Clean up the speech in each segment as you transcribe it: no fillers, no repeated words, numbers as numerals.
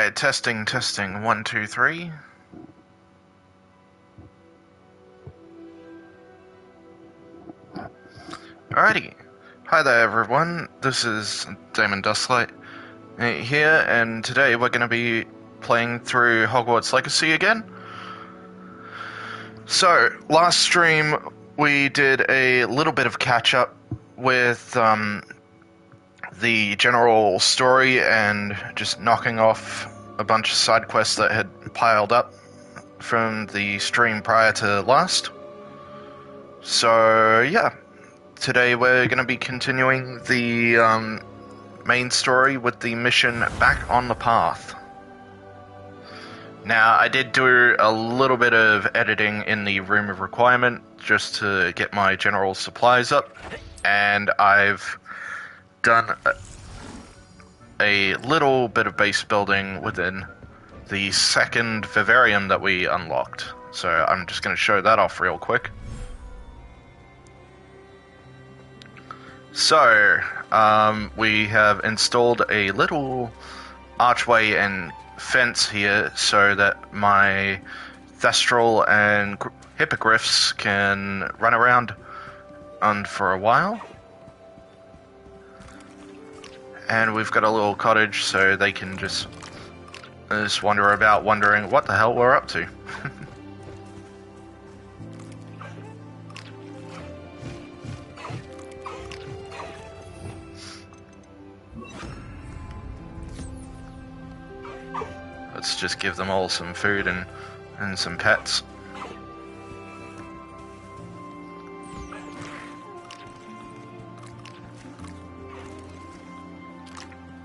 Alright, testing, 1, 2, 3. Alrighty. Hi there everyone, this is Damon Dustlight here, and today we're going to be playing through Hogwarts Legacy again. So, last stream we did a little bit of catch-up with the general story and just knocking off a bunch of side quests that had piled up from the stream prior to last. So, yeah. Today we're going to be continuing the main story with the mission Back on the Path. Now, I did do a little bit of editing in the Room of Requirement just to get my general supplies up, and I've done a little bit of base building within the second vivarium that we unlocked. So I'm just going to show that off real quick. So, we have installed a little archway and fence here so that my Thestral and Hippogriffs can run around for a while. And we've got a little cottage so they can just wander about wondering what the hell we're up to. Let's just give them all some food and some pets.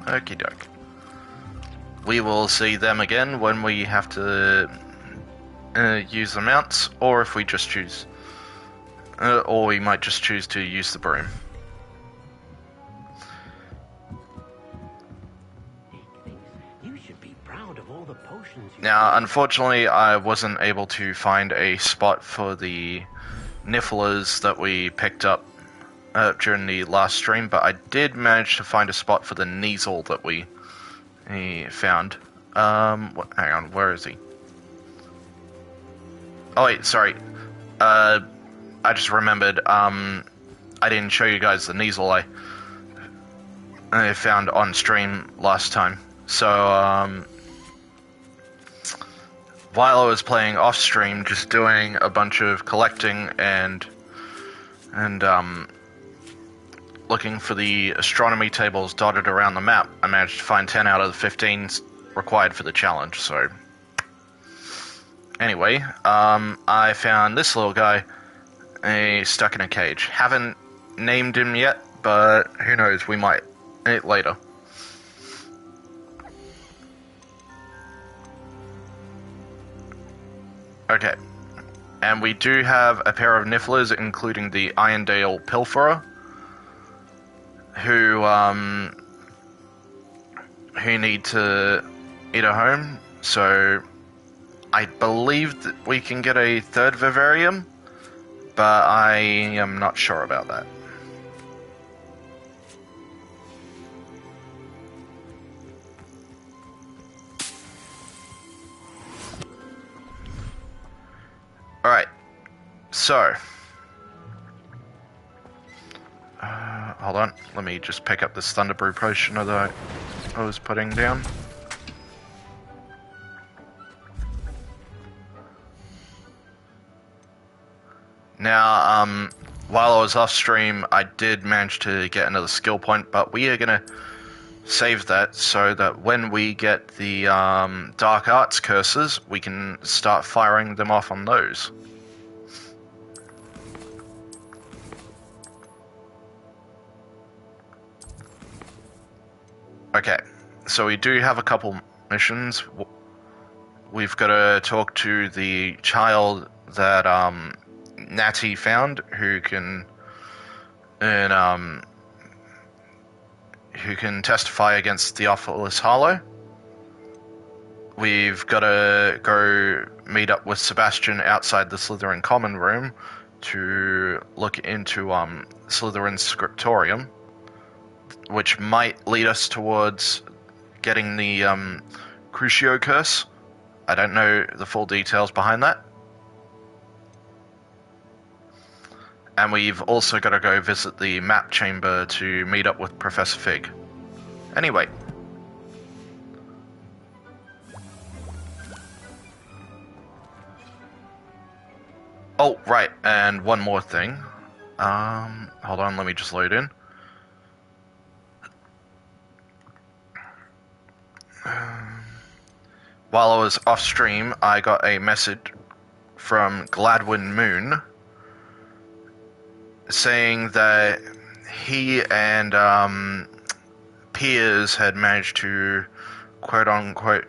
Okie doke. We will see them again when we have to use the mounts, or if we just choose, or we might just choose to use the broom. Now, unfortunately, I wasn't able to find a spot for the Nifflers that we picked up during the last stream, but I did manage to find a spot for the Kneasel that we found. Hang on, where is he? Oh wait, sorry. I just remembered, I didn't show you guys the Kneasel I found on stream last time. So, while I was playing off stream, just doing a bunch of collecting and looking for the astronomy tables dotted around the map, I managed to find 10 out of the 15 required for the challenge. So anyway, I found this little guy stuck in a cage. Haven't named him yet, but who knows, we might later. Okay, and we do have a pair of Nifflers, including the Irondale Pilferer, who need to eat a home. So I believe that we can get a third vivarium, but I am not sure about that. Alright, so, hold on, let me just pick up this Thunderbrew potion that I was putting down. Now, while I was off stream, I did manage to get another skill point, but we are gonna save that so that when we get the Dark Arts curses, we can start firing them off on those. Okay, so we do have a couple missions. We've got to talk to the child that Natty found, who can testify against Theophilus Harlow. We've got to go meet up with Sebastian outside the Slytherin common room to look into Slytherin's scriptorium, which might lead us towards getting the Crucio curse. I don't know the full details behind that. And we've also got to go visit the map chamber to meet up with Professor Fig. Anyway. Oh, right, and one more thing. Hold on, let me just load in. While I was off stream, I got a message from Gladwin Moon saying that he and Piers had managed to quote-unquote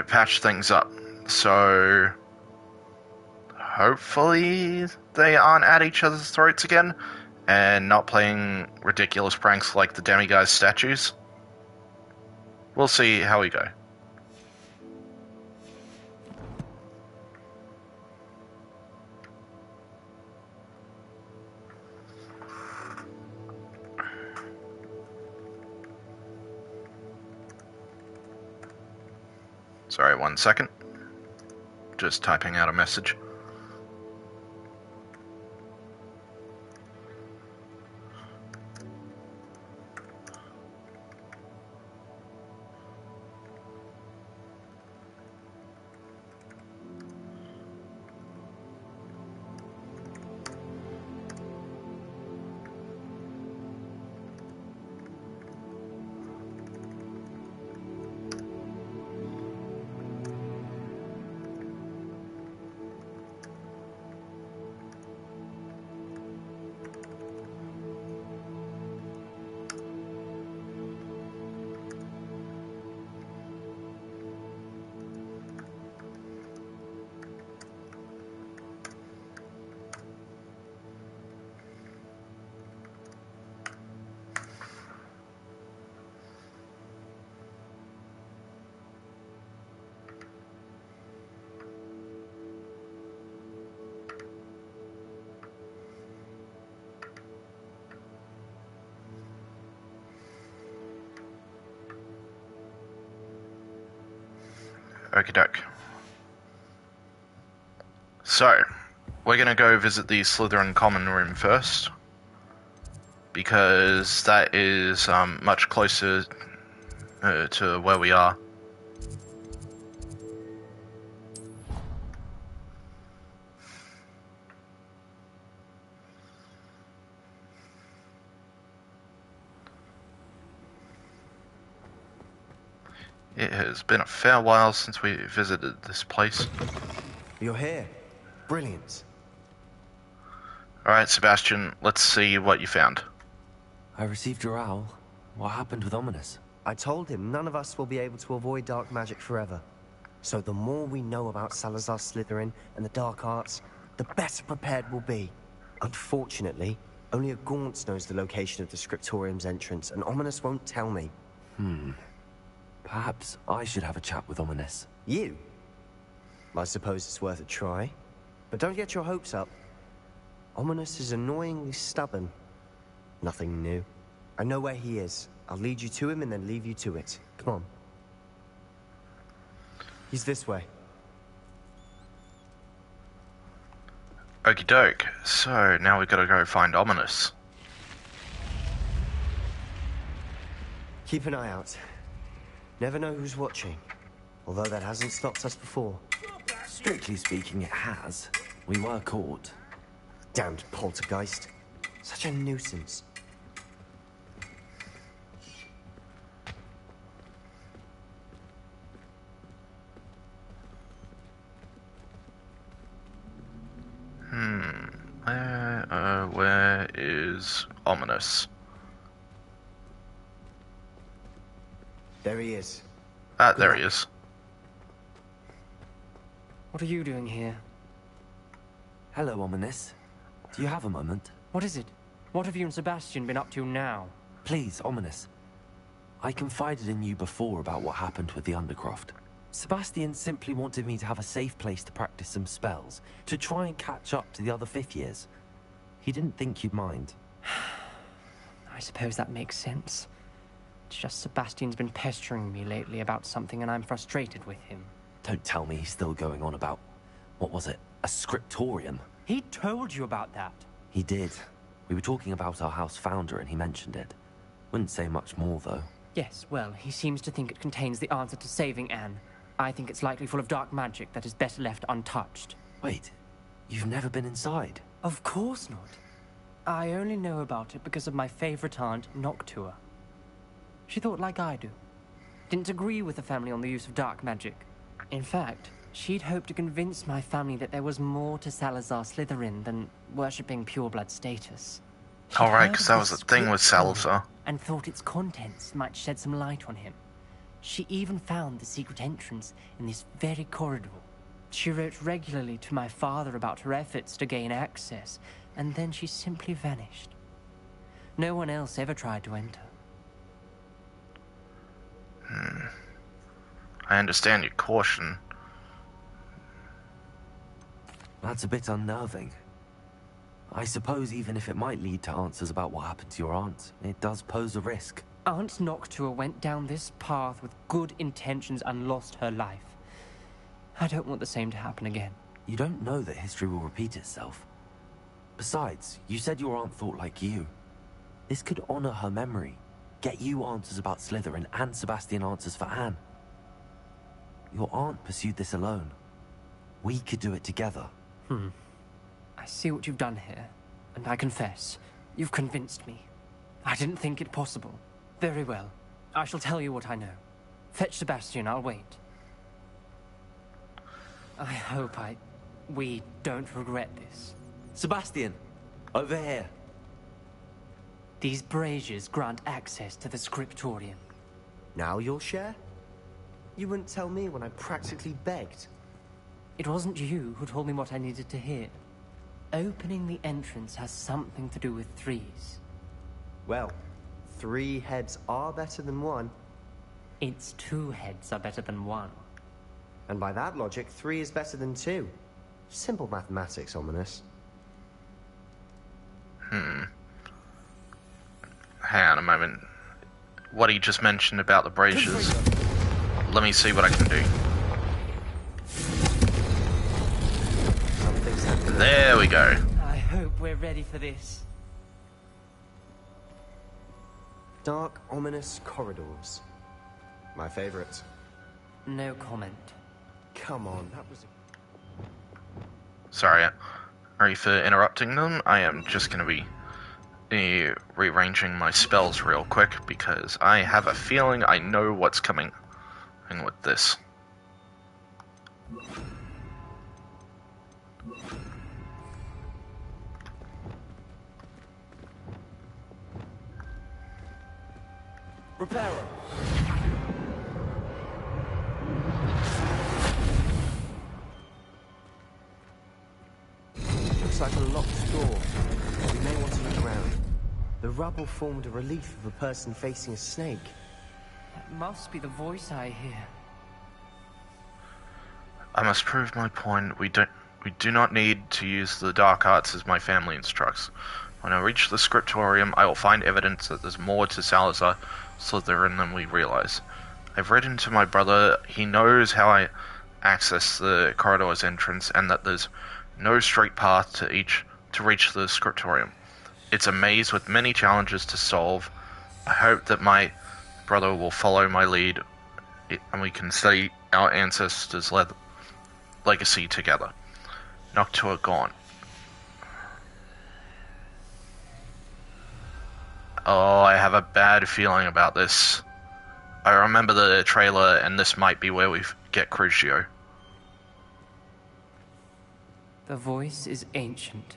patch things up. So hopefully they aren't at each other's throats again and not playing ridiculous pranks like the demiguise statues. We'll see how we go. Sorry, 1 second. Just typing out a message. Okie doke. So, we're gonna go visit the Slytherin common room first, because that is much closer to where we are. It has been a fair while since we visited this place. You're here. Brilliant. Alright, Sebastian, let's see what you found. I received your owl. What happened with Ominous? I told him none of us will be able to avoid dark magic forever. So the more we know about Salazar Slytherin and the dark arts, the better prepared we'll be. Unfortunately, only a Gaunt knows the location of the Scriptorium's entrance, and Ominous won't tell me. Perhaps I should have a chat with Ominous. You? I suppose it's worth a try. But don't get your hopes up. Ominous is annoyingly stubborn. Nothing new. I know where he is. I'll lead you to him and then leave you to it. Come on. He's this way. Okie doke. So, now we've got to go find Ominous. Keep an eye out. Never know who's watching. Although that hasn't stopped us before. Strictly speaking, it has. We were caught. Damned poltergeist. Such a nuisance. Where is Ominous? There he is. Ah, there he is. What are you doing here? Hello, Ominous. Do you have a moment? What is it? What have you and Sebastian been up to now? Please, Ominous. I confided in you before about what happened with the Undercroft. Sebastian simply wanted me to have a safe place to practice some spells, to try and catch up to the other fifth years. He didn't think you'd mind. I suppose that makes sense. It's just Sebastian's been pestering me lately about something and I'm frustrated with him. Don't tell me he's still going on about, what was it, a scriptorium? He told you about that. He did. We were talking about our house founder and he mentioned it. Wouldn't say much more, though. Yes, well, he seems to think it contains the answer to saving Anne. I think it's likely full of dark magic that is better left untouched. Wait, you've never been inside? Of course not. I only know about it because of my favorite aunt, Noctua. She thought like I do. Didn't agree with the family on the use of dark magic. In fact, she'd hoped to convince my family that there was more to Salazar Slytherin than worshipping pureblood status. She'd Alright, heard because of that the was the thing with script Salazar. and thought its contents might shed some light on him. She even found the secret entrance in this very corridor. She wrote regularly to my father about her efforts to gain access, and then she simply vanished. No one else ever tried to enter. I understand your caution. That's a bit unnerving. I suppose even if it might lead to answers about what happened to your aunt, it does pose a risk. Aunt Noctua went down this path with good intentions and lost her life. I don't want the same to happen again. You don't know that history will repeat itself. Besides, you said your aunt thought like you. This could honor her memory, get you answers about Slytherin and Sebastian answers for Anne. Your aunt pursued this alone. We could do it together. I see what you've done here, and I confess, you've convinced me. I didn't think it possible. Very well. I shall tell you what I know. Fetch Sebastian, I'll wait. I hope we don't regret this. Sebastian, over here. These braziers grant access to the scriptorium. Now you'll share? You wouldn't tell me when I practically begged. It wasn't you who told me what I needed to hear. Opening the entrance has something to do with threes. Well, 3 heads are better than 1. Its 2 heads are better than 1. And by that logic, 3 is better than 2. Simple mathematics, Ominous. Hang on a moment. What he just mentioned about the braziers. Let me see what I can do. Something's happening. There we go. I hope we're ready for this. Dark, ominous corridors. My favorite. No comment. Come on, that was... Sorry for interrupting them. I am just going to be rearranging my spells real quick because I have a feeling I know what's coming in with this. Repairer. Looks like a locked door. We may want to look around. The rubble formed a relief of a person facing a snake. That must be the voice I hear. I must prove my point. We do not need to use the dark arts as my family instructs. When I reach the scriptorium, I will find evidence that there's more to Salazar Slytherin than we realize. I've written to my brother. He knows how I access the corridor's entrance and that there's no straight path to reach the scriptorium. It's a maze with many challenges to solve. I hope that my brother will follow my lead and we can study our ancestors' legacy together. Noctua gone. Oh, I have a bad feeling about this. I remember the trailer, and this might be where we get Crucio. The voice is ancient,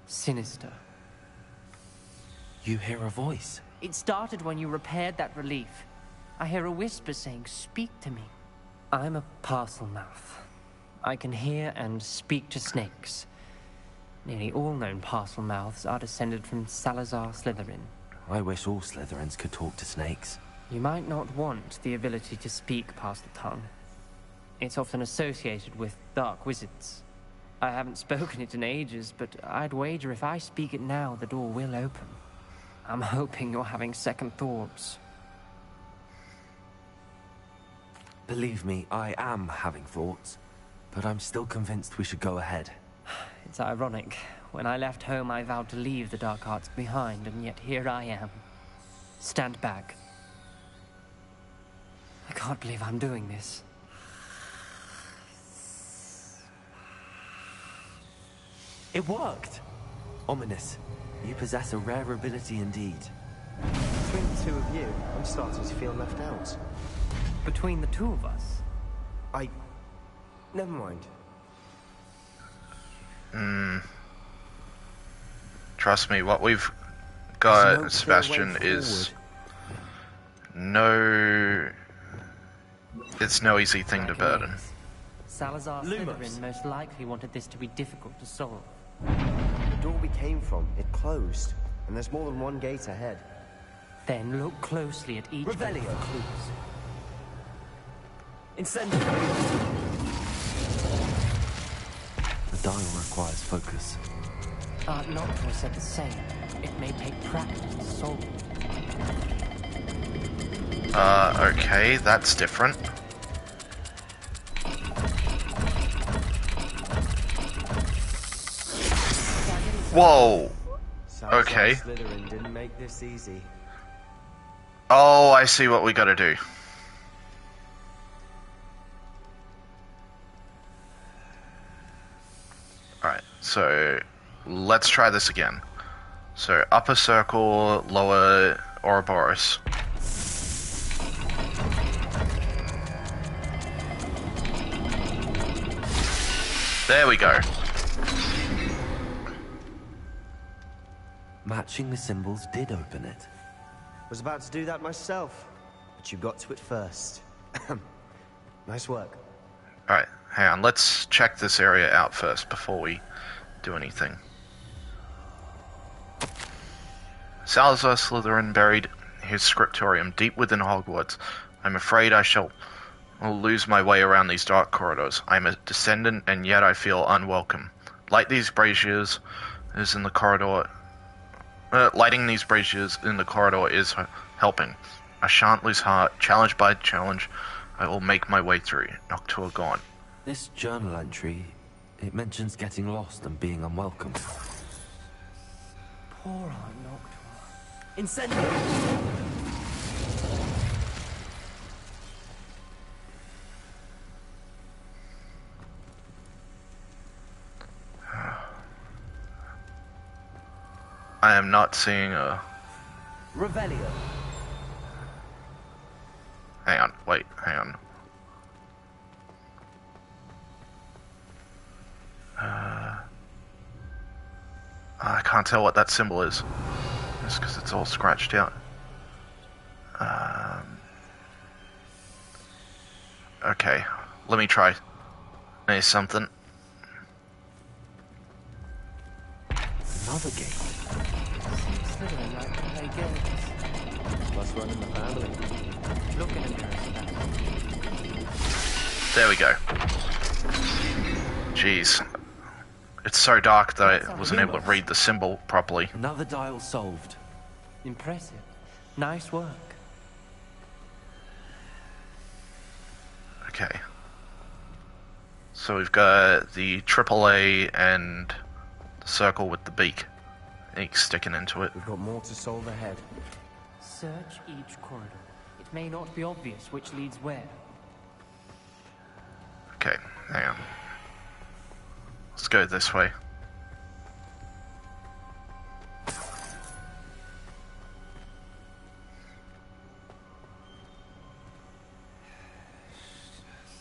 sinister. You hear a voice. It started when you repaired that relief. I hear a whisper saying, "Speak to me." I'm a parcel mouth. I can hear and speak to snakes. Nearly all known parcel mouths are descended from Salazar Slytherin. I wish all Slytherins could talk to snakes. You might not want the ability to speak past the tongue. It's often associated with dark wizards. I haven't spoken it in ages, but I'd wager if I speak it now, the door will open. I'm hoping you're having second thoughts. Believe me, I am having thoughts, but I'm still convinced we should go ahead. It's ironic. When I left home, I vowed to leave the dark arts behind, and yet here I am. Stand back. I can't believe I'm doing this. It worked! Ominous, you possess a rare ability indeed. Between the two of you, I'm starting to feel left out. Between the two of us? Never mind. Trust me, what we've There's got, no clear Sebastian, way is forward. it's no easy thing to burden. Salazar Lumos. Slytherin most likely wanted this to be difficult to solve. The door we came from, it closed. And there's more than one gate ahead. Then look closely at each Revelio. of the clues. Incendio. The dial requires focus. Art Noctua said the same. It may take practice to solve it. Okay, that's different. Whoa! Salazar Okay. Slytherin didn't make this easy. Oh, I see what we gotta do. Alright, so let's try this again. So upper circle, lower Ouroboros. There we go. Matching the symbols did open it. Was about to do that myself, but you got to it first. Nice work. Alright, hang on, let's check this area out first before we do anything. Salazar Slytherin buried his scriptorium deep within Hogwarts. I'm afraid I will lose my way around these dark corridors. I'm a descendant, and yet I feel unwelcome. Lighting these braziers in the corridor is helping. I shan't lose heart. Challenge by challenge, I will make my way through. Noctua gone. This journal entry, it mentions getting lost and being unwelcome. Poor Art Noctua. Incendio. I am not seeing a... Revelio. Hang on, wait, hang on. I can't tell what that symbol is. Just because it's all scratched out. Okay, let me try. There's something. Another gate. Slytherin like to play games. Plus one in the family. Look in a mirror, Sebastian. There we go. Jeez. It's so dark that I wasn't able to read the symbol properly. Another dial solved. Impressive. Nice work. Okay. So we've got the AAA and the circle with the beak sticking into it. We've got more to solve ahead. Search each corridor. It may not be obvious which leads where. Okay, hang on. Let's go this way.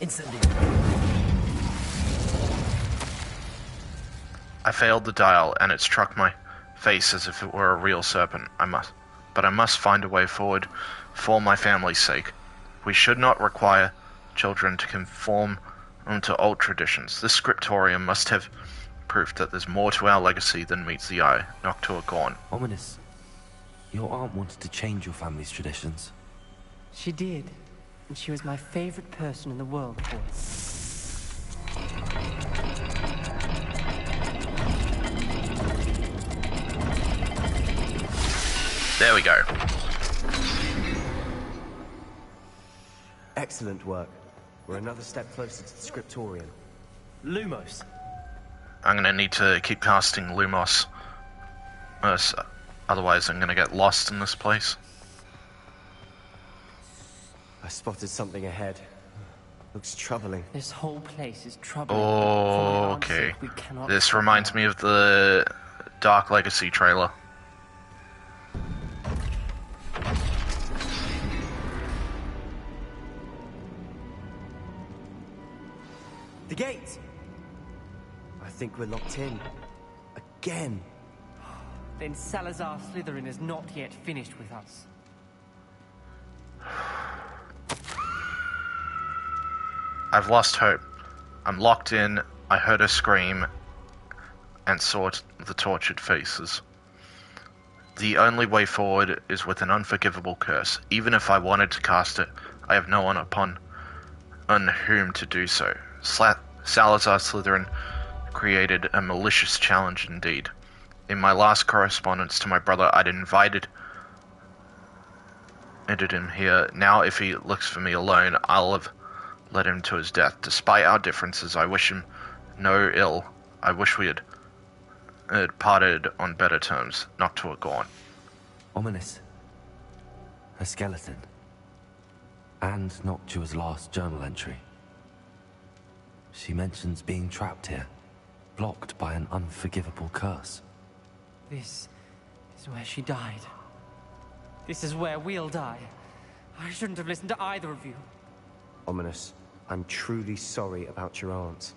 Incendio. I failed the dial, and it struck my face as if it were a real serpent. I must find a way forward for my family's sake. We should not require children to conform to old traditions. This scriptorium must have proof that there's more to our legacy than meets the eye. Noctua gone. Ominous. Your aunt wanted to change your family's traditions. She did. And she was my favorite person in the world for it. There we go. Excellent work. We're another step closer to the Scriptorium. Lumos. I'm gonna need to keep casting Lumos. Otherwise I'm gonna get lost in this place. I spotted something ahead. Looks troubling. This whole place is troubling. Okay. This reminds me of the Dark Legacy trailer. The gate! I think we're locked in. Again. Then Salazar Slytherin is not yet finished with us. I've lost hope. I'm locked in, I heard a scream, and saw the tortured faces. The only way forward is with an unforgivable curse. Even if I wanted to cast it, I have no one on whom to do so. Salazar Slytherin created a malicious challenge indeed. In my last correspondence to my brother, I'd invited him here. Now, if he looks for me alone, I'll have led him to his death. Despite our differences, I wish him no ill. I wish we had parted on better terms. Noctua gone. Ominous. A skeleton. And Noctua's last journal entry. She mentions being trapped here, blocked by an unforgivable curse. This is where she died. This is where we'll die. I shouldn't have listened to either of you. Ominous, I'm truly sorry about your aunt.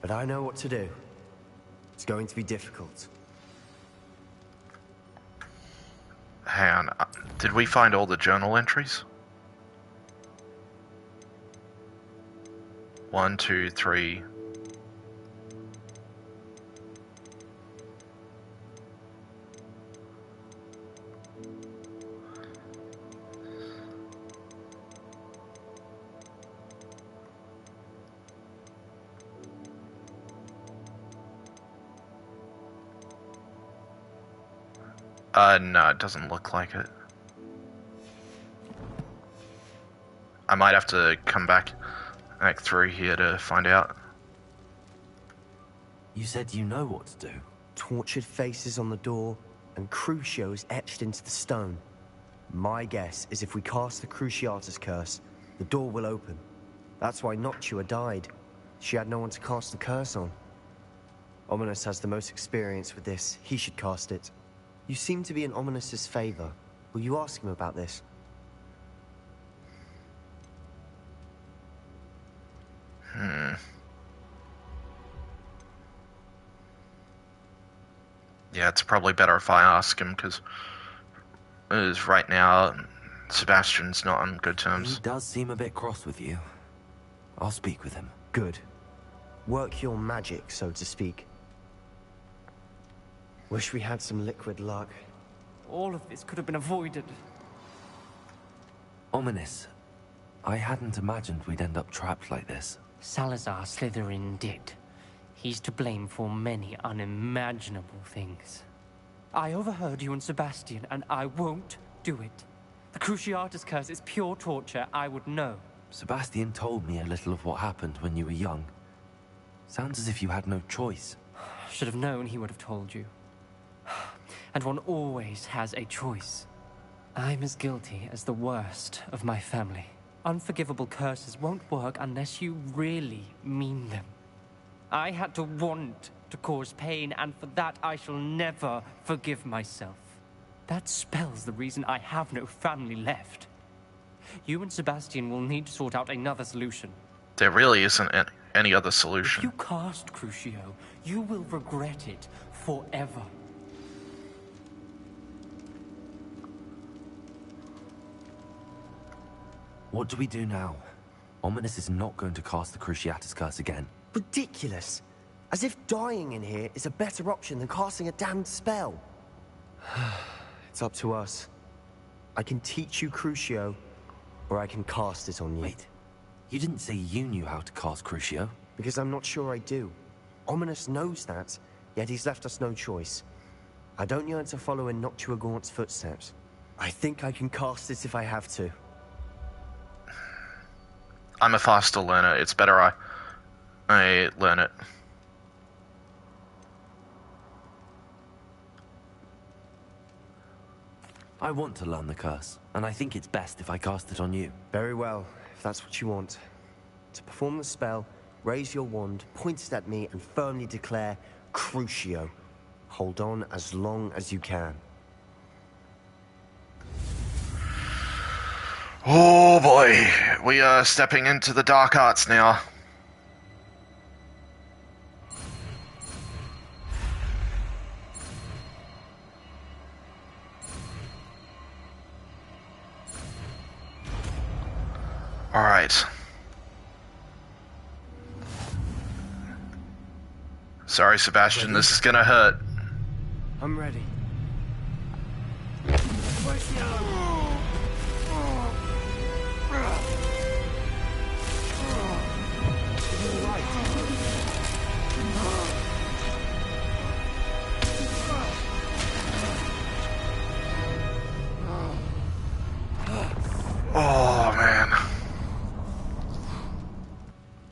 But I know what to do. It's going to be difficult. Hang on, did we find all the journal entries? 1, 2, 3. No, it doesn't look like it. I might have to come back through here to find out. You said you know what to do. Tortured faces on the door, and Crucios etched into the stone. My guess is if we cast the Cruciatus curse, the door will open. That's why Noctua died. She had no one to cast the curse on. Ominous has the most experience with this. He should cast it. You seem to be in Ominous's favor. Will you ask him about this? Yeah, it's probably better if I ask him, because right now, Sebastian's not on good terms. He does seem a bit cross with you. I'll speak with him. Good. Work your magic, so to speak. Wish we had some liquid luck. All of this could have been avoided. Ominous. I hadn't imagined we'd end up trapped like this. Salazar Slytherin did. He's to blame for many unimaginable things. I overheard you and Sebastian, and I won't do it. The Cruciatus curse is pure torture, I would know. Sebastian told me a little of what happened when you were young. Sounds as if you had no choice. Should have known he would have told you. And one always has a choice. I'm as guilty as the worst of my family. Unforgivable curses won't work unless you really mean them. I had to want to cause pain, and for that I shall never forgive myself. That spells the reason I have no family left. You and Sebastian will need to sort out another solution. There really isn't any other If solution. you cast Crucio, you will regret it forever. What do we do now? Ominous is not going to cast the Cruciatus curse again. Ridiculous. As if dying in here is a better option than casting a damned spell. It's up to us. I can teach you Crucio, or I can cast it on you. Wait, you didn't say you knew how to cast Crucio? Because I'm not sure I do. Ominous knows that, yet he's left us no choice. I don't yearn to follow in Noctua Gaunt's footsteps. I think I can cast it if I have to. I'm a faster learner. It's better I learn it. I want to learn the curse, and I think it's best if I cast it on you. Very well, if that's what you want. To perform the spell, raise your wand, point it at me, and firmly declare Crucio. Hold on as long as you can. Oh boy, we are stepping into the dark arts now. Alright. Sorry, Sebastian, this is gonna hurt. I'm ready. Oh, man.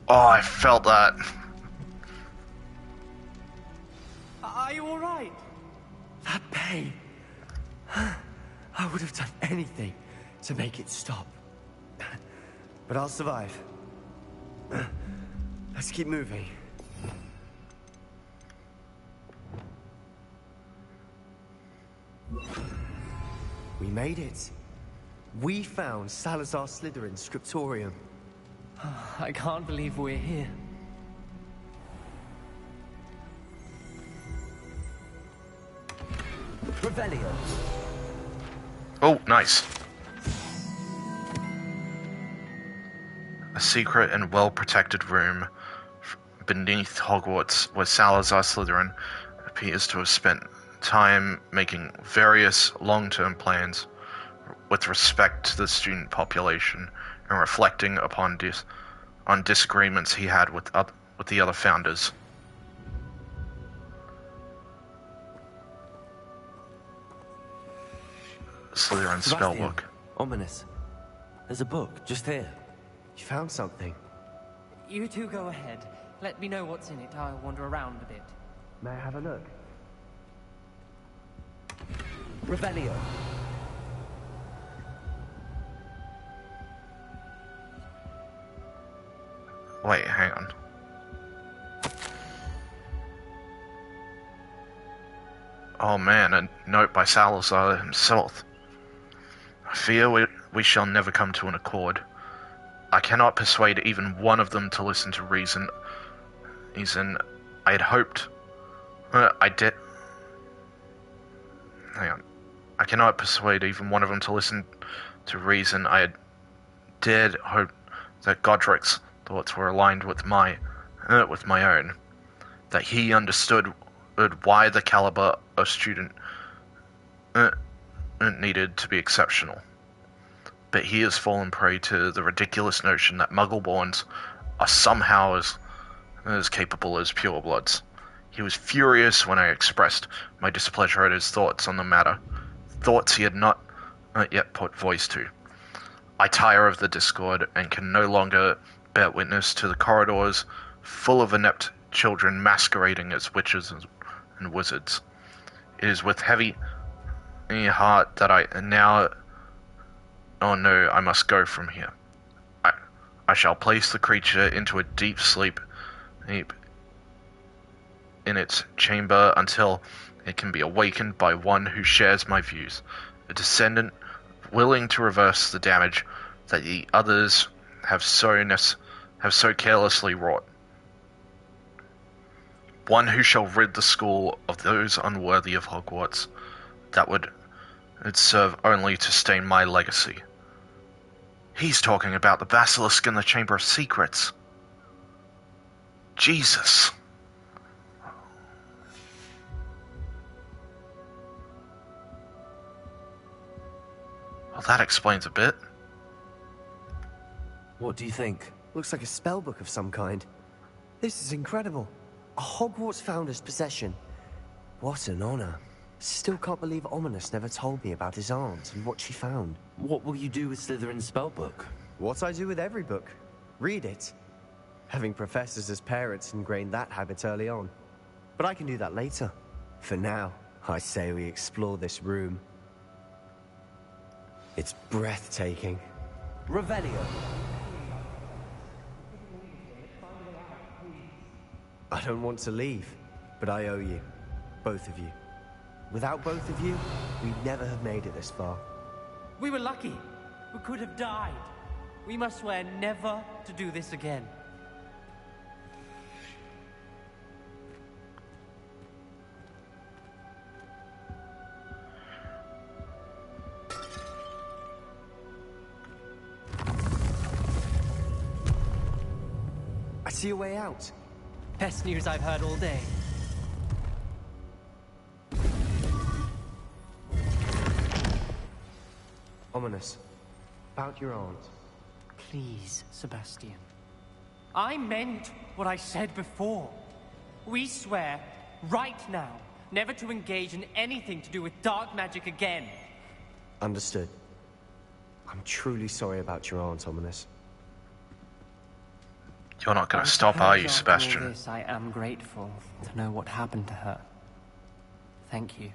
Oh, I felt that. Are you all right? That pain. I would have done anything to make it stop. But I'll survive. Let's keep moving. We made it. We found Salazar Slytherin's scriptorium. I can't believe we're here. Revelio. Oh, nice. A secret and well-protected room beneath Hogwarts where Salazar Slytherin appears to have spent time making various long-term plans with respect to the student population and reflecting upon disagreements he had with the other founders. Slytherin spellbook. Ominous. There's a book just here. You found something. You two go ahead. Let me know what's in it. I'll wander around a bit. May I have a look? Revelio. Wait, hang on. Oh man, a note by Salazar himself. I fear we shall never come to an accord. I cannot persuade even one of them to listen to reason. I had hoped... I did... Hang on. I cannot persuade even one of them to listen to reason. I had dared hope that Godric's thoughts were aligned with my own. That he understood why the caliber of student needed to be exceptional. But he has fallen prey to the ridiculous notion that Muggle-borns are somehow as capable as purebloods. He was furious when I expressed my displeasure at his thoughts on the matter, thoughts he had not yet put voice to. I tire of the discord and can no longer bear witness to the corridors full of inept children masquerading as witches and wizards. It is with heavy heart that I now... Oh no, I must go from here. I shall place the creature into a deep sleep in its chamber until it can be awakened by one who shares my views, a descendant willing to reverse the damage that the others have so carelessly wrought. One who shall rid the school of those unworthy of Hogwarts that would serve only to stain my legacy. He's talking about the basilisk in the Chamber of Secrets. Jesus. Well, that explains a bit. What do you think? Looks like a spellbook of some kind. This is incredible. A Hogwarts founder's possession. What an honor. Still can't believe Ominous never told me about his aunt and what she found. What will you do with Slytherin's spellbook? What I do with every book. Read it? Having professors as parents ingrained that habit early on. But I can do that later. For now, I say we explore this room. It's breathtaking. Revelio. I don't want to leave, but I owe you. Both of you. Without both of you, we'd never have made it this far. We were lucky. We could have died. We must swear never to do this again. I see a way out. Best news I've heard all day. Ominous. About your aunt. Please, Sebastian. I meant what I said before. We swear, right now, never to engage in anything to do with dark magic again. Understood. I'm truly sorry about your aunt, Ominous. You're not going to stop, are you, Sebastian? After all this, I am grateful to know what happened to her. Thank you.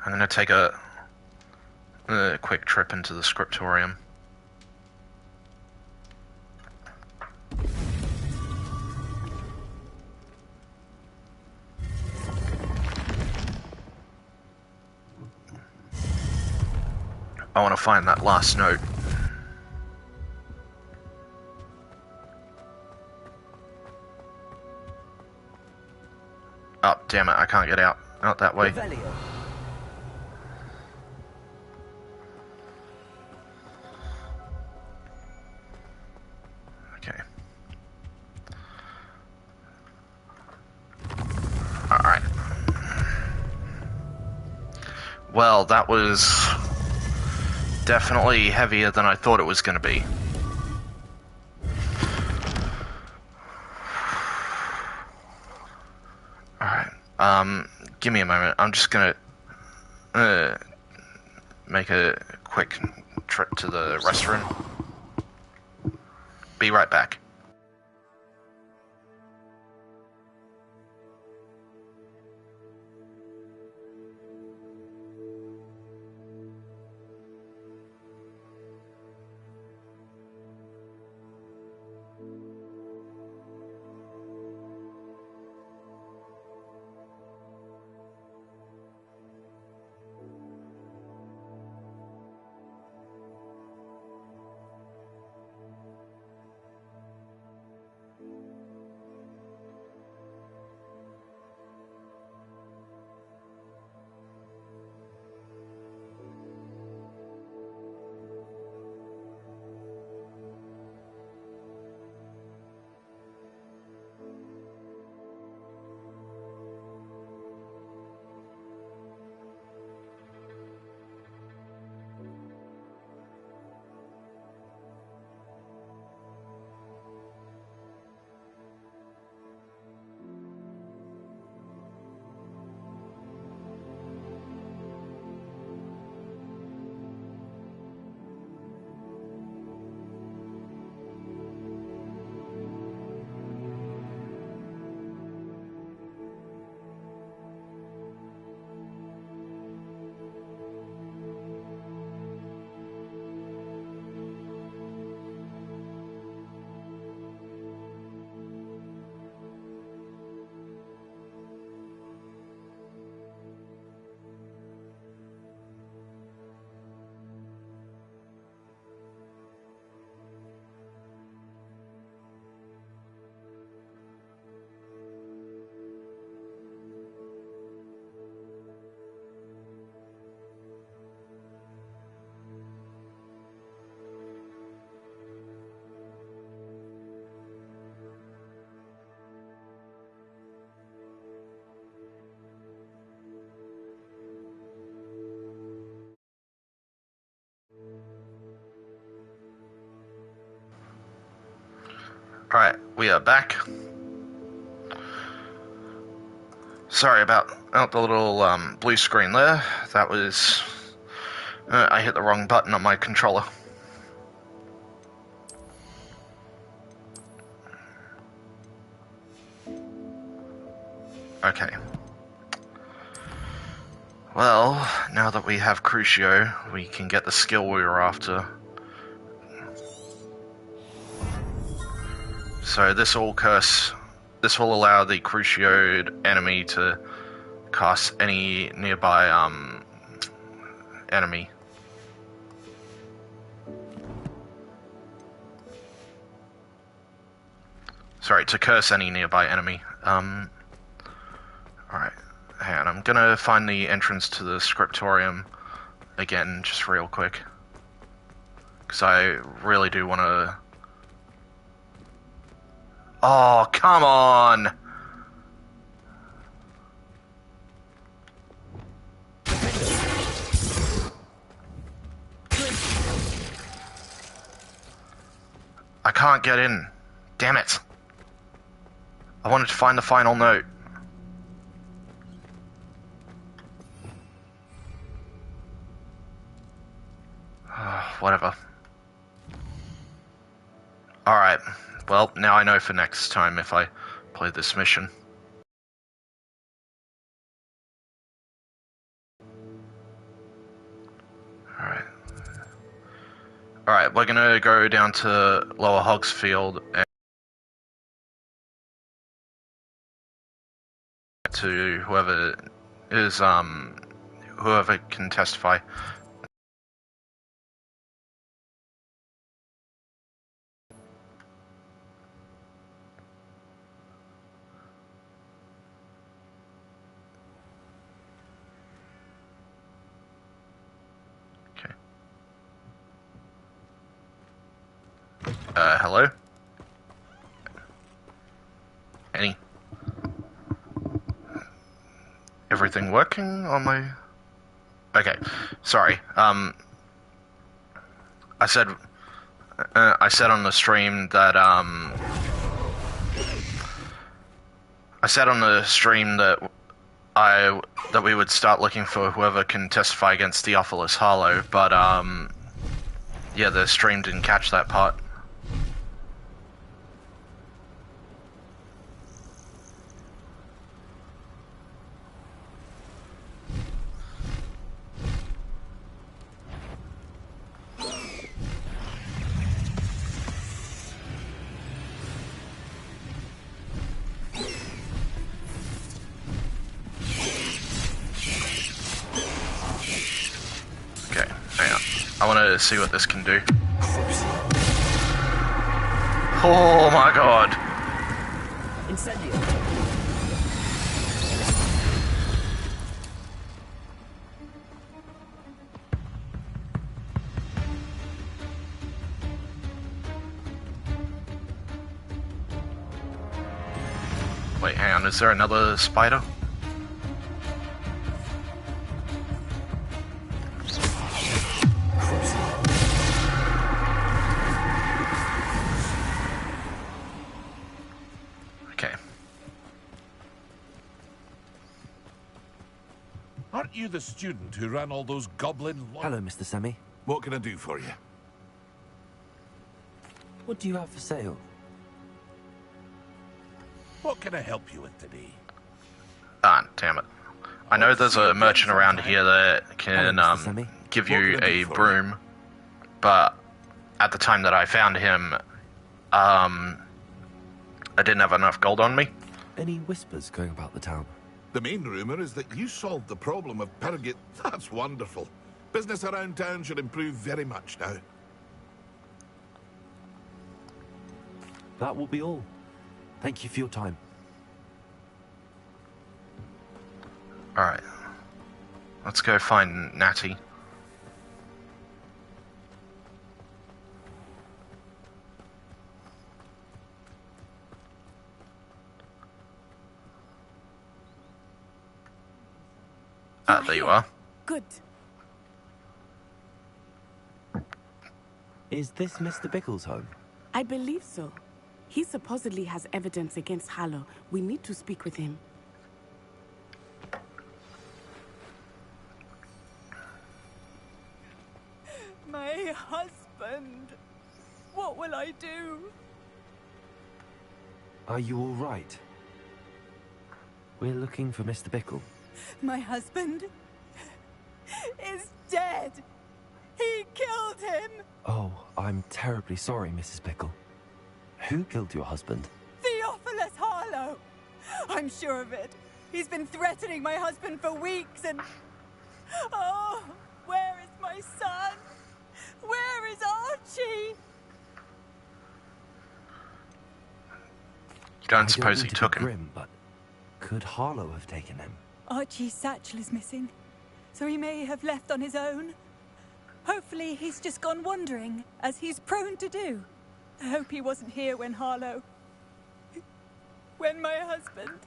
I'm going to take a quick trip into the scriptorium. I want to find that last note. Oh, damn it, I can't get out. Not that way. Revelio. Okay. Alright. Well, that was definitely heavier than I thought it was going to be. Alright, give me a moment. I'm just going to make a quick trip to the restaurant. Be right back. Alright, we are back. Sorry about the little blue screen there. That was... I hit the wrong button on my controller. Okay. Well, now that we have Crucio, we can get the skill we were after. So this will allow the Crucioed enemy to cast any nearby enemy. Sorry, to curse any nearby enemy. Alright, hang on, I'm gonna find the entrance to the scriptorium again, just real quick. Because I really do want to... Oh, come on! I can't get in. Damn it. I wanted to find the final note. Whatever. Alright. Well, now I know for next time if I play this mission. Alright. Alright, we're gonna go down to Lower Hogsfield and to whoever is, whoever can testify. Hello? Any? Everything working on my... Okay, sorry. I said on the stream that, that we would start looking for whoever can testify against Theophilus Harlow, but, yeah, the stream didn't catch that part. I want to see what this can do. Oh my god! Incendio. Wait, hang on, is there another spider? Aren't you the student who ran all those goblin... Hello, Mr. Semi. What can I do for you? What do you have for sale? What can I help you with today? Ah, damn it. I know there's a merchant around here that can give you a broom, but at the time that I found him, I didn't have enough gold on me. Any whispers going about the town? The main rumour is that you solved the problem of Pergit. That's wonderful. Business around town should improve very much now. That will be all. Thank you for your time. Alright. Let's go find Natty. There you are. Good. Is this Mr. Bickle's home? I believe so. He supposedly has evidence against Harlow. We need to speak with him. husband! What will I do? Are you all right? We're looking for Mr. Bickle. My husband is dead! He killed him! Oh, I'm terribly sorry, Mrs. Bickle. Who killed your husband? Theophilus Harlow! I'm sure of it. He's been threatening my husband for weeks and... Oh, where is my son? Where is Archie? You don't suppose he to took be him? grim, but could Harlow have taken him? Archie's satchel is missing, so he may have left on his own. Hopefully he's just gone wandering, as he's prone to do. I hope he wasn't here when Harlow... when my husband...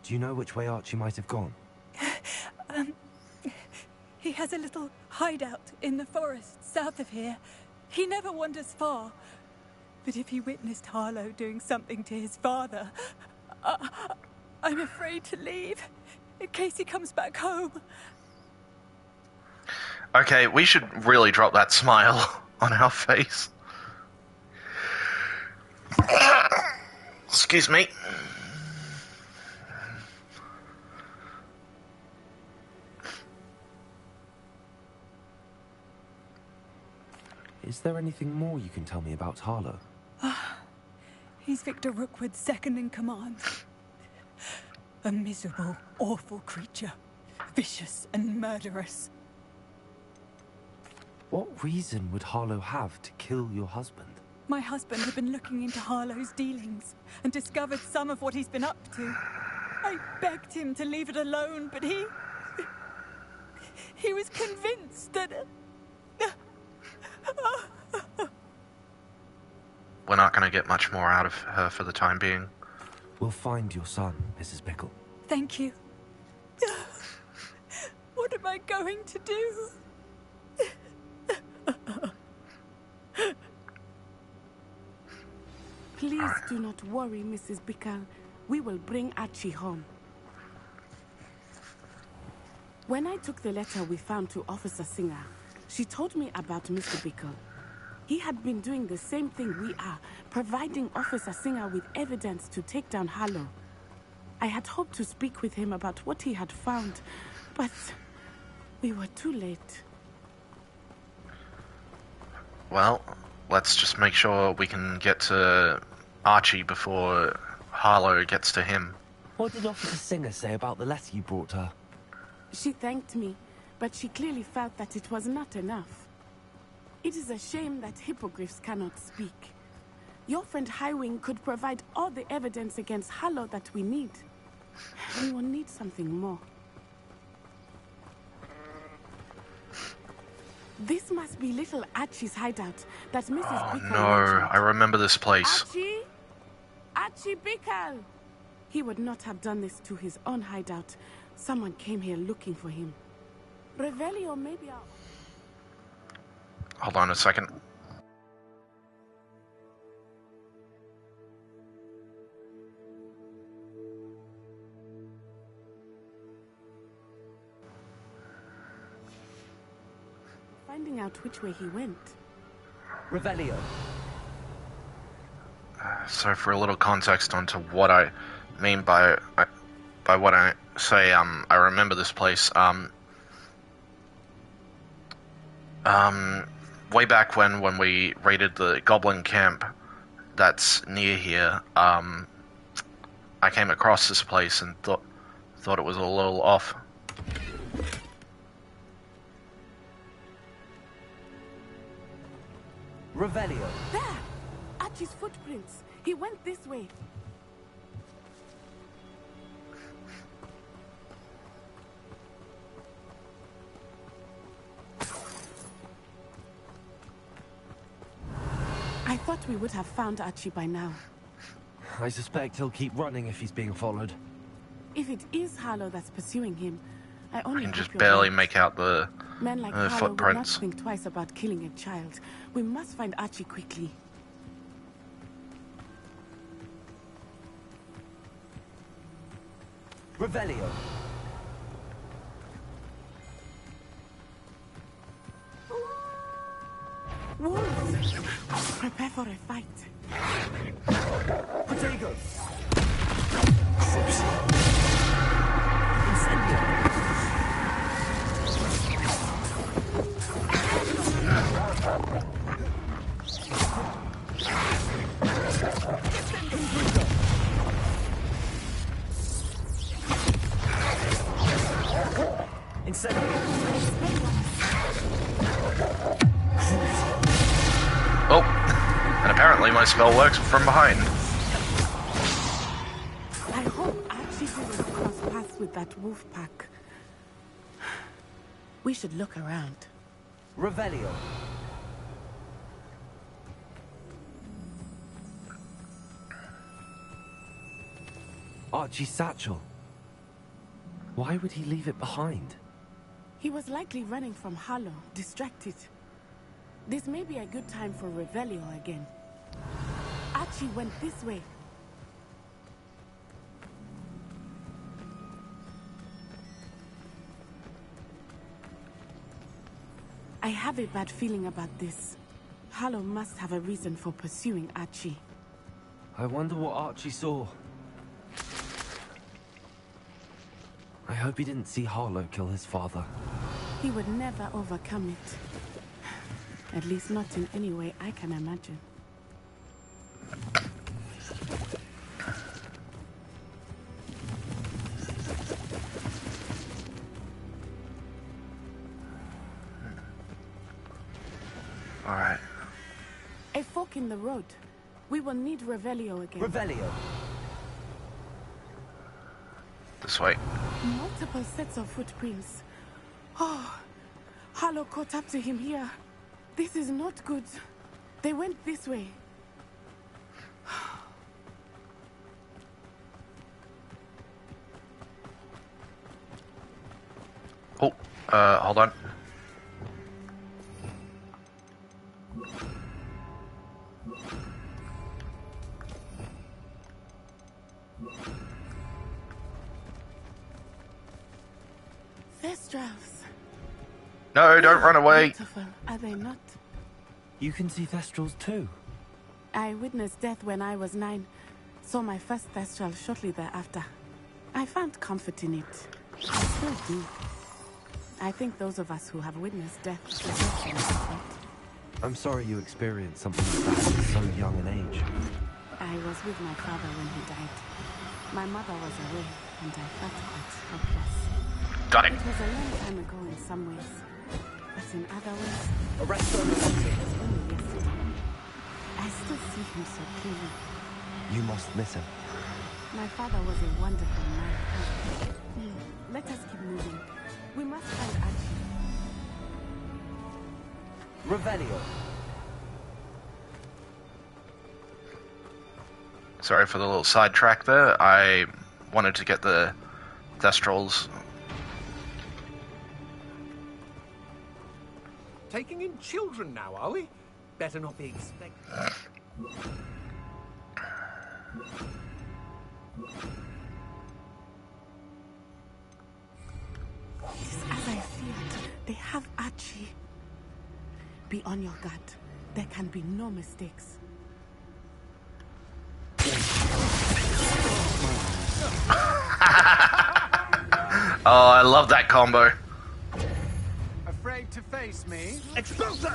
Do you know which way Archie might have gone? He has a little hideout in the forest south of here. He never wanders far. But if he witnessed Harlow doing something to his father, I'm afraid to leave, in case he comes back home. Okay, we should really drop that smile on our face. Excuse me. Is there anything more you can tell me about Harlow? He's Victor Rookwood's second in command. A miserable, awful creature. Vicious and murderous. What reason would Harlow have to kill your husband? My husband had been looking into Harlow's dealings and discovered some of what he's been up to. I begged him to leave it alone, but he was convinced that... We're not going to get much more out of her for the time being. We'll find your son, Mrs. Bickle. Thank you. What am I going to do? Please do not worry, Mrs. Bickle. We will bring Archie home. When I took the letter we found to Officer Singer, she told me about Mr. Bickle. He had been doing the same thing we are, providing Officer Singer with evidence to take down Harlow. I had hoped to speak with him about what he had found, but we were too late. Well, let's just make sure we can get to Archie before Harlow gets to him. What did Officer Singer say about the letter you brought her? She thanked me, but she clearly felt that it was not enough. It is a shame that hippogriffs cannot speak. Your friend Highwing could provide all the evidence against Harlow that we need. We will need something more. This must be little Archie's hideout that Mrs. Bickle No, mentioned. I remember this place. Archie? Archie Bickle! He would not have done this to his own hideout. Someone came here looking for him. Revelio, maybe I'll... Hold on a second. Finding out which way he went. Revelio. So for a little context onto what I mean by what I say, I remember this place. Way back when we raided the Goblin camp that's near here, I came across this place and thought it was a little off. Revelio. There! Archie's footprints. He went this way. I thought we would have found Archie by now. I suspect he'll keep running if he's being followed. If it is Harlow that's pursuing him, I I only can hope just you're barely right. make out the Men like Harlow would not footprints. think twice about killing a child. We must find Archie quickly. Revelio. for a fight. Potato! Incendio! Oh, and apparently my spell works from behind. I hope Archie didn't cross paths with that wolf pack. We should look around. Revelio. Archie's satchel. Why would he leave it behind? He was likely running from Harlow, distracted. This may be a good time for Revelio again. Archie went this way. I have a bad feeling about this. Harlow must have a reason for pursuing Archie. I wonder what Archie saw. I hope he didn't see Harlow kill his father. He would never overcome it. At least not in any way I can imagine. All right. A fork in the road. We will need Revelio again. Revelio. This way. Multiple sets of footprints. Oh, Harlow caught up to him here. This is not good. They went this way. Oh, hold on. Thestrals. No, don't run away. Beautiful, are they not? You can see Thestrals too. I witnessed death when I was 9. Saw my first Thestral shortly thereafter. I found comfort in it. I still do. I think those of us who have witnessed death deserve some comfort. I'm sorry you experienced something like that at so young an age. I was with my father when he died. My mother was away, and I felt quite helpless. Got it. It was a long time ago in some ways, but in other ways, Arrest him. it was only yesterday. I still see him so clearly. You must miss him. My father was a wonderful man. Let us keep moving. We must find Archie. Revelio. Sorry for the little sidetrack there. I wanted to get the Thestrals. Taking in children now, are we? Better not be expected. As I feared, they have Archie. Be on your guard. There can be no mistakes. Oh, I love that combo. Afraid to face me? Expulso!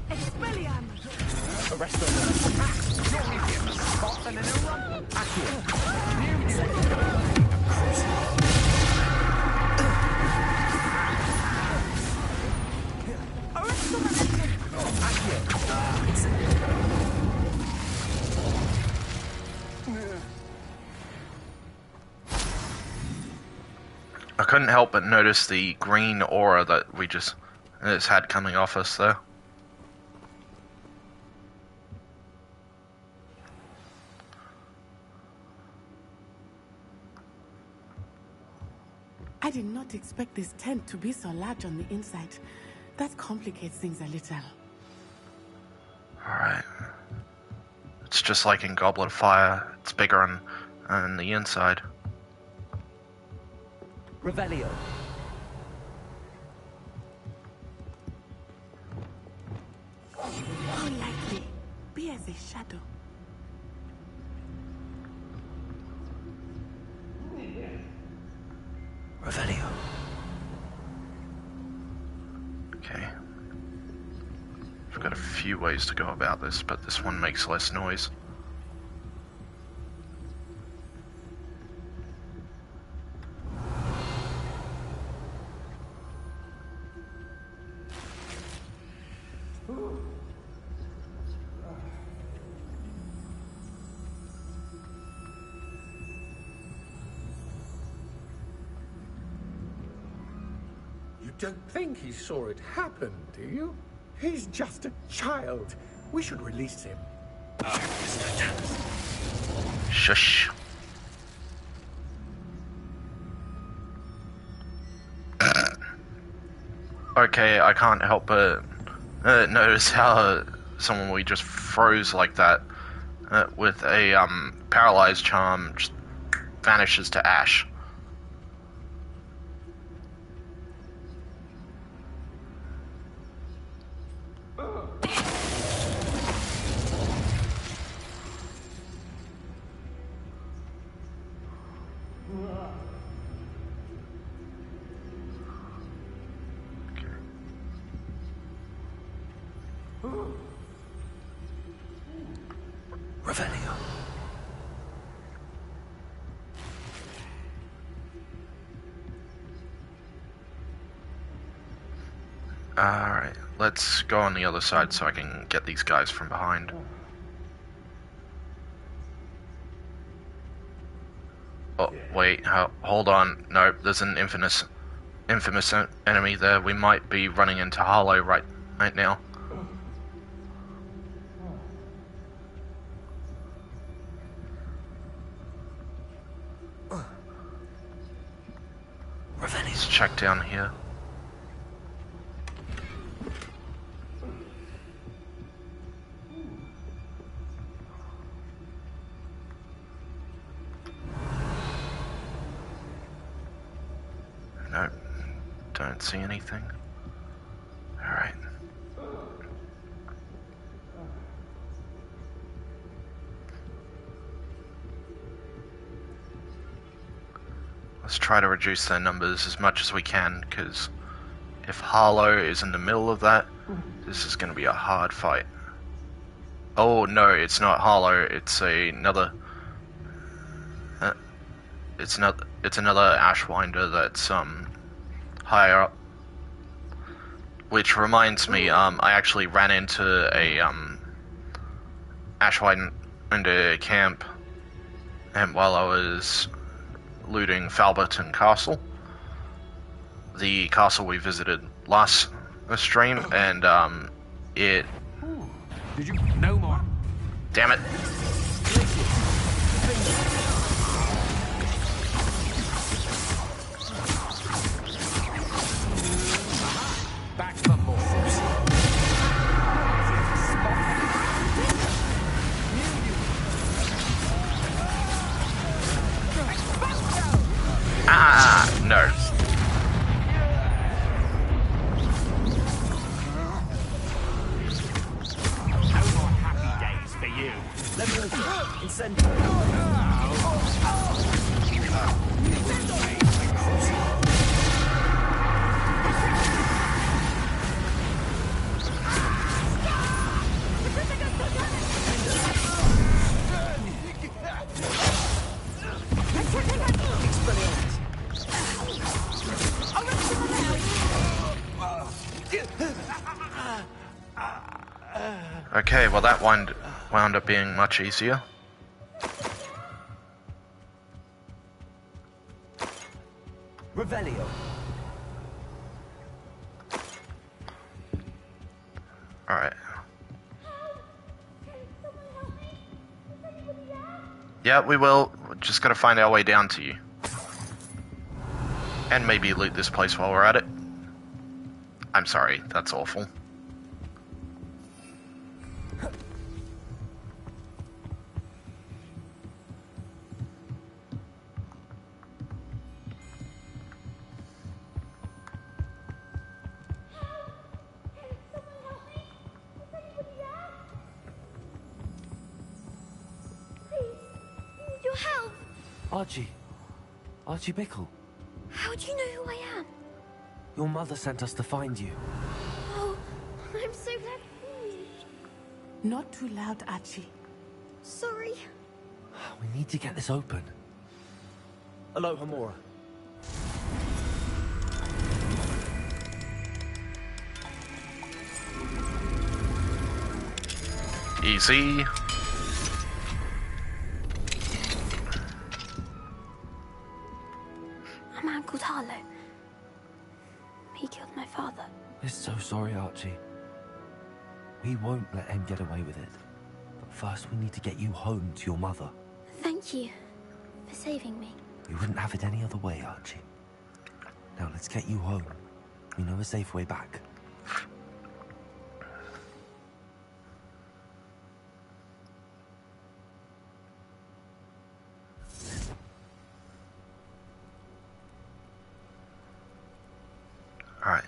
Expelliarm! Arrest him. I couldn't help but notice the green aura that it's had coming off us there. I did not expect this tent to be so large on the inside. That complicates things a little. Alright. It's just like in Goblet of Fire. It's bigger on the inside. Revelio. More likely, be as a shadow. Revelio. Okay. I've got a few ways to go about this, but this one makes less noise. Don't think he saw it happen, do you? He's just a child. We should release him. Shush. Okay, I can't help but notice how someone we just froze like that with a paralyzed charm just vanishes to ash. Revelio. Alright, let's go on the other side so I can get these guys from behind. Oh, wait, hold on. No, there's an infamous enemy there. We might be running into Harlow right now. Let's check down here. Nope, don't see anything. Alright. Let's try to reduce their numbers as much as we can, because if Harlow is in the middle of that, this is going to be a hard fight. Oh no, it's not Harlow, it's another... It's another Ashwinder that's higher up. Which reminds me, I actually ran into a Ashwinder camp, and while I was looting Falberton Castle, the castle we visited last stream, and it. Did you no more? Damn it! Back for more. Ah, no. No more happy days for you. Okay, well that wound up being much easier. Revelio. Alright. Yeah, we will. We're just gotta find our way down to you. And maybe loot this place while we're at it. I'm sorry, that's awful. Archie Bickle. How do you know who I am? Your mother sent us to find you. Oh, I'm so glad. Not too loud, Archie. Sorry. We need to get this open. Hello, Hamura. Easy. A man called Harlow. He killed my father. We're so sorry, Archie. We won't let him get away with it. But first we need to get you home to your mother. Thank you for saving me. We wouldn't have it any other way, Archie. Now let's get you home. We know a safe way back. Alright.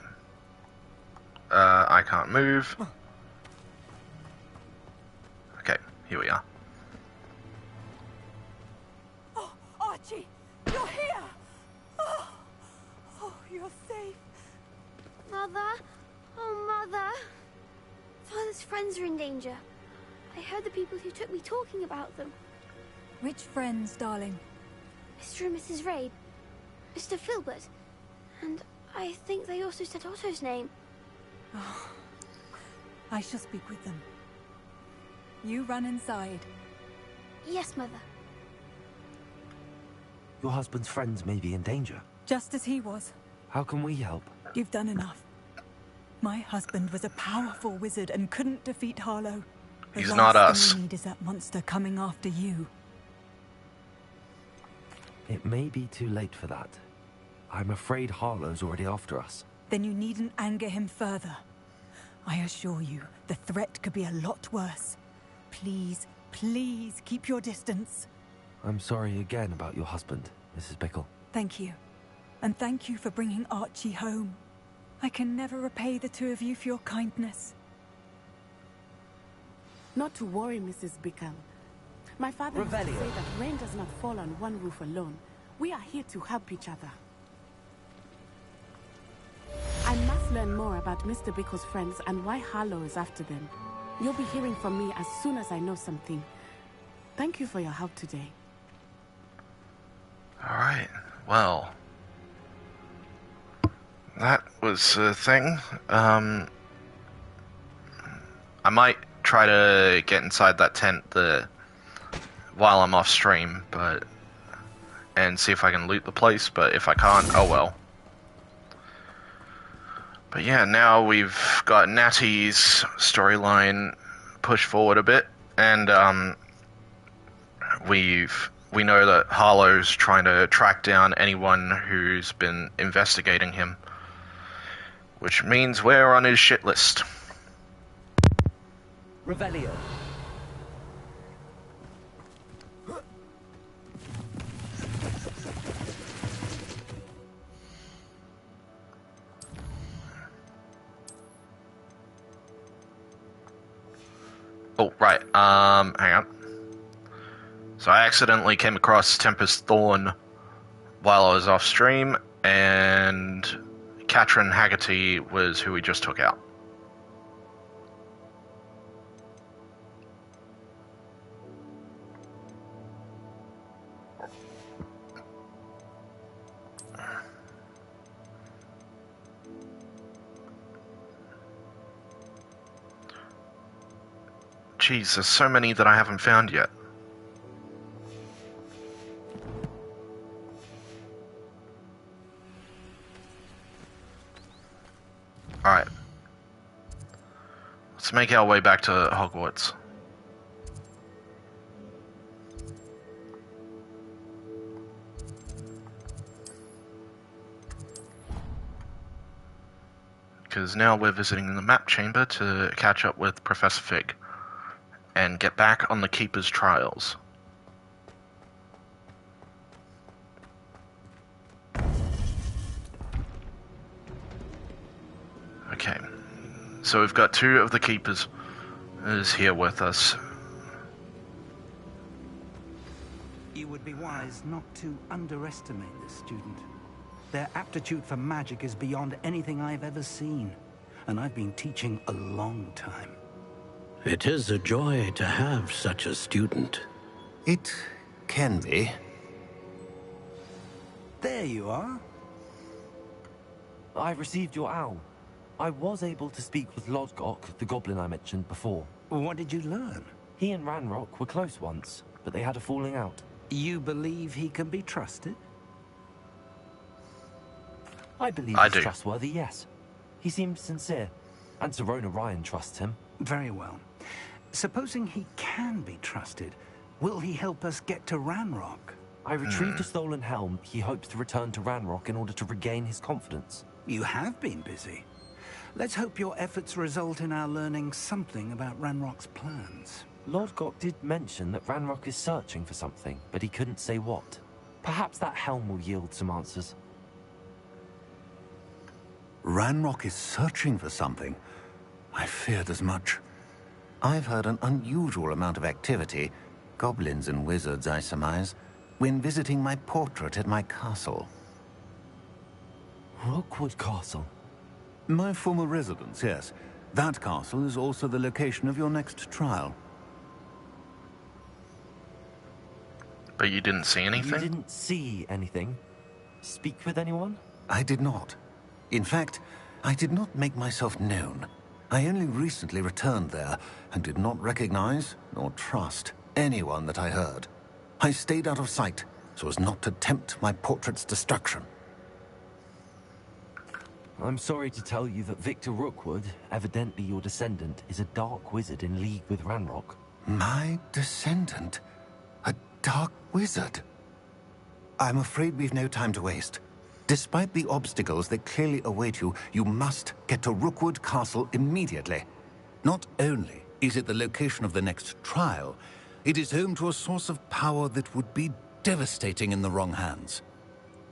I can't move. Okay, here we are. Oh, Archie, you're here! Oh, you're safe. Mother? Oh, Mother. Father's friends are in danger. I heard the people who took me talking about them. Which friends, darling? Mr. and Mrs. Rabe. Mr. Filbert. And I think they also said Otto's name. Oh, I shall speak with them. You run inside. Yes, Mother. Your husband's friends may be in danger. Just as he was. How can we help? You've done enough. My husband was a powerful wizard and couldn't defeat Harlow. The He's not last us. thing we need is that monster coming after you. It may be too late for that. I'm afraid Harlow's already after us. Then you needn't anger him further. I assure you, the threat could be a lot worse. Please, please keep your distance. I'm sorry again about your husband, Mrs. Bickle. Thank you. And thank you for bringing Archie home. I can never repay the two of you for your kindness. Not to worry, Mrs. Bickle. My father used to say that rain does not fall on one roof alone. We are here to help each other. I must learn more about Mr. Bickle's friends and why Harlow is after them. You'll be hearing from me as soon as I know something. Thank you for your help today. Alright, well. That was a thing. I might try to get inside that tent while I'm off stream, and see if I can loot the place, but if I can't, oh well. But yeah, now we've got Natty's storyline pushed forward a bit, and we know that Harlow's trying to track down anyone who's been investigating him, which means we're on his shit list. Revelio. Oh, right, hang on. So I accidentally came across Tempest Thorn while I was off stream, and Katrin Haggerty was who we just took out. Jeez, there's so many that I haven't found yet. Alright. Let's make our way back to Hogwarts. because now we're visiting the map chamber to catch up with Professor Fig and get back on the Keeper's trials. Okay, so we've got 2 of the Keepers is here with us. You would be wise not to underestimate this student. Their aptitude for magic is beyond anything I've ever seen, and I've been teaching a long time. It is a joy to have such a student. It can be. There you are. I received your owl. I was able to speak with Lodgok, the goblin I mentioned before. What did you learn? He and Ranrock were close once, but they had a falling out. You believe he can be trusted? I believe I he's do. trustworthy, yes. He seems sincere, and Serona Ryan trusts him. Very well. Supposing he can be trusted, will he help us get to Ranrock? I retrieved a stolen helm. He hopes to return to Ranrock in order to regain his confidence. You have been busy. Let's hope your efforts result in our learning something about Ranrock's plans. Lodgok did mention that Ranrock is searching for something, but he couldn't say what. Perhaps that helm will yield some answers. Ranrock is searching for something. I feared as much. I've heard an unusual amount of activity, goblins and wizards, I surmise, when visiting my portrait at my castle. Rookwood Castle? My former residence, yes. That castle is also the location of your next trial. But you didn't see anything? You didn't see anything? Speak with anyone? I did not. In fact, I did not make myself known. I only recently returned there and did not recognize nor trust anyone that I heard. I stayed out of sight so as not to tempt my portrait's destruction. I'm sorry to tell you that Victor Rookwood, evidently your descendant, is a dark wizard in league with Ranrock. My descendant? A dark wizard? I'm afraid we've no time to waste. Despite the obstacles that clearly await you, you must get to Rookwood Castle immediately. Not only is it the location of the next trial, it is home to a source of power that would be devastating in the wrong hands.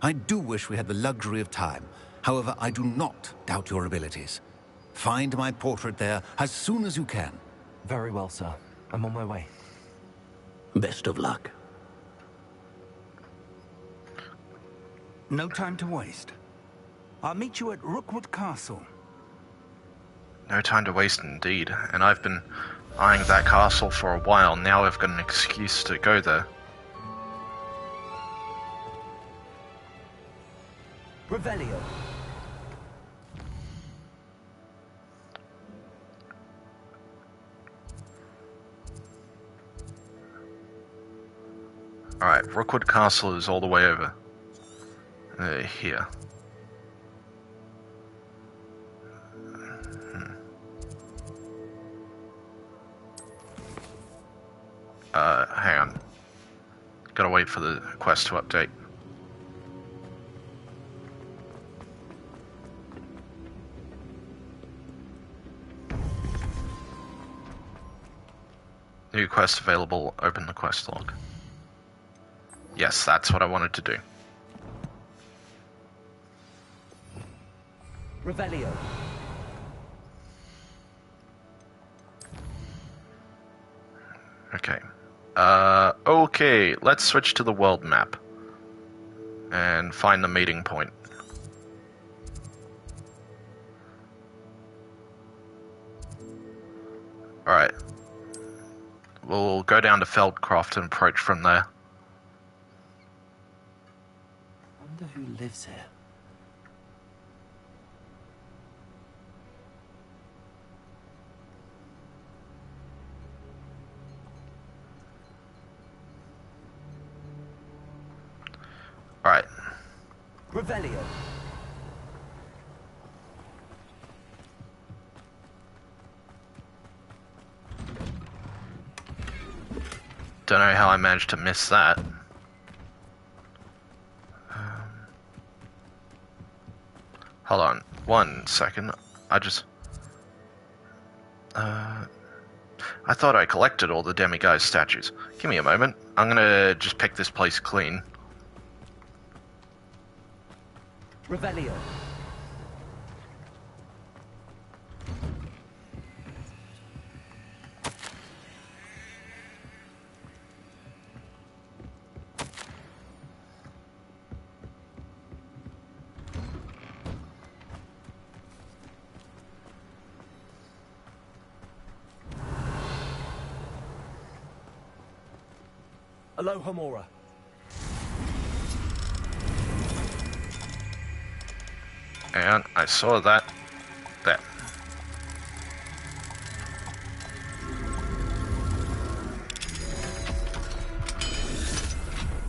I do wish we had the luxury of time. However, I do not doubt your abilities. Find my portrait there as soon as you can. Very well, sir. I'm on my way. Best of luck. No time to waste. I'll meet you at Rookwood Castle. No time to waste indeed, and I've been eyeing that castle for a while. Now I've got an excuse to go there. Revelio. Alright, Rookwood Castle is all the way over. Here. Hang on. Gotta wait for the quest to update. New quest available, open the quest log. Yes, that's what I wanted to do. Revelio. Okay. Okay, let's switch to the world map. And find the meeting point. Alright. We'll go down to Feldcroft and approach from there. I wonder who lives here. Alright. Revelio. Don't know how I managed to miss that. Hold on, 1 second. I just... I thought I collected all the demiguise statues. Give me a moment. I'm gonna just pick this place clean. Revelio. Aloha Mora. And I saw that. There.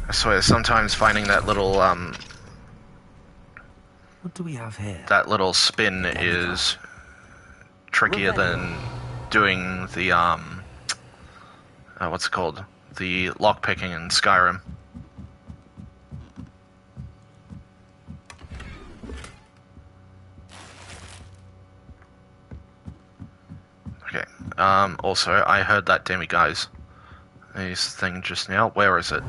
I swear, sometimes finding that little, What do we have here? that little spin is trickier than doing the, what's it called? The lockpicking in Skyrim. Okay, also, I heard that demiguise thing just now. Where is it?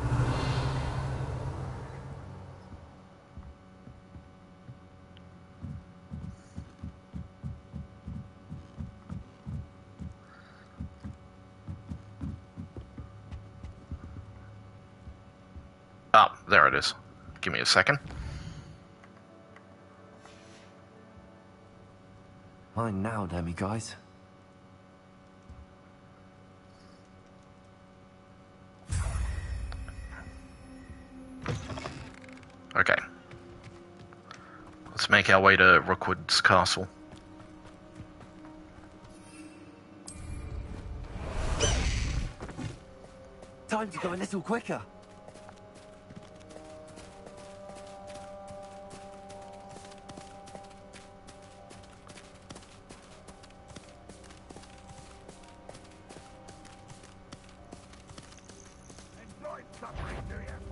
Ah, there it is. Give me a second. Mine now, demiguise. Okay. Let's make our way to Rookwood's castle. Time to go a little quicker.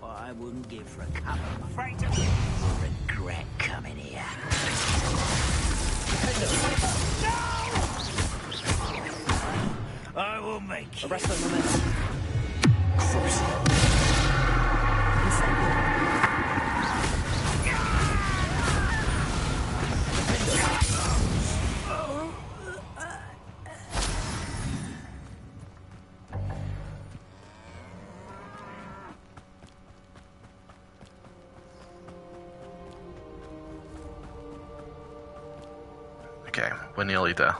I wouldn't give for a cup of my freight. Regret coming here. No! I will make you. Arrest the momentum. Okay, we're nearly there.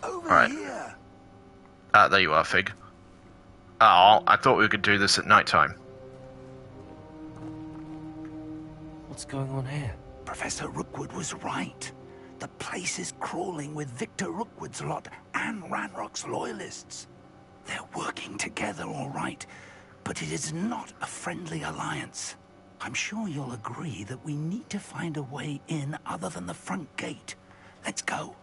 Over here. Ah, there you are, Fig. Oh, I thought we could do this at night time. What's going on here? Professor Rookwood was right. The place is crawling with Victor Rookwood's lot and Ranrock's loyalists. They're working together, all right, but it is not a friendly alliance. I'm sure you'll agree that we need to find a way in other than the front gate. Let's go.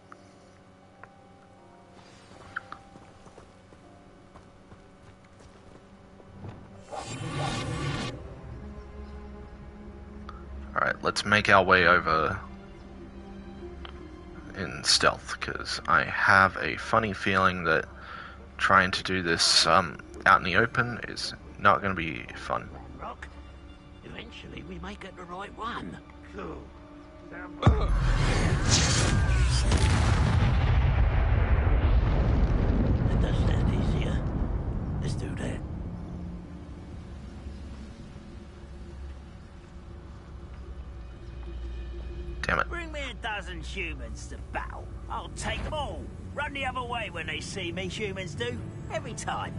Alright, let's make our way over in stealth, because I have a funny feeling that trying to do this out in the open is not going to be fun. Rock, eventually we might get the right one. Cool. It does sound easier. Let's do that. Damn it. Bring me a dozen humans to battle. I'll take them all. Run the other way when they see me, humans do. Every time.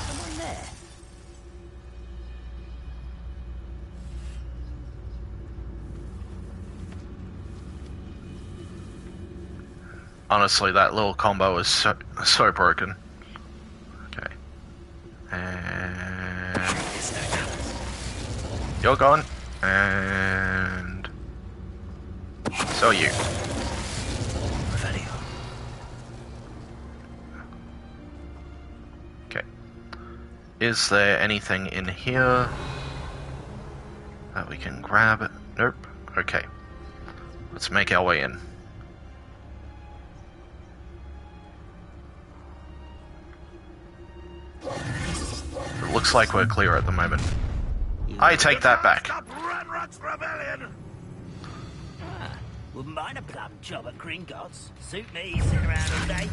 Someone there. Honestly, that little combo is so broken. Okay. And... You're gone. And... So are you. Okay. Is there anything in here that we can grab? Nope. Okay. Let's make our way in. It looks like we're clear at the moment. I take that back. Ranrock's rebellion! Wouldn't mind a plum job at Gringotts. Suit me, sit around all day.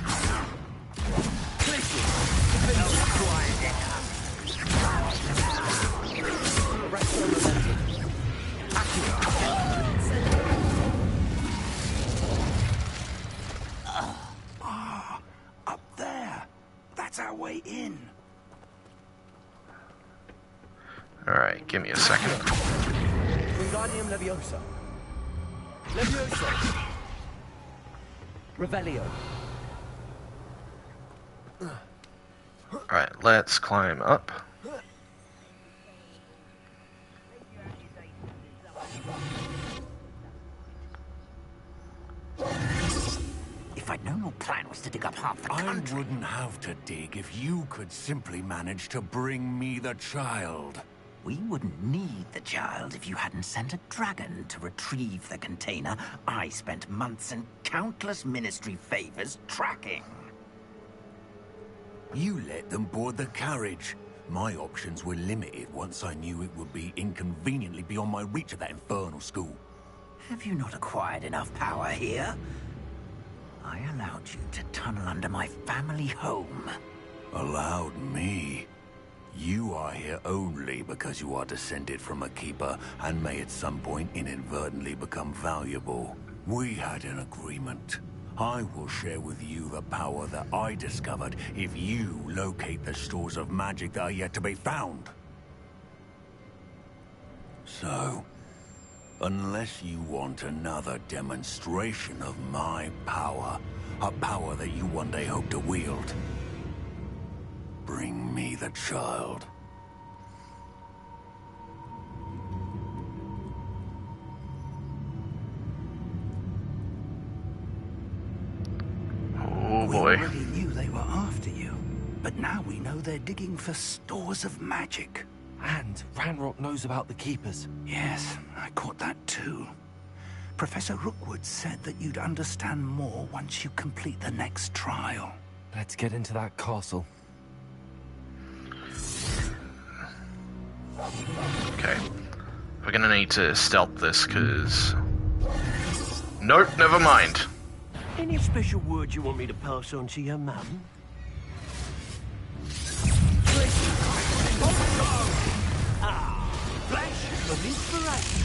Up there. That's our way in. Alright, give me a second. Wingardium Leviosa. Leviosa. Revelio. Alright, let's climb up. If I'd known your plan was to dig up half the country... I wouldn't have to dig if you could simply manage to bring me the child. We wouldn't need the child if you hadn't sent a dragon to retrieve the container I spent months and countless ministry favors tracking. You let them board the carriage. My options were limited once I knew it would be inconveniently beyond my reach at that infernal school. Have you not acquired enough power here? I allowed you to tunnel under my family home. Allowed me? You are here only because you are descended from a keeper and may at some point inadvertently become valuable. We had an agreement. I will share with you the power that I discovered if you locate the stores of magic that are yet to be found. So, unless you want another demonstration of my power, a power that you one day hope to wield, bring me the child. Oh boy. We already knew they were after you, but now we know they're digging for stores of magic. And Ranrock knows about the Keepers. Yes, I caught that too. Professor Rookwood said that you'd understand more once you complete the next trial. Let's get into that castle. Okay. We're gonna need to stealth this, because... Nope, never mind. Any special word you want me to pass on to your mum? Flash of inspiration.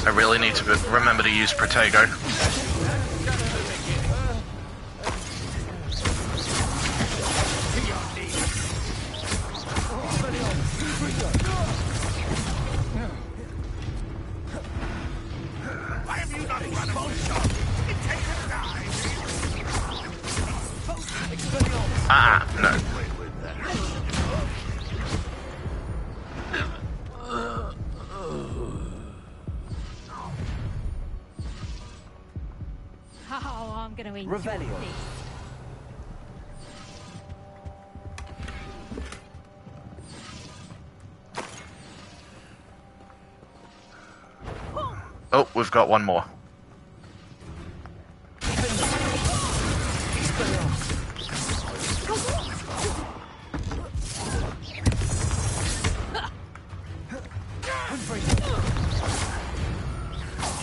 I really need to remember to use Protego. Ah, no. Oh, I'm going to eat Revelio. your feast. Oh, we've got one more.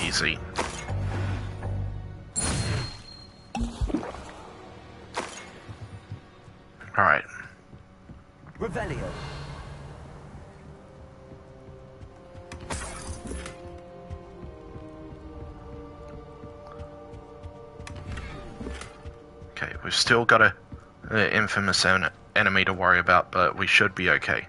Easy. Alright. Revelio. Okay, we've still got a infamous enemy to worry about, but we should be okay.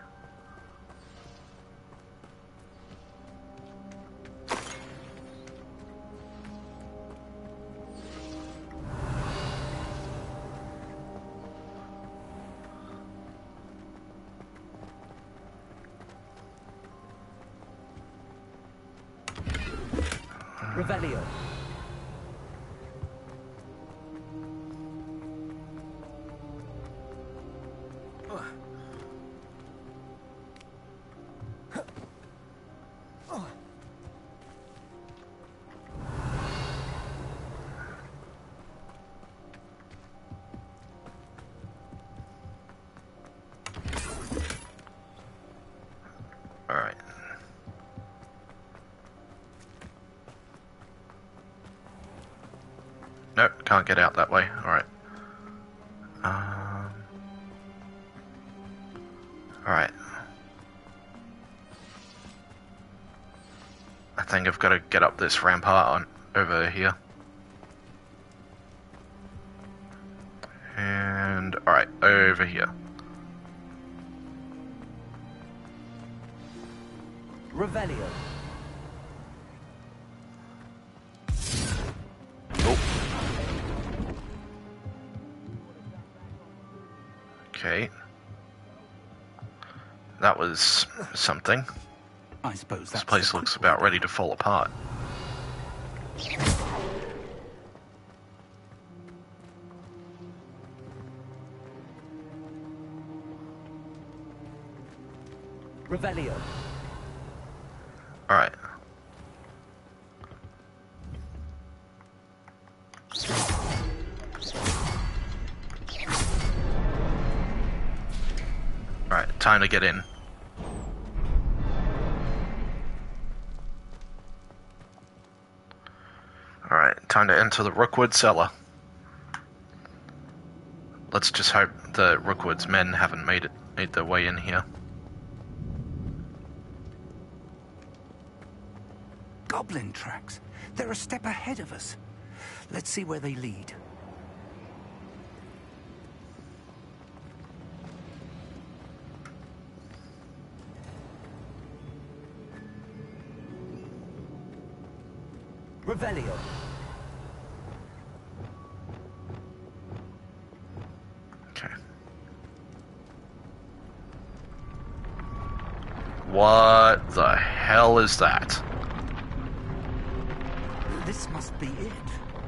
Revelio. Alright. Nope, can't get out that way. Alright. Alright. I think I've got to get up this rampart on over here. And alright, over here. Revelio. Okay. That was something. I suppose this place looks about ready to fall apart. Revelio. Alright. Alright, time to get in. Alright, time to enter the Rookwood cellar. Let's just hope the Rookwood's men haven't made their way in here. Goblin tracks. They're a step ahead of us. Let's see where they lead. Revelio. Okay. What the hell is that? This must be it.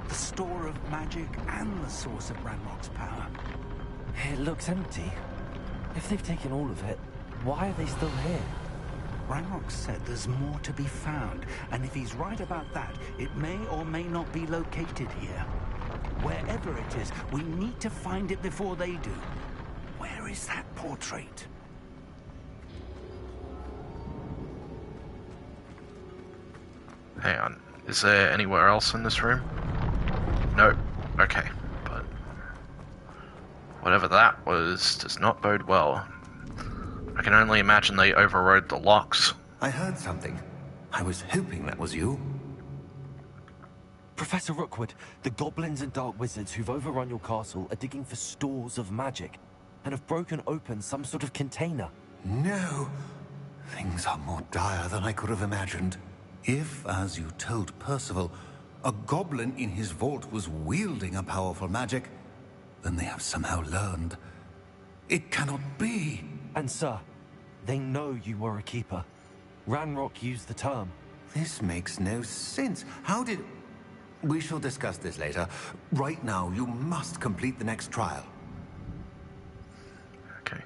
The store of magic and the source of Ranrock's power. It looks empty. If they've taken all of it, why are they still here? Ranrock said there's more to be found, and if he's right about that, it may or may not be located here. Wherever it is, we need to find it before they do. Where is that portrait? Hang on. Is there anywhere else in this room? Nope. Okay. But whatever that was does not bode well. I can only imagine they overrode the locks. I heard something. I was hoping that was you. Professor Rookwood, the goblins and dark wizards who've overrun your castle are digging for stores of magic and have broken open some sort of container. No. Things are more dire than I could have imagined. If, as you told Percival, a goblin in his vault was wielding a powerful magic, then they have somehow learned. It cannot be. And sir, they know you were a keeper. Ranrock used the term. This makes no sense. How did... We shall discuss this later. Right now, you must complete the next trial. Okay.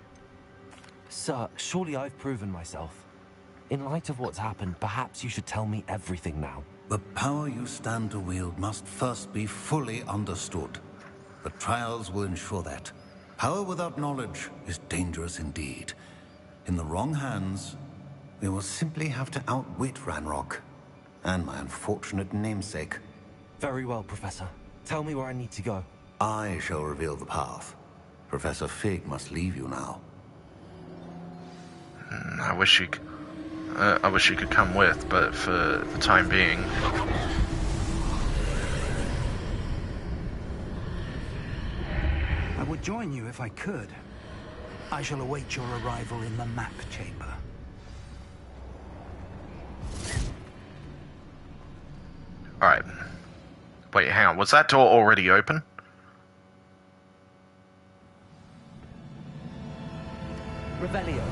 Sir, surely I've proven myself. In light of what's happened, perhaps you should tell me everything now. The power you stand to wield must first be fully understood. The trials will ensure that. Power without knowledge is dangerous indeed. In the wrong hands, we will simply have to outwit Ranrock and my unfortunate namesake. Very well, Professor. Tell me where I need to go. I shall reveal the path. Professor Fig must leave you now. I wish you could come with, but for the time being... I would join you if I could. I shall await your arrival in the map chamber. Alright. Wait, hang on. Was that door already open? Revelio.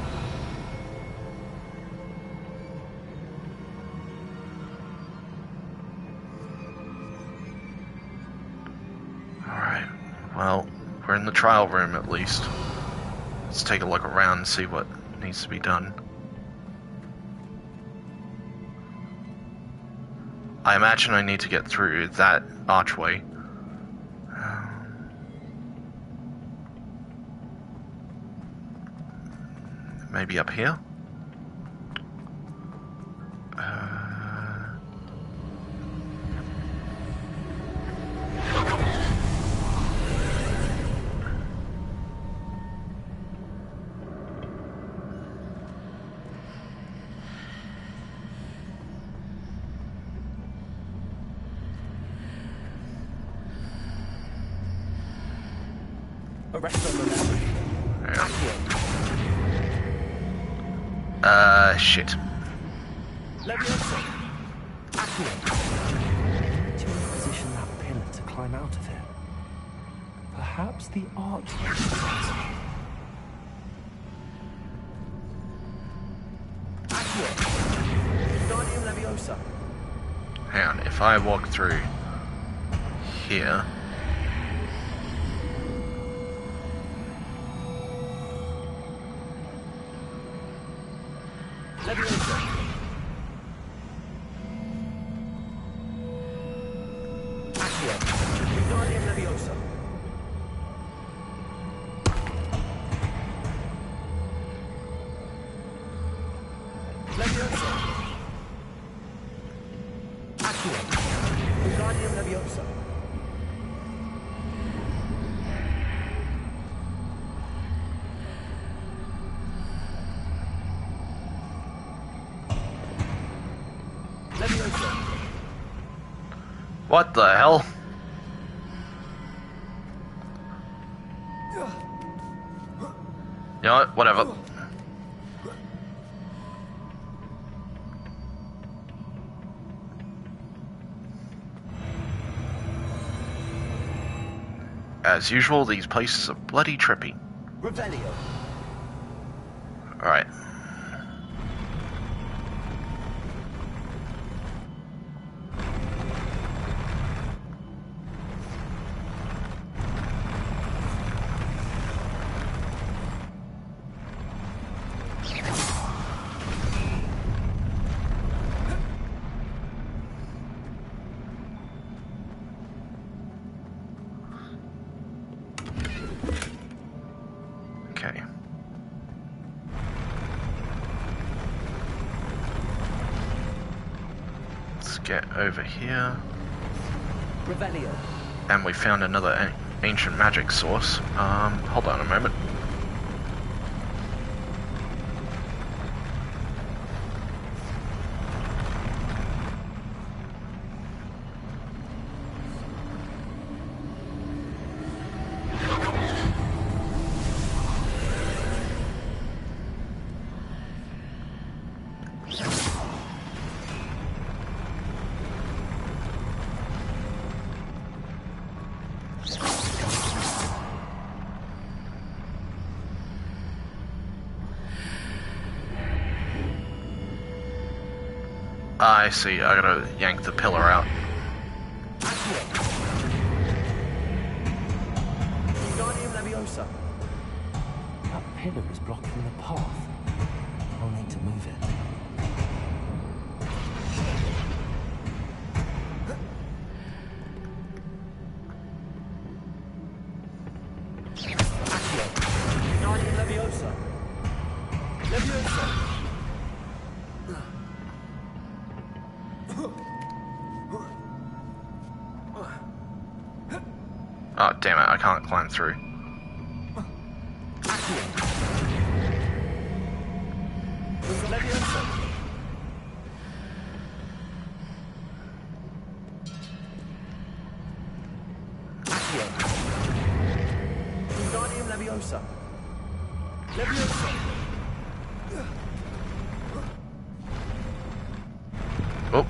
Alright. Well, we're in the trial room at least. Let's take a look around and see what needs to be done. I imagine I need to get through that archway. Maybe up here? Shit. Leviosa. To position that pillar to climb out of it. Perhaps the archway. Leviosa. Hang on, if I walk through here... What the hell? You know what? Whatever. As usual, these places are bloody trippy. Revelio. Alright. Okay. Let's get over here. Revelio. And we found another ancient magic source. Hold on a moment. I see, I gotta yank the pillar out. Leviosa. That pillar is blocking the path. I'll need to move it. Oh, damn it, I can't climb through. Leviosa. Leviosa. Oh.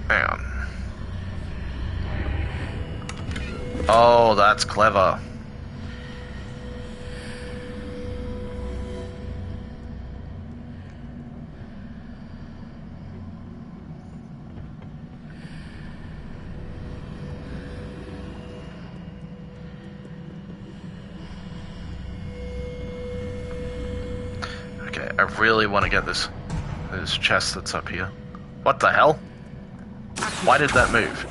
Hang on. Oh, that's clever. Okay, I really want to get this chest that's up here. What the hell? Why did that move?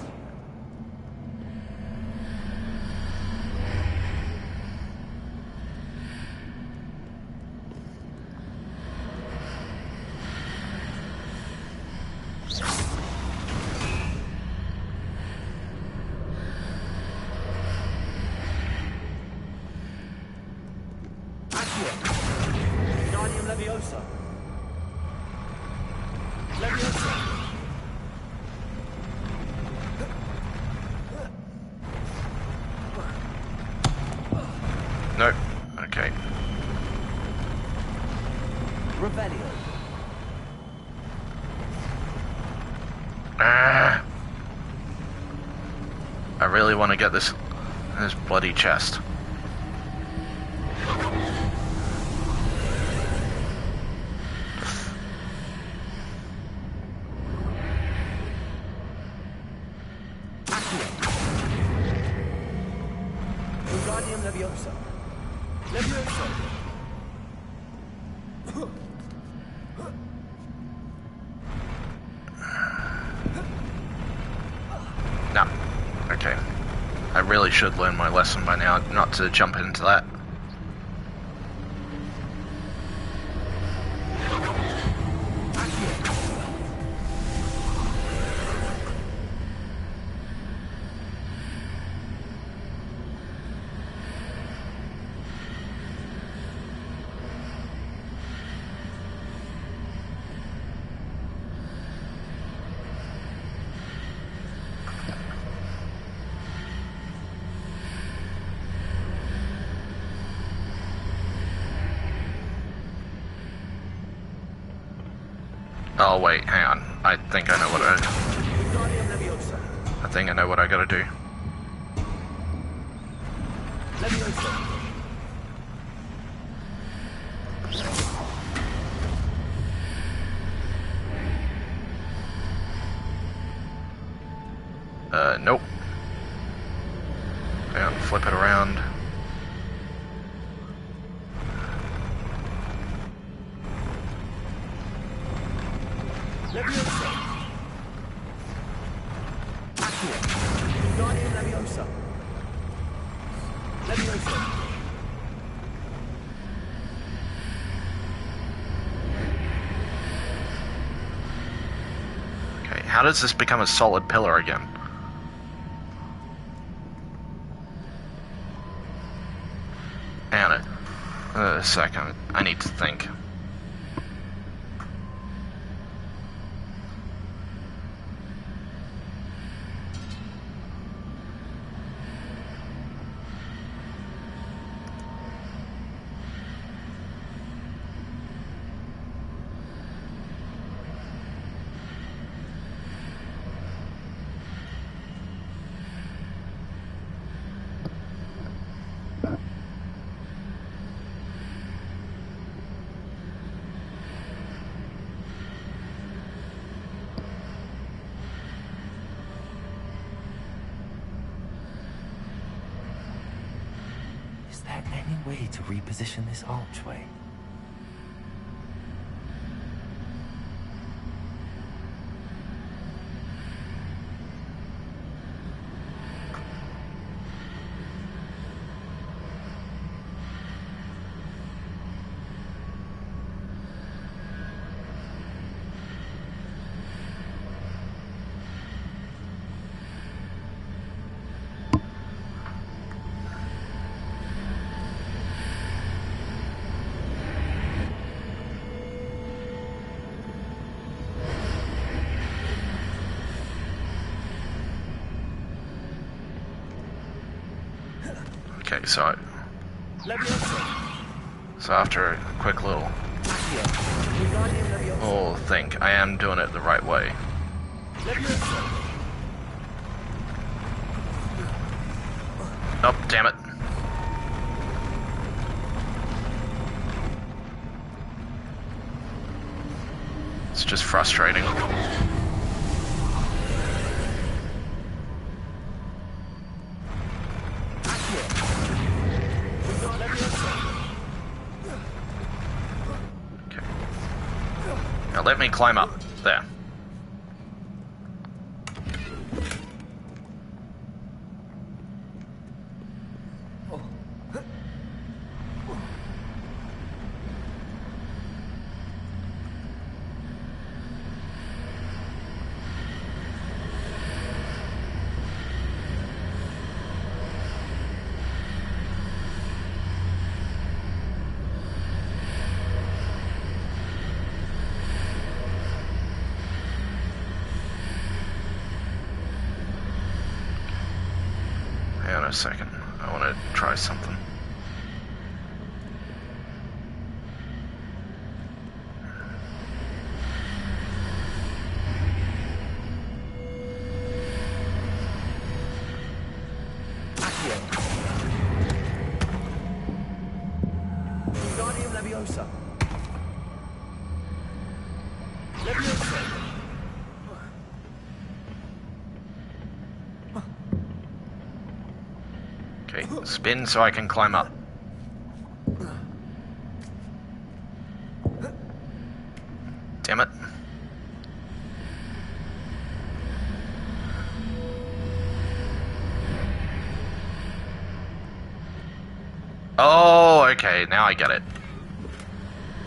Leviosa. Leviosa. Nope. Okay. Revelio. Ah. I really want to get this bloody chest. Leviosa. Leviosa. No. Okay. I really should learn my lesson by now, not to jump into that. Oh wait, hang on. I think I know what I think I know what I gotta do. Nope. Hang on, flip it around. Leviosa. Guardian Leviosa. Leviosa. Okay, how does this become a solid pillar again? Hang on a second. I need to think. way to reposition this archway? Okay, so after a quick little think, I am doing it the right way. Oh, damn it. It's just frustrating. Let me climb up. There. Hang on a second. I want to try something. Wingardium Leviosa. Leviosa. Okay, spin so I can climb up. Damn it. Oh, okay, now I get it.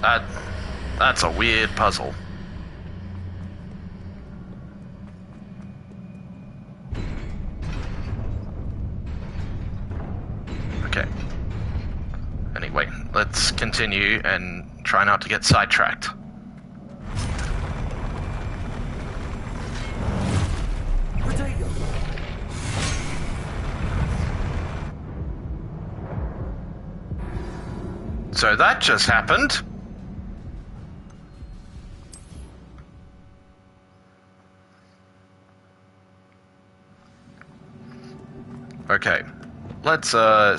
That's a weird puzzle. Okay. Anyway, let's continue and try not to get sidetracked. So that just happened. Okay, let's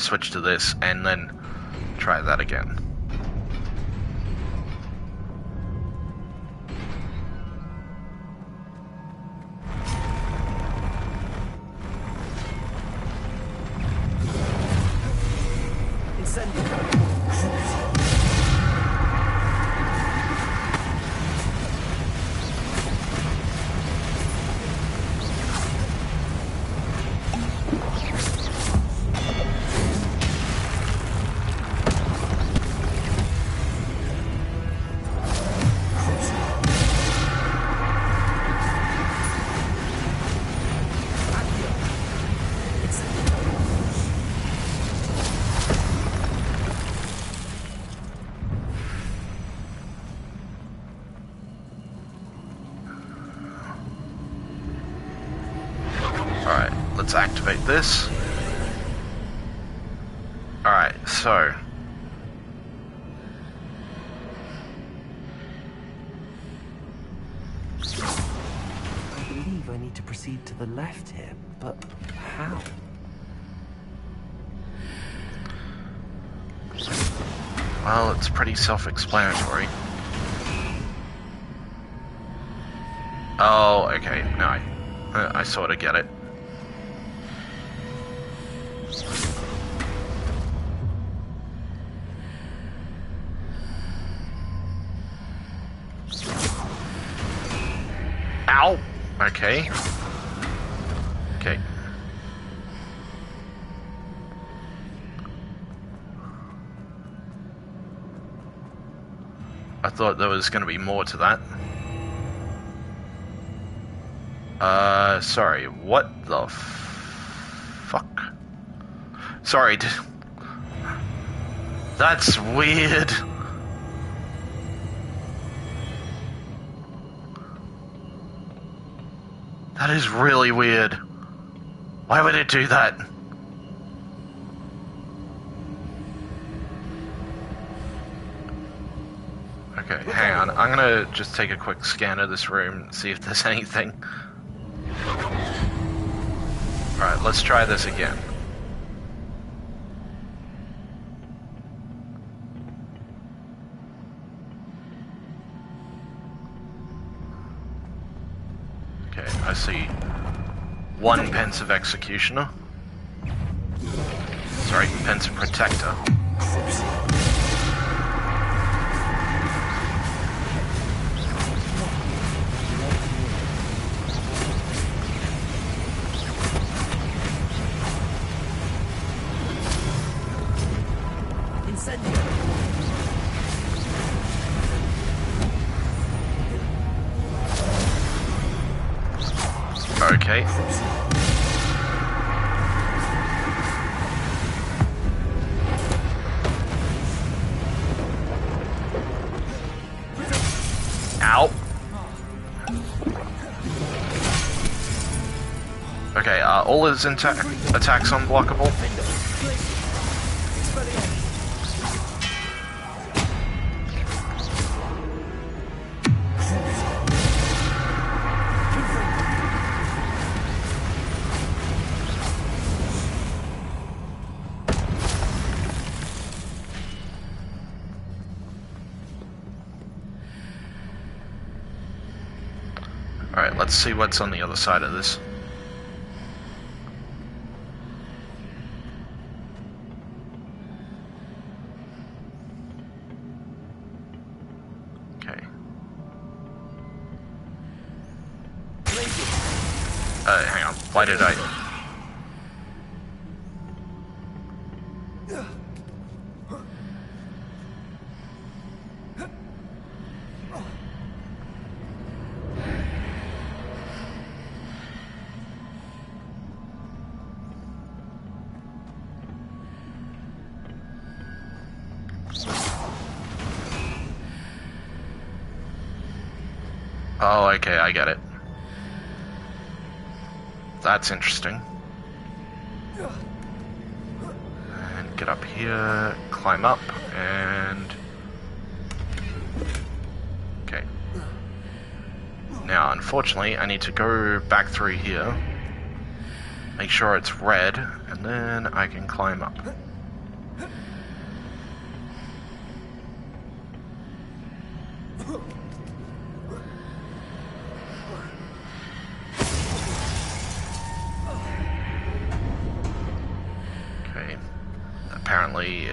switch to this and then try that again. Alright, let's activate this. Alright, so... I believe I need to proceed to the left here, but how? Well, it's pretty self-explanatory. Oh, okay, no, I sort of get it. Okay. Okay. I thought there was going to be more to that. Sorry, what the fuck? Sorry, that's weird. That is really weird. Why would it do that? Okay, hang on. I'm gonna just take a quick scan of this room and see if there's anything. Alright, let's try this again. Okay, I see one pensive executioner. Sorry, pensive protector. Okay. Ow. Okay, all his attacks unblockable. Alright, let's see what's on the other side of this. Okay. Hang on. Why did I... Oh, okay, I get it. That's interesting. And get up here, climb up, and... Okay. Now, unfortunately, I need to go back through here, make sure it's red, and then I can climb up. Apparently,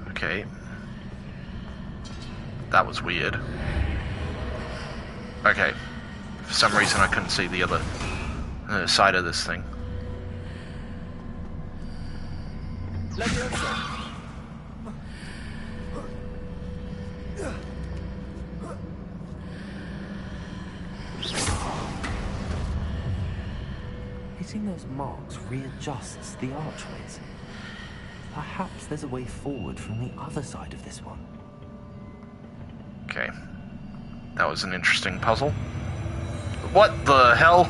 okay. That was weird. Okay. For some reason I couldn't see the other side of this thing. Hitting those marks readjusts the archways. Perhaps there's a way forward from the other side of this one. Okay. That was an interesting puzzle. What the hell?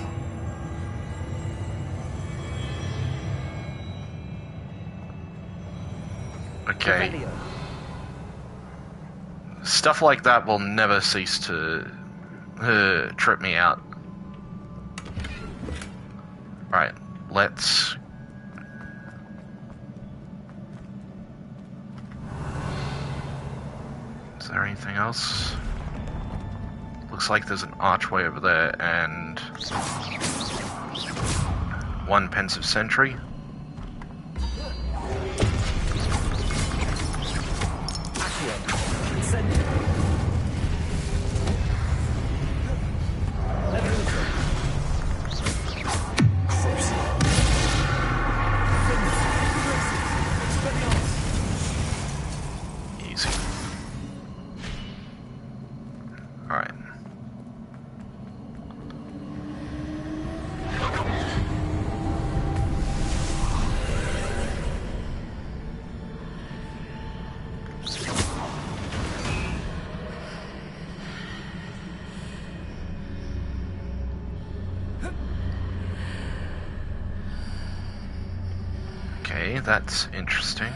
Okay. Stuff like that will never cease to trip me out. Right, let's... Is there anything else? Looks like there's an archway over there and... one pensive sentry. Accio. Incendio. Leviosa. Easy. Alright. Okay, that's interesting.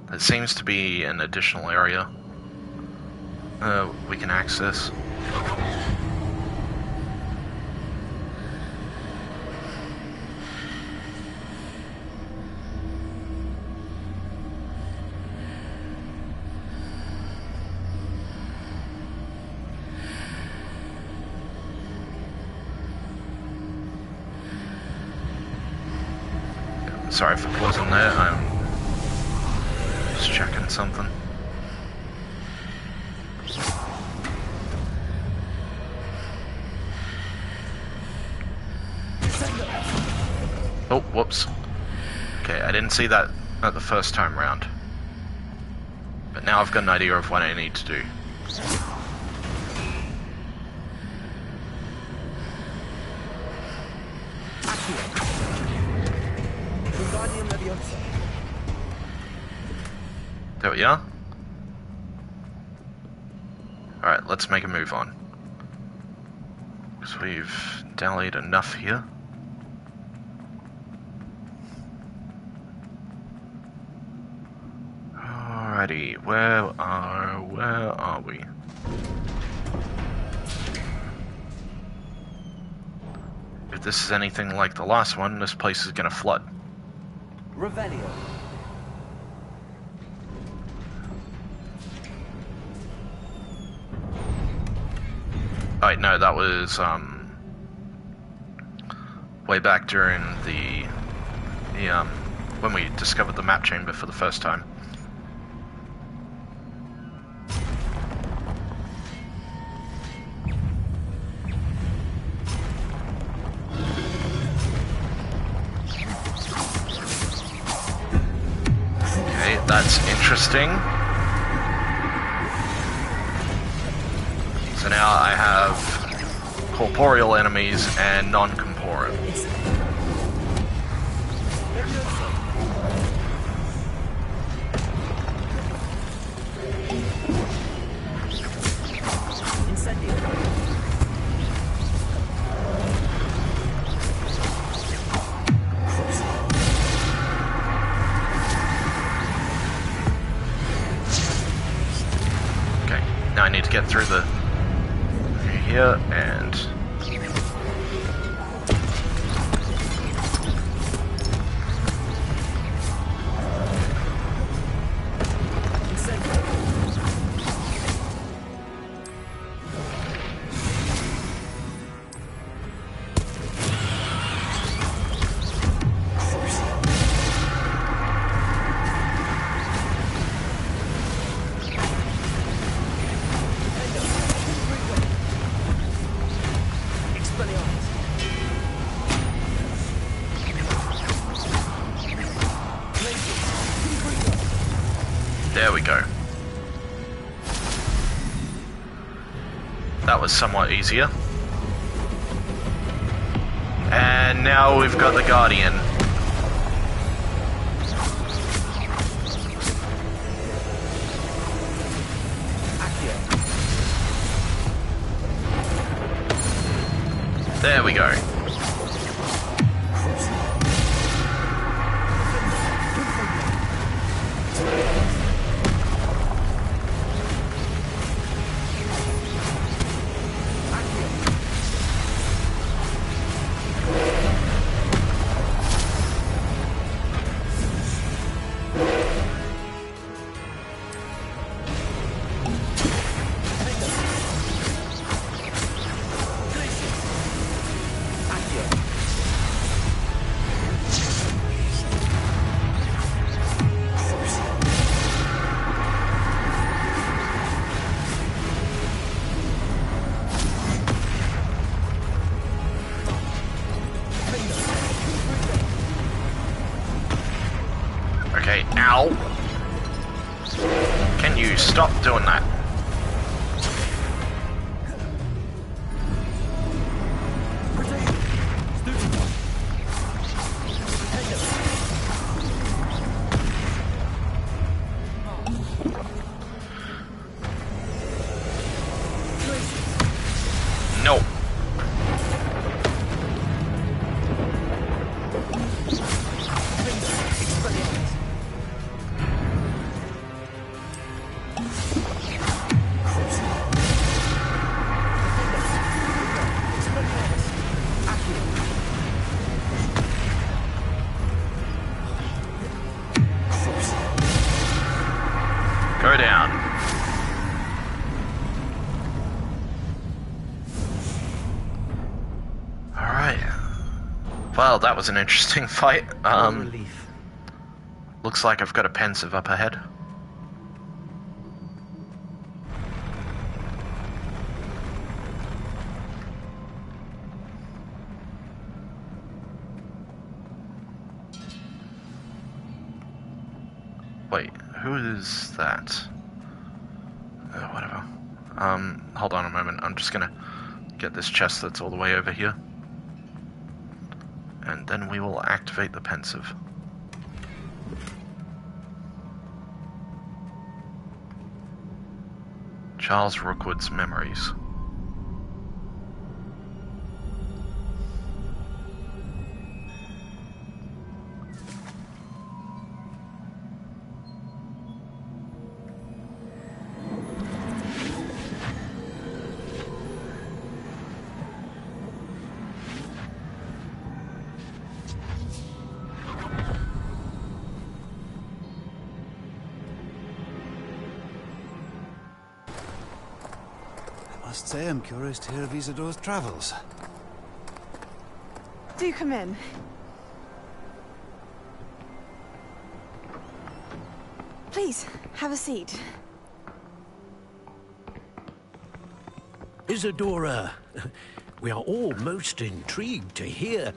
There seems to be an additional area we can access. Sorry for pausing there, I'm just checking something. Oh, whoops. Okay, I didn't see that at the first time round. But now I've got an idea of what I need to do. There we are. Alright, let's make a move on. Because we've dallied enough here. Alrighty, where are we? If this is anything like the last one, this place is gonna flood. Revelio. Oh, wait, no, that was way back during the when we discovered the map chamber for the first time. Okay, that's interesting. So now I have corporeal enemies and non-corporeal. Okay, now I need to get through the here and there we go. That was somewhat easier. And now we've got the Guardian. There we go. Okay, ow. Can you stop doing that? No. Go down. Alright. Well, that was an interesting fight. Relief. Looks like I've got a pensive up ahead. Wait, who is that? Whatever. Hold on a moment. I'm just gonna get this chest that's all the way over here. And then we will activate the pensive. Charles Rookwood's memories. I must say I'm curious to hear of Isidore's travels. Do come in. Please, have a seat. Isidora, we are all most intrigued to hear.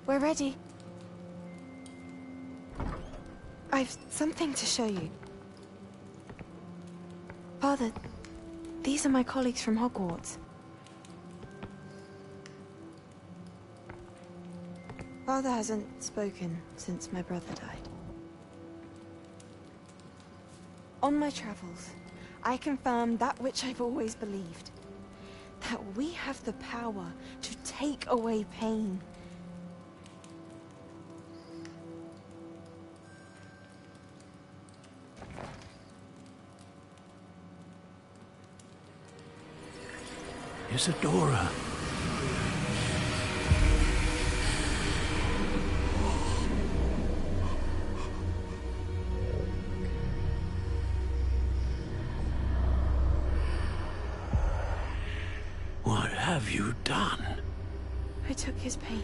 We're ready. I've something to show you. Father, these are my colleagues from Hogwarts. Father hasn't spoken since my brother died. On my travels, I confirmed that which I've always believed. That we have the power to take away pain. Isidora. What have you done? I took his pain.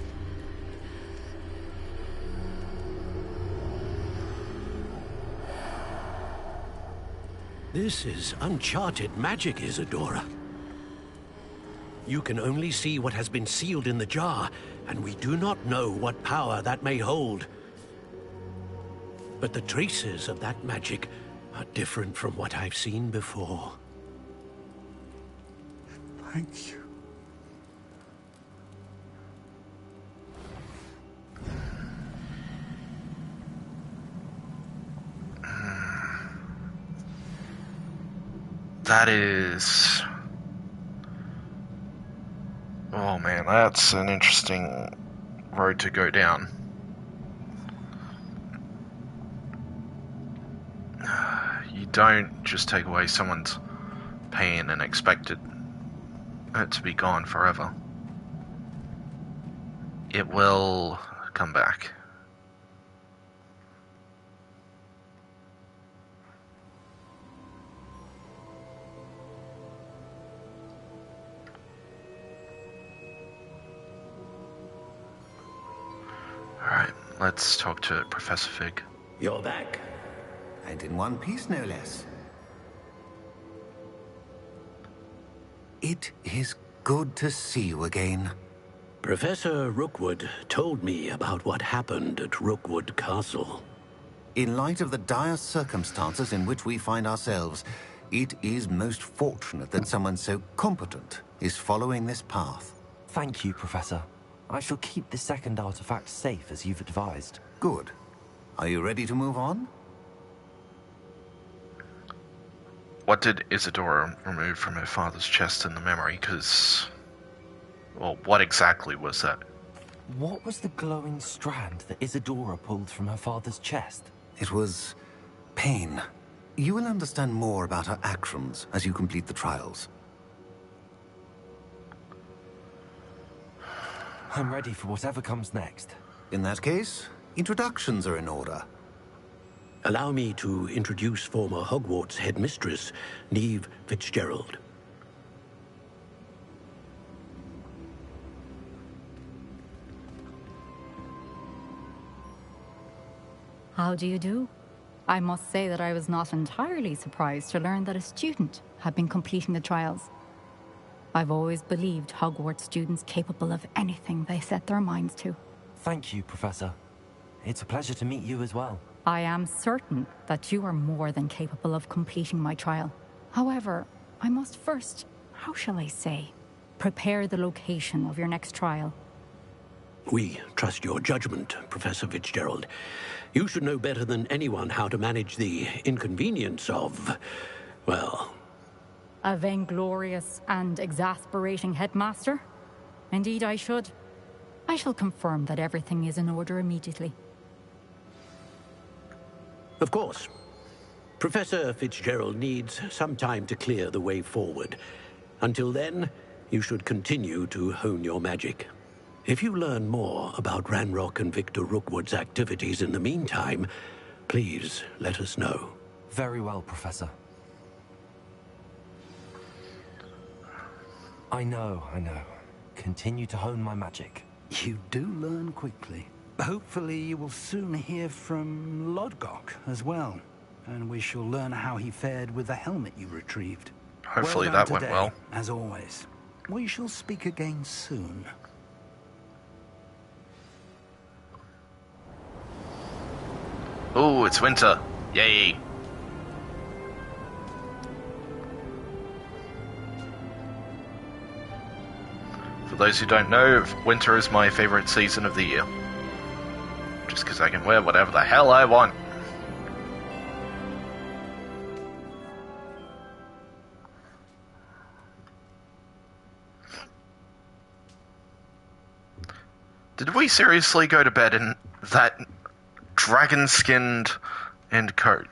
This is uncharted magic, Isidora. You can only see what has been sealed in the jar, and we do not know what power that may hold. But the traces of that magic are different from what I've seen before. Thank you. That is... Oh man, that's an interesting road to go down. You don't just take away someone's pain and expect it to be gone forever. It will come back. Alright, let's talk to Professor Fig. You're back. And in one piece, no less. It is good to see you again. Professor Rookwood told me about what happened at Rookwood Castle. In light of the dire circumstances in which we find ourselves, it is most fortunate that someone so competent is following this path. Thank you, Professor. I shall keep the second artifact safe as you've advised. Good. Are you ready to move on? What did Isadora remove from her father's chest in the memory? Because, well, what exactly was that? What was the glowing strand that Isadora pulled from her father's chest? It was pain. You will understand more about her actions as you complete the trials. I'm ready for whatever comes next. In that case, introductions are in order. Allow me to introduce former Hogwarts headmistress, Neve Fitzgerald. How do you do? I must say that I was not entirely surprised to learn that a student had been completing the trials. I've always believed Hogwarts students capable of anything they set their minds to. Thank you, Professor. It's a pleasure to meet you as well. I am certain that you are more than capable of completing my trial. However, I must first, how shall I say, prepare the location of your next trial. We trust your judgment, Professor Fitzgerald. You should know better than anyone how to manage the inconvenience of, well... A vainglorious and exasperating headmaster? Indeed I should. I shall confirm that everything is in order immediately. Of course. Professor Fitzgerald needs some time to clear the way forward. Until then, you should continue to hone your magic. If you learn more about Ranrock and Victor Rookwood's activities in the meantime, please let us know. Very well, Professor. I know. Continue to hone my magic. You do learn quickly. Hopefully you will soon hear from Lodgok as well, and we shall learn how he fared with the helmet you retrieved. Hopefully Well done that went today, well. as always. We shall speak again soon. Oh, it's winter. Yay. For those who don't know, winter is my favorite season of the year. Just because I can wear whatever the hell I want. Did we seriously go to bed in that dragon-skinned end coat?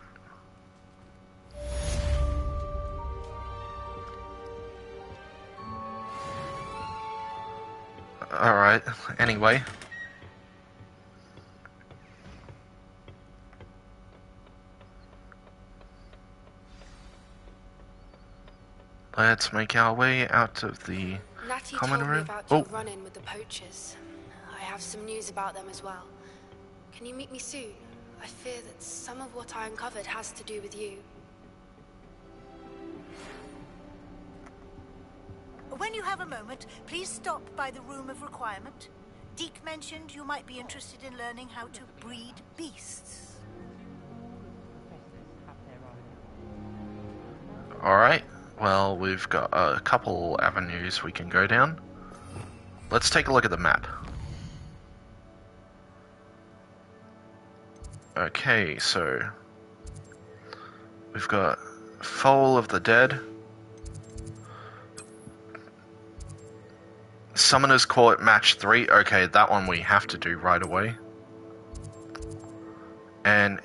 Alright, anyway. Let's make our way out of the Natty common told me room. about your run-in with the poachers. I have some news about them as well. Can you meet me soon? I fear that some of what I uncovered has to do with you. When you have a moment, please stop by the Room of Requirement. Deke mentioned you might be interested in learning how to breed beasts. Alright, well, we've got a couple avenues we can go down. Let's take a look at the map. Okay, so we've got Foal of the Dead, Summoner's Court Match 3, okay, that one we have to do right away, and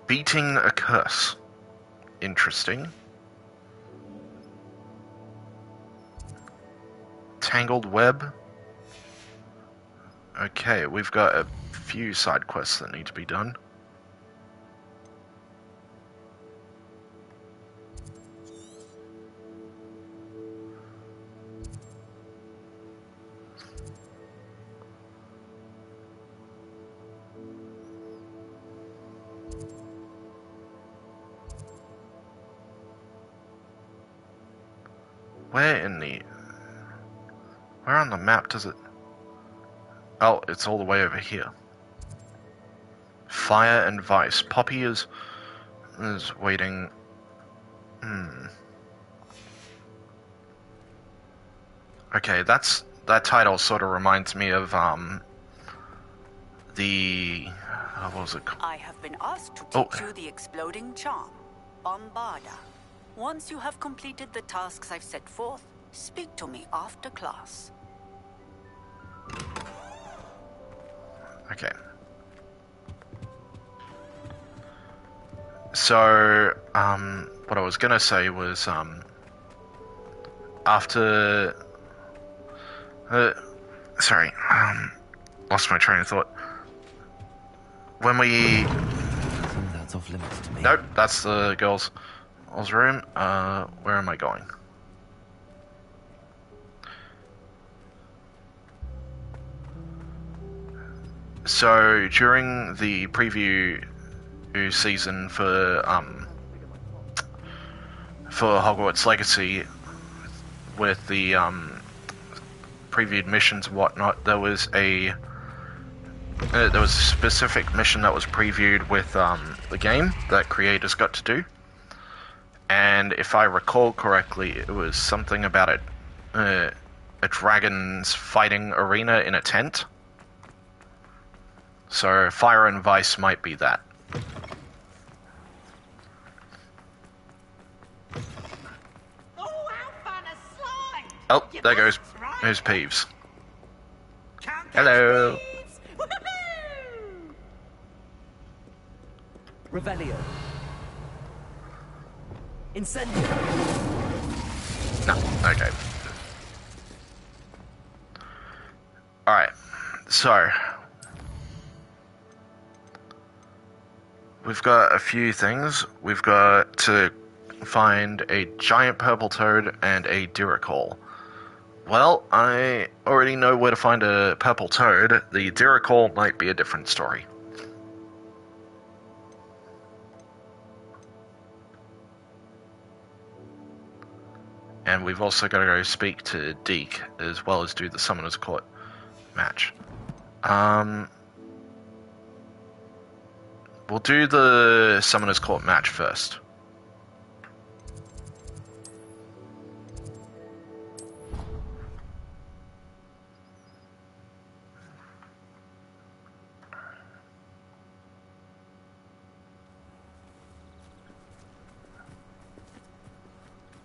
Beating a Curse, interesting. Tangled Web, okay, we've got a few side quests that need to be done. Where on the map does it... Oh, it's all the way over here. Fire and Vice. Poppy is waiting. Okay, that title sort of reminds me of the what was it called? I have been asked to teach you the exploding charm, Bombarda. Once you have completed the tasks I've set forth, speak to me after class. Okay. So, what I was gonna say was, after, sorry, lost my train of thought. When we, That's off limits to me. nope, that's the girls' room. Where am I going? So during the preview season for Hogwarts Legacy, with the previewed missions and whatnot, there was a specific mission that was previewed with the game that creators got to do, and if I recall correctly, it was something about a dragon's fighting arena in a tent. So Fire and Vice might be that. Oh, there goes Peeves. Hello. Revelio. Incendio. No, okay. Alright, so we've got a few things. We've got to find a giant purple toad and a Diricol. Well, I already know where to find a purple toad. The Diricol might be a different story. And we've also got to go speak to Deke, as well as do the Summoner's Court match. We'll do the Summoner's Court match first.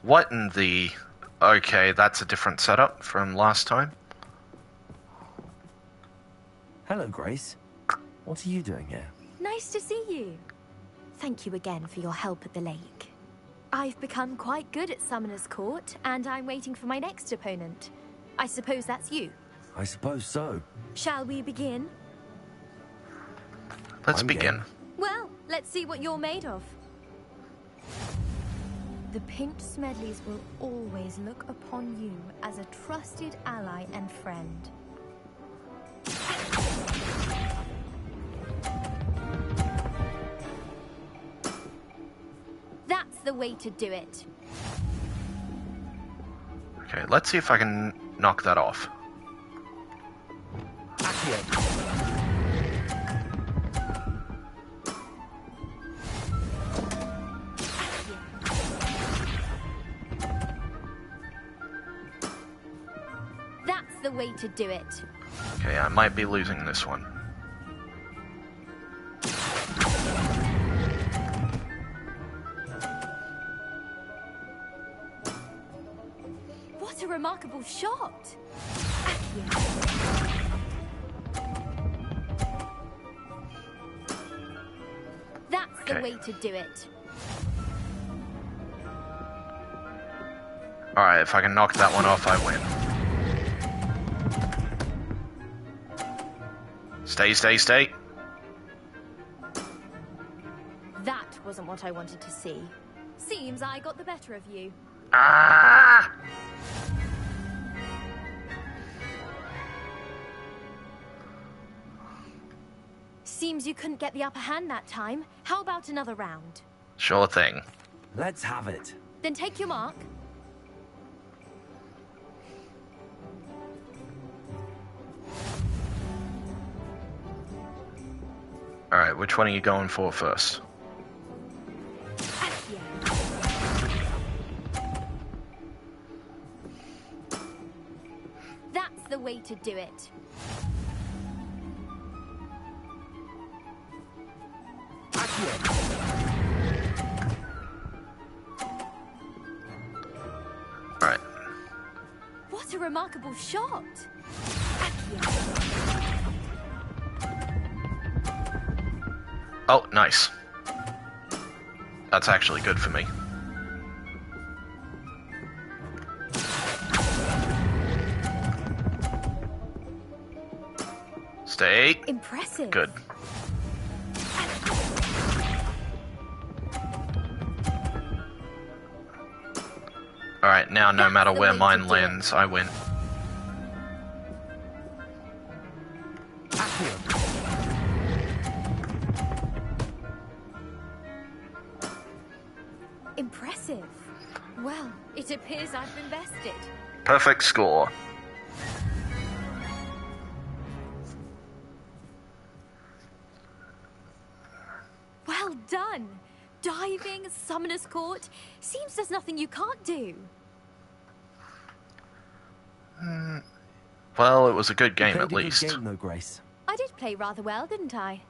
What in the... Okay, that's a different setup from last time. Hello, Grace. What are you doing here? Nice to see you. Thank you again for your help at the lake. I've become quite good at Summoner's Court, and I'm waiting for my next opponent. I suppose that's you. I suppose so. Shall we begin? Let's begin. Well, let's see what you're made of. The Pinked Smedleys will always look upon you as a trusted ally and friend. That's the way to do it. Okay, let's see if I can knock that off. That's the way to do it. Okay, I might be losing this one. What a remarkable shot! That's the way to do it. Alright, if I can knock that one off, I win. Stay, stay, stay. That wasn't what I wanted to see. Seems I got the better of you. Ah! Seems you couldn't get the upper hand that time. How about another round? Sure thing. Let's have it. Then take your mark. Alright, which one are you going for first? That's the way to do it. Alright. What a remarkable shot! Oh, nice. That's actually good for me. Stay. Impressive. Good. Alright, now no matter where mine lands, I win. Impressive. Well, it appears I've been bested. Perfect score. Well done. Diving, Summoner's Court. Seems there's nothing you can't do. Well, it was a good game You at played a least. good game, though, Grace. I did play rather well, didn't I?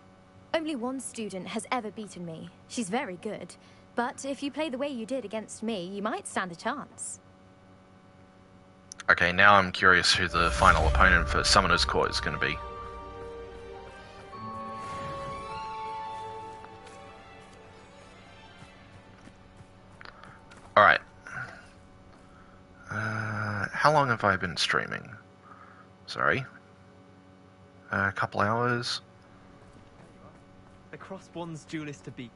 Only one student has ever beaten me. She's very good. But if you play the way you did against me, you might stand a chance. Okay, now I'm curious who the final opponent for Summoner's Court is going to be. Alright. How long have I been streaming? Sorry. A couple hours. The Crossbond's duelist to beat.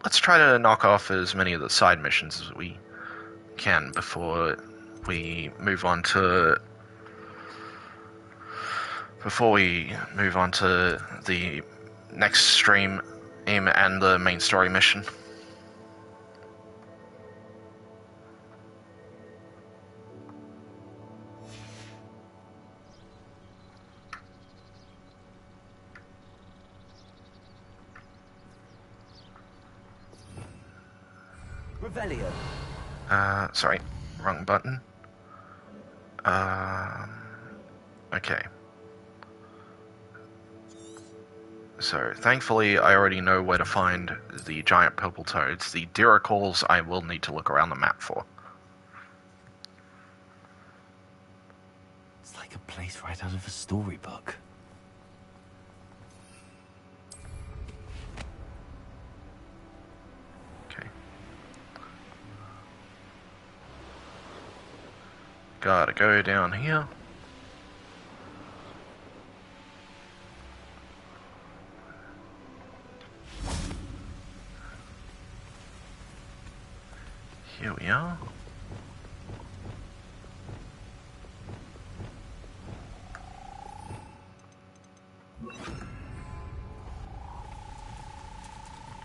Let's try to knock off as many of the side missions as we can before we move on to the next stream aim and the main story mission. Revelio. Sorry, wrong button. Okay. So, thankfully, I already know where to find the giant purple toads. The Diracles I will need to look around the map for. It's like a place right out of a storybook. Okay. Gotta go down here. Here we are.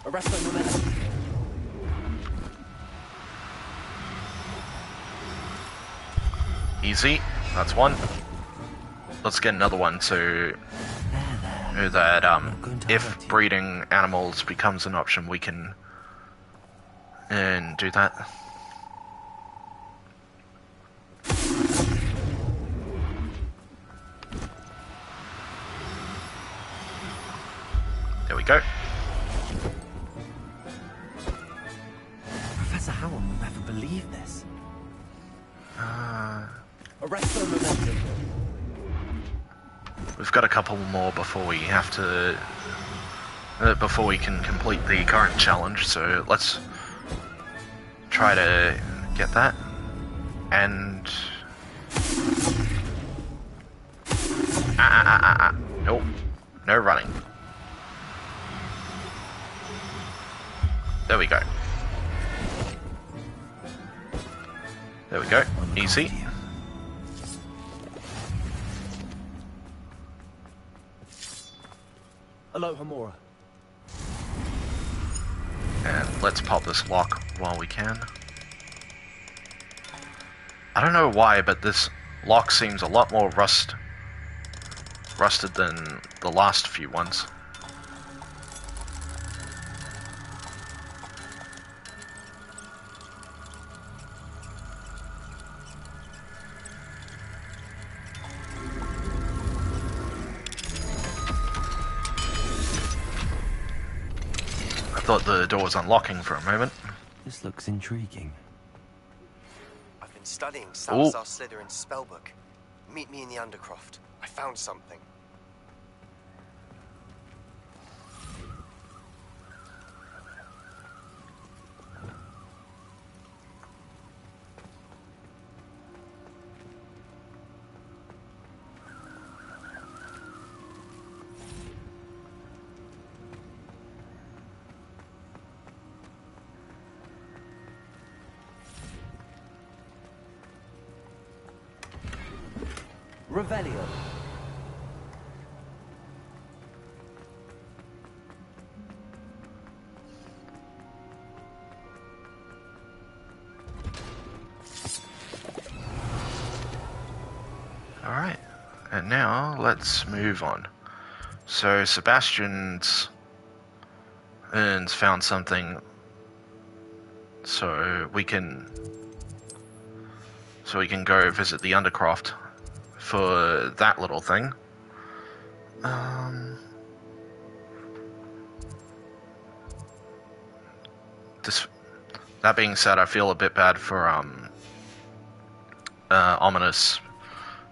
Arresto momentum. Easy. That's one. Let's get another one so that if breeding animals becomes an option, we can do that. There we go. Professor Howell will never believe this. Arresto momentum. We've got a couple more before we have to before we can complete the current challenge, so let's try to get that. And nope, no running. There we go. There we go. Easy. Aloha Mora. And let's pop this lock while we can. I don't know why, but this lock seems a lot more rusted than the last few ones. I thought the door was unlocking for a moment. This looks intriguing. I've been studying Salazar Slytherin's spellbook. Meet me in the Undercroft. I found something. Revelio. Alright, and now let's move on. So Sebastian's found something, so we can go visit the Undercroft for that little thing. That being said, I feel a bit bad for Ominous,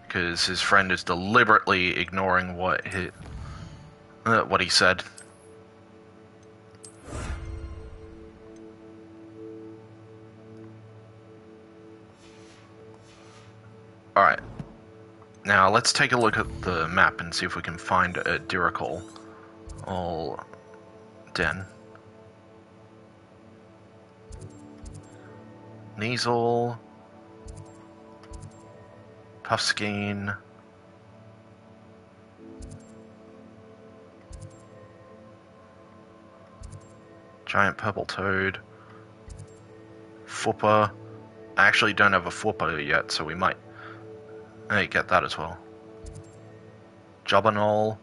because his friend is deliberately ignoring what he said. Alright. Now let's take a look at the map and see if we can find a Diricol or den. Neasel, Puffskein, Giant Purple Toad, Fooper. I actually don't have a Fooper yet, so we might get that as well. Jobberknoll,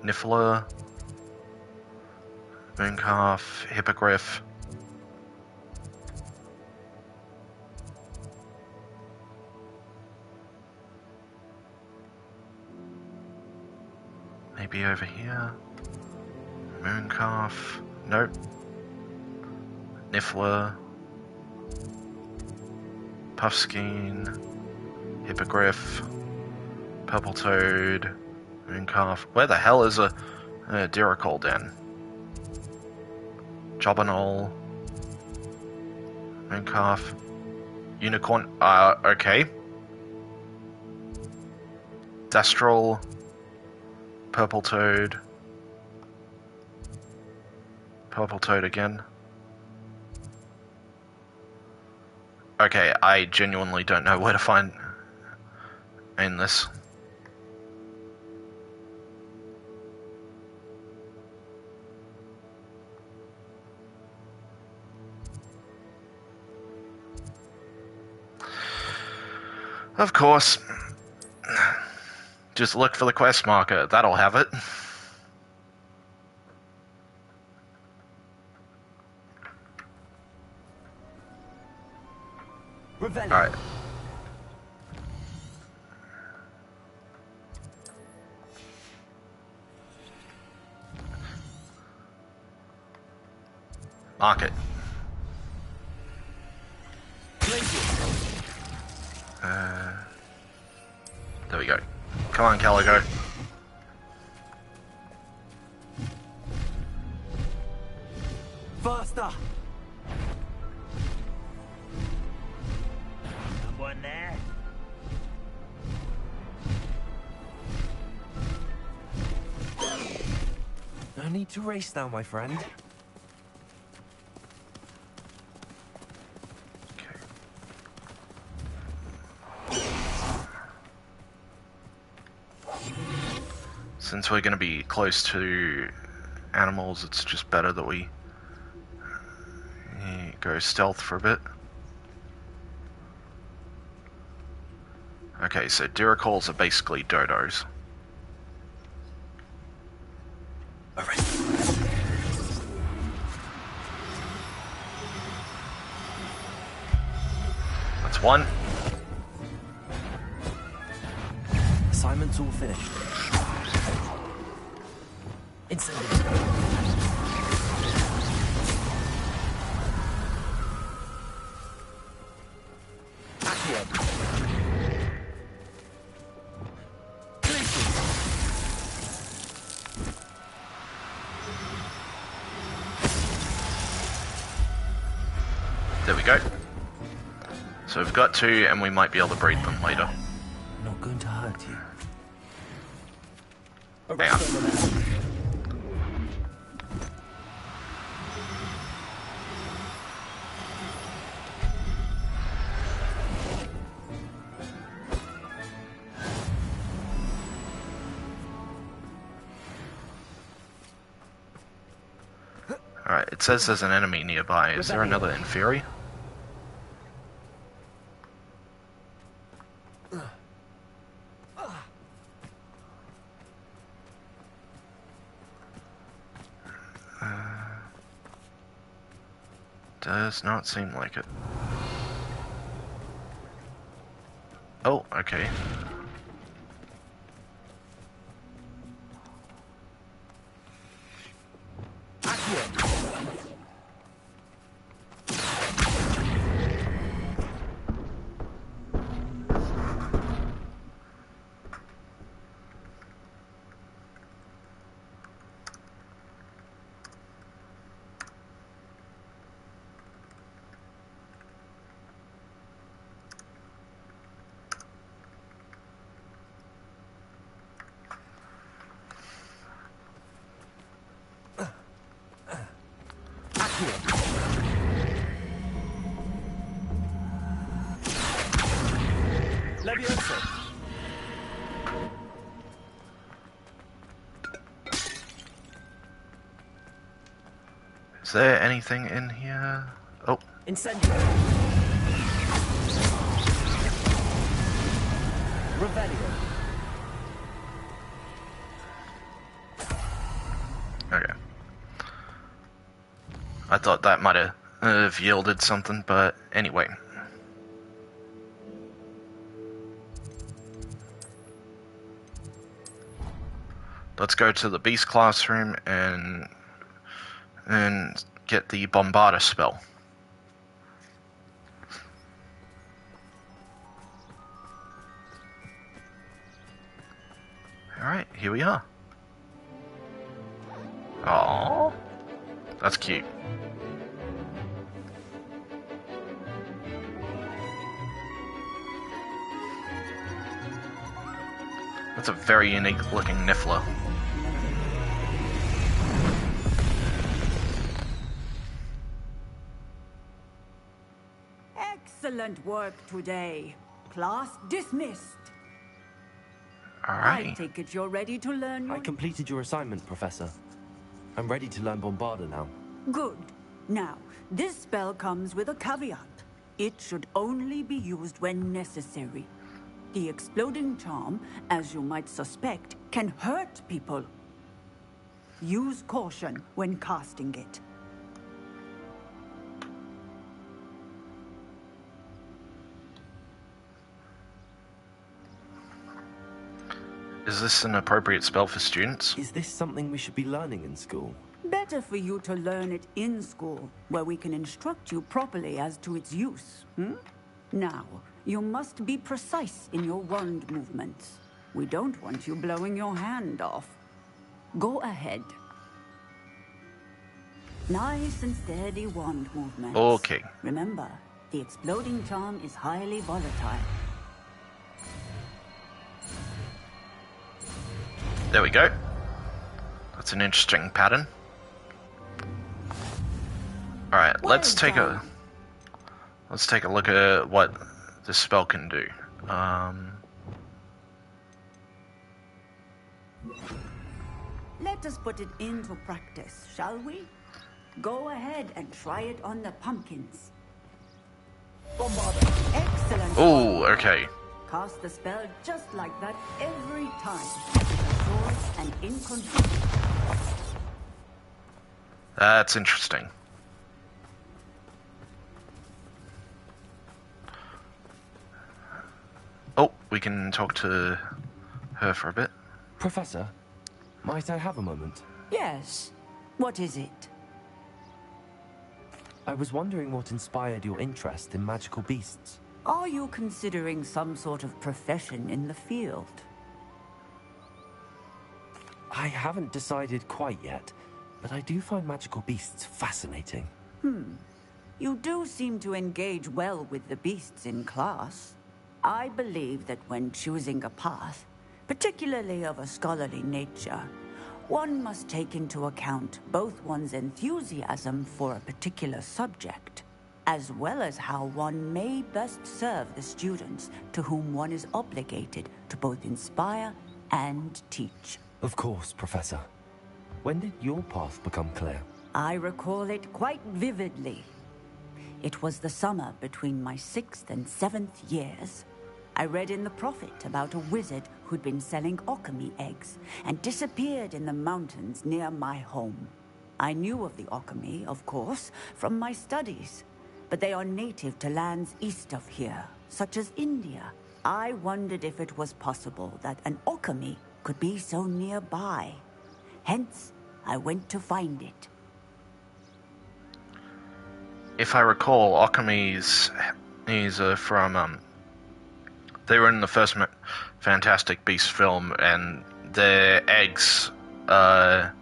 Niffler, Mooncalf, Hippogriff, maybe over here. Mooncalf, nope. Niffler, Puffskein, Hippogriff, Purple Toad, Mooncalf. Where the hell is a Diricol den? Jobberknoll, Mooncalf, Unicorn. Okay. Dastral, Purple Toad, Purple Toad again. Okay, I genuinely don't know where to find in this. Of course. Just look for the quest marker. That'll have it. Alright. Mark it. There we go. Come on, Calico. Faster! Someone there? No need to race now, my friend. Since we're going to be close to animals, it's just better that we go stealth for a bit. Okay, so diricals are basically dodos. That's one. Assignment's all finished. Incendiary. There we go. So we've got two, and we might be able to breed them later. Not going to hurt you. Hang on. Alright, it says there's an enemy nearby. Is there another Inferi? Does not seem like it. Oh, okay. Is there anything in here? Oh. Incendiary. Revelio. Okay. I thought that might have yielded something, but anyway. Let's go to the beast classroom and get the Bombarda spell. Alright, here we are. Aww. That's cute. That's a very unique looking Niffler. Excellent work today. Class dismissed. Alright. I take it you're ready to learn your... I completed your assignment, Professor. I'm ready to learn Bombarda now. Good. Now, this spell comes with a caveat. It should only be used when necessary. The exploding charm, as you might suspect, can hurt people. Use caution when casting it. Is this an appropriate spell for students? Is this something we should be learning in school? Better for you to learn it in school, where we can instruct you properly as to its use. Now, you must be precise in your wand movements. We don't want you blowing your hand off. Go ahead. Nice and steady wand movements. Okay. Remember, the exploding charm is highly volatile. There we go. That's an interesting pattern. Alright, let's take a look at what this spell can do. Let let us put it into practice, shall we? Go ahead and try it on the pumpkins. Excellent. Oh, okay. Cast the spell just like that every time. Short and inconvenient. That's interesting. Oh, we can talk to her for a bit. Professor, might I have a moment? Yes. What is it? I was wondering what inspired your interest in magical beasts. Are you considering some sort of profession in the field? I haven't decided quite yet, but I do find magical beasts fascinating. You do seem to engage well with the beasts in class. I believe that when choosing a path, particularly of a scholarly nature, one must take into account both one's enthusiasm for a particular subject, as well as how one may best serve the students to whom one is obligated to both inspire and teach. Of course, Professor. When did your path become clear? I recall it quite vividly. It was the summer between my 6th and 7th years. I read in the Prophet about a wizard who'd been selling alchemy eggs and disappeared in the mountains near my home. I knew of the alchemy, of course, from my studies, but they are native to lands east of here, such as India. I wondered if it was possible that an alchemy could be so nearby. Hence, I went to find it. If I recall, alchemies are from they were in the first Fantastic Beasts film, and their eggs are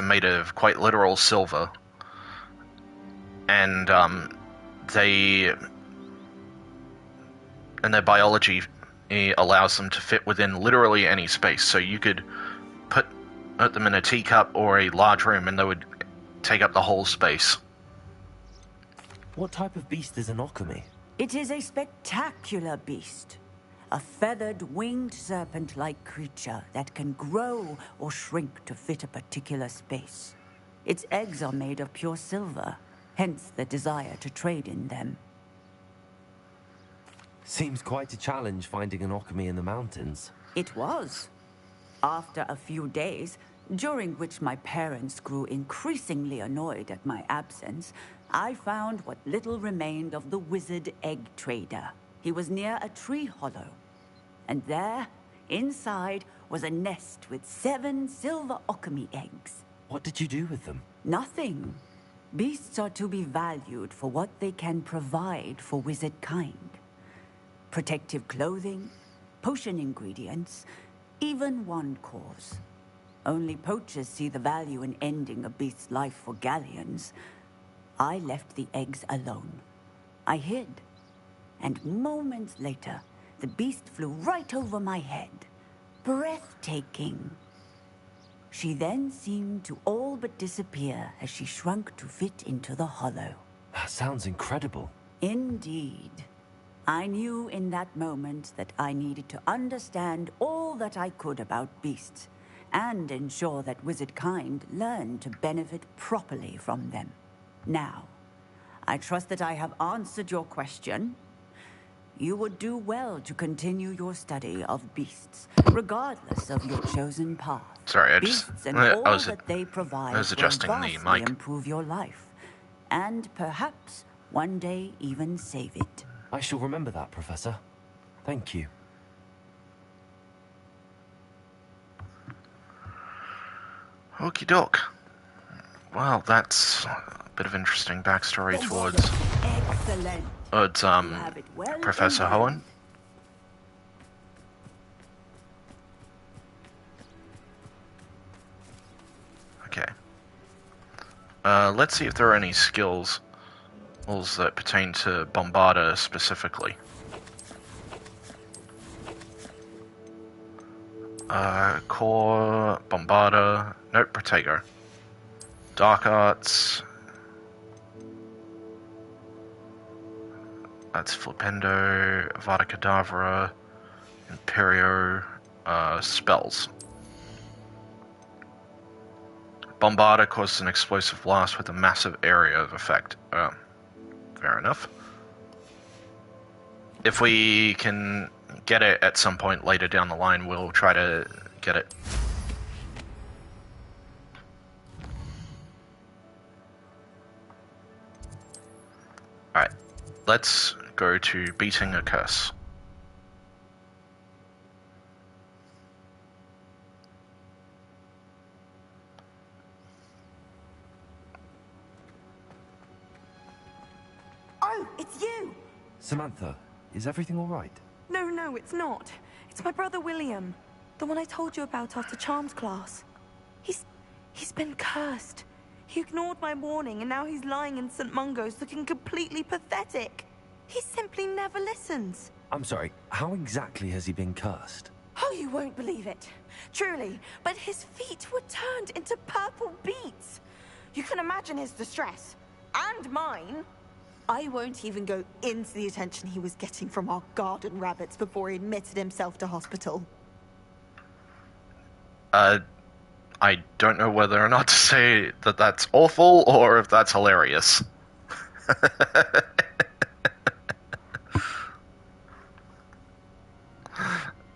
made of quite literal silver, and their biology allows them to fit within literally any space. So you could put them in a teacup or a large room, and they would take up the whole space. What type of beast is an alchemy? It is a spectacular beast. A feathered, winged serpent-like creature that can grow or shrink to fit a particular space. Its eggs are made of pure silver, hence the desire to trade in them. Seems quite a challenge finding an alchemy in the mountains. It was. After a few days, during which my parents grew increasingly annoyed at my absence, I found what little remained of the wizard egg trader. He was near a tree hollow. And there, inside, was a nest with 7 silver alchemy eggs. What did you do with them? Nothing. Beasts are to be valued for what they can provide for wizard kind. Protective clothing, potion ingredients, even wand cores. Only poachers see the value in ending a beast's life for galleons. I left the eggs alone. I hid. And moments later, the beast flew right over my head. Breathtaking. She then seemed to all but disappear as she shrunk to fit into the hollow. That sounds incredible. Indeed. I knew in that moment that I needed to understand all that I could about beasts and ensure that wizard kind learned to benefit properly from them. Now, I trust that I have answered your question. You would do well to continue your study of beasts, regardless of your chosen path. Sorry, Beasts and all that they provide will adjusting the vastly mic. improve your life, and perhaps one day even save it. I shall remember that, Professor. Thank you. Okie doke. Well, that's a bit of interesting backstory towards Professor Hohen. Okay. Let's see if there are any skills that pertain to Bombarda specifically. Core, Bombarda, nope, Protego. Dark Arts. That's Flipendo, Vada Kedavra, Imperio, spells. Bombarda causes an explosive blast with a massive area of effect. Fair enough. If we can get it at some point later down the line, we'll try to get it. Alright, let's go to beating a curse. Oh, it's you! Samantha, is everything all right? No, it's not. It's my brother William. The one I told you about after Charms class. He's been cursed. He ignored my warning and now he's lying in St. Mungo's looking completely pathetic. He simply never listens. I'm sorry, how exactly has he been cursed? Oh, you won't believe it. Truly, but his feet were turned into purple beets. You can imagine his distress. And mine. I won't even go into the attention he was getting from our garden rabbits before he admitted himself to hospital. I don't know whether or not to say that that's awful or if that's hilarious.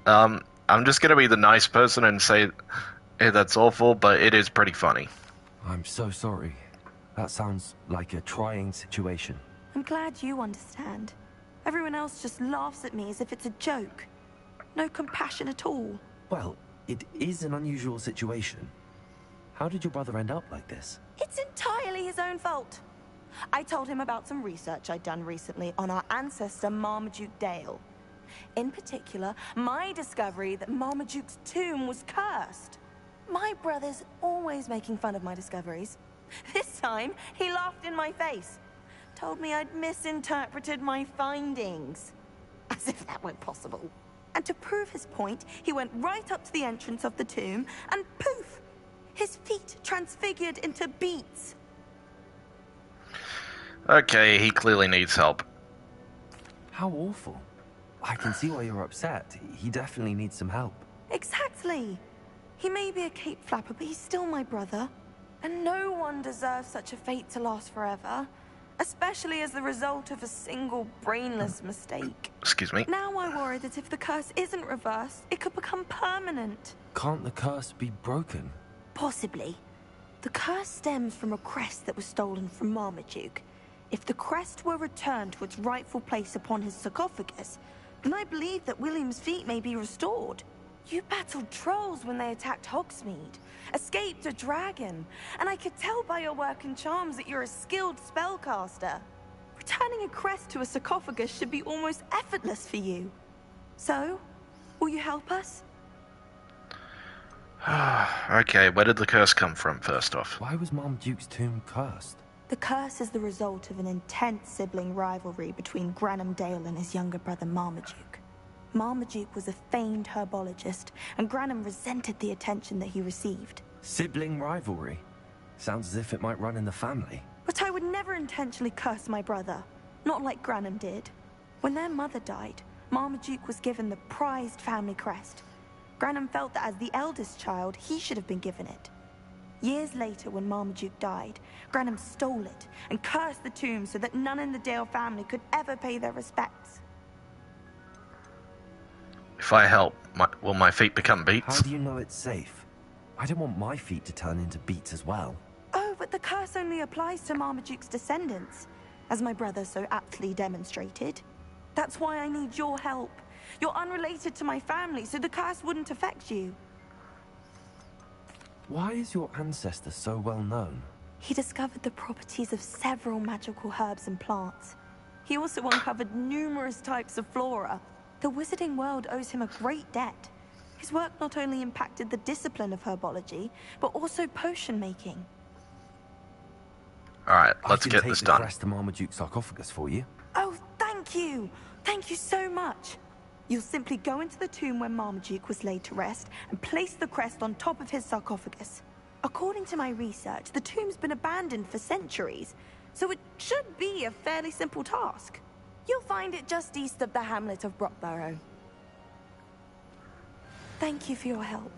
I'm just gonna be the nice person and say, hey, that's awful, but it is pretty funny. I'm so sorry. That sounds like a trying situation. I'm glad you understand. Everyone else just laughs at me as if it's a joke. No compassion at all. Well, it is an unusual situation. How did your brother end up like this? It's entirely his own fault. I told him about some research I'd done recently on our ancestor Marmaduke Dale. In particular, my discovery that Marmaduke's tomb was cursed. My brother's always making fun of my discoveries. This time, he laughed in my face. Told me I'd misinterpreted my findings. As if that weren't possible. And to prove his point, he went right up to the entrance of the tomb and poof! His feet transfigured into beets. Okay, he clearly needs help. How awful. I can see why you're upset. He definitely needs some help. Exactly. He may be a cape flapper, but he's still my brother. And no one deserves such a fate to last forever. Especially as the result of a single brainless mistake. Excuse me. Now I worry that if the curse isn't reversed, it could become permanent. Can't the curse be broken? Possibly. The curse stems from a crest that was stolen from Marmaduke. If the crest were returned to its rightful place upon his sarcophagus, then I believe that William's feet may be restored. You battled trolls when they attacked Hogsmeade, escaped a dragon, and I could tell by your work and charms that you're a skilled spellcaster. Returning a crest to a sarcophagus should be almost effortless for you. So, will you help us? Okay, where did the curse come from, first off? Why was Marmaduke's tomb cursed? The curse is the result of an intense sibling rivalry between Granham Dale and his younger brother Marmaduke. Marmaduke was a famed herbologist, and Granham resented the attention that he received. Sibling rivalry? Sounds as if it might run in the family. But I would never intentionally curse my brother, not like Granham did. When their mother died, Marmaduke was given the prized family crest. Granham felt that as the eldest child, he should have been given it. Years later, when Marmaduke died, Granham stole it and cursed the tomb so that none in the Dale family could ever pay their respects. If I help, will my feet become beets? How do you know it's safe? I don't want my feet to turn into beets as well. Oh, but the curse only applies to Marmaduke's descendants, as my brother so aptly demonstrated. That's why I need your help. You're unrelated to my family, so the curse wouldn't affect you. Why is your ancestor so well known? He discovered the properties of several magical herbs and plants. He also uncovered numerous types of flora. The wizarding world owes him a great debt. His work not only impacted the discipline of herbology, but also potion making. Alright, let's get this done. I can take the crest to Marmaduke's sarcophagus for you. Oh, thank you! Thank you so much! You'll simply go into the tomb where Marmaduke was laid to rest and place the crest on top of his sarcophagus. According to my research, the tomb's been abandoned for centuries, so it should be a fairly simple task. You'll find it just east of the hamlet of Brockborough. Thank you for your help.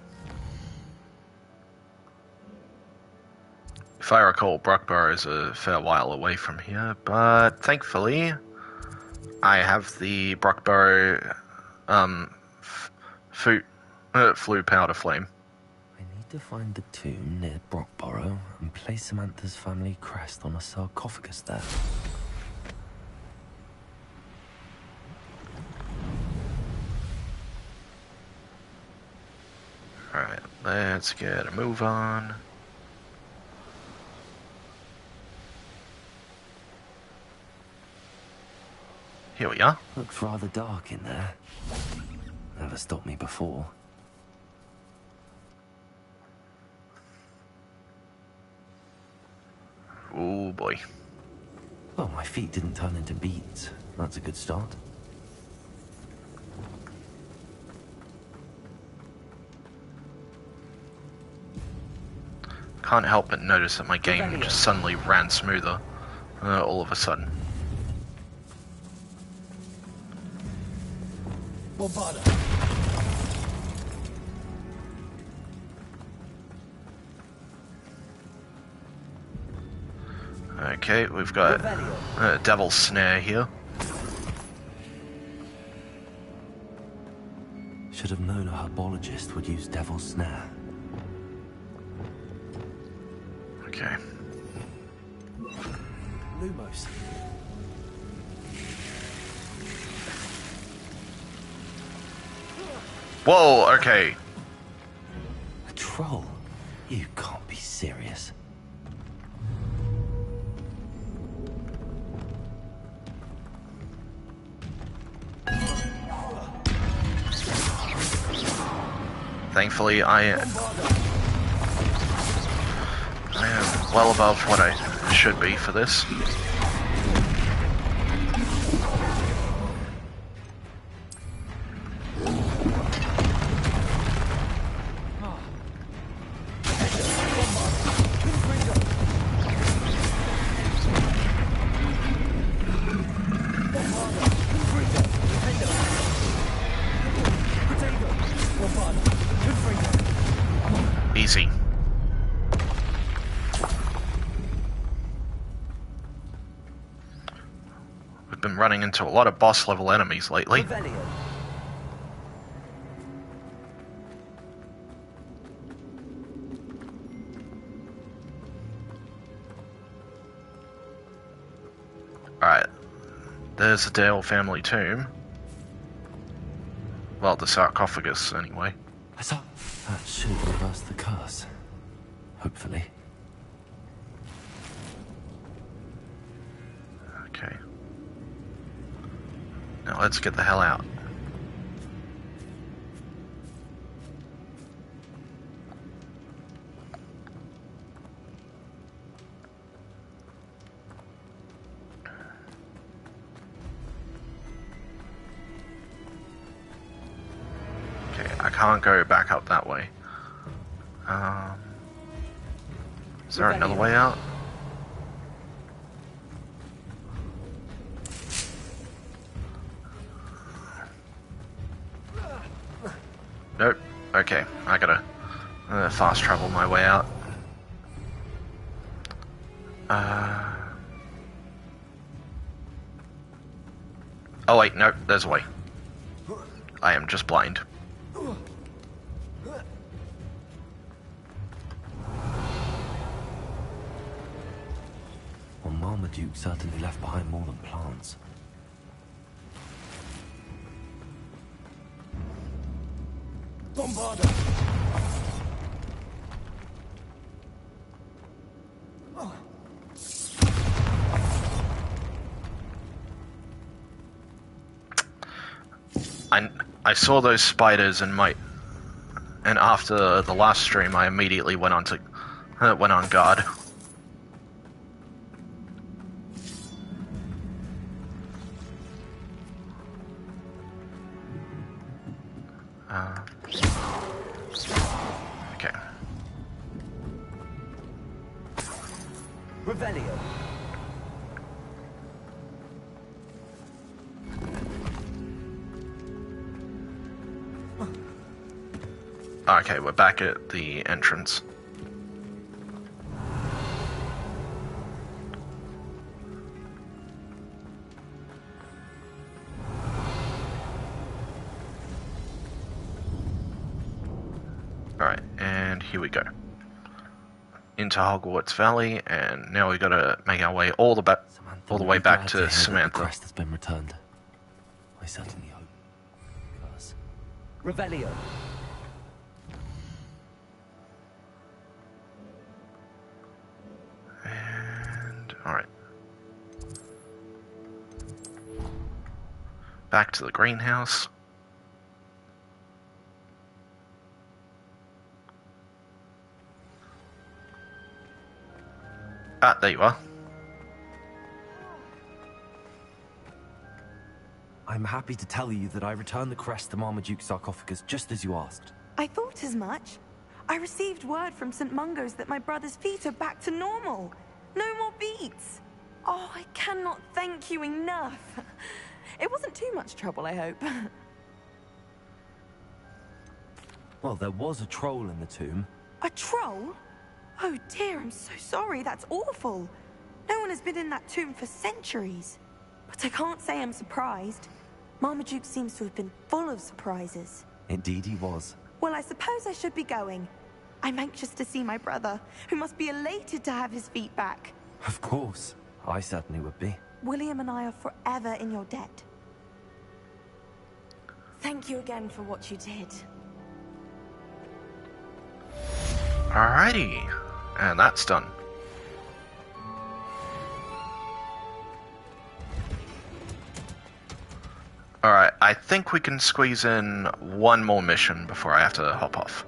If I recall, Brockborough is a fair while away from here, but thankfully, I have the Brockborough flue powder flame. I need to find the tomb near Brockborough and place Samantha's family crest on a sarcophagus there. Alright, let's get a move on. Here we are. Looks rather dark in there. Never stopped me before. Oh boy. Well, my feet didn't turn into beads. That's a good start. Can't help but notice that my game just suddenly ran smoother all of a sudden. Okay, we've got Devil's Snare here. Should have known a herbologist would use Devil's Snare. Okay. Lumos. Whoa, okay. A troll? You can't be serious. Thankfully, I am well above what I should be for this. Easy. We've been running into a lot of boss level enemies lately. Alright. There's the Dale family tomb. Well, the sarcophagus, anyway. That should reverse the curse. Hopefully. Okay. Now let's get the hell out. I can't go back up that way. Is there another way out? Nope. Okay, I gotta fast travel my way out. Oh wait, nope, there's a way. I am just blind. Well, Marmaduke certainly left behind more than plants. Bombarda! I saw those spiders and after the last stream I immediately went on guard. Okay. Revelio. Okay, we're back at the entrance. And here we go. Into Hogwarts Valley, and now we gotta make our way all the way back to Samantha. The crest has been returned. I certainly hope. Because Revelio. And alright. Back to the greenhouse. Ah, there you are. I'm happy to tell you that I returned the crest to Marmaduke's sarcophagus just as you asked. I thought as much. I received word from St. Mungo's that my brother's feet are back to normal. No more beats. Oh, I cannot thank you enough. It wasn't too much trouble, I hope. Well, there was a troll in the tomb. A troll? Oh dear, I'm so sorry. That's awful. No one has been in that tomb for centuries. But I can't say I'm surprised. Marmaduke seems to have been full of surprises. Indeed he was. Well, I suppose I should be going. I'm anxious to see my brother, who must be elated to have his feet back. Of course. I certainly would be. William and I are forever in your debt. Thank you again for what you did. Alrighty. And that's done. Alright, I think we can squeeze in one more mission before I have to hop off.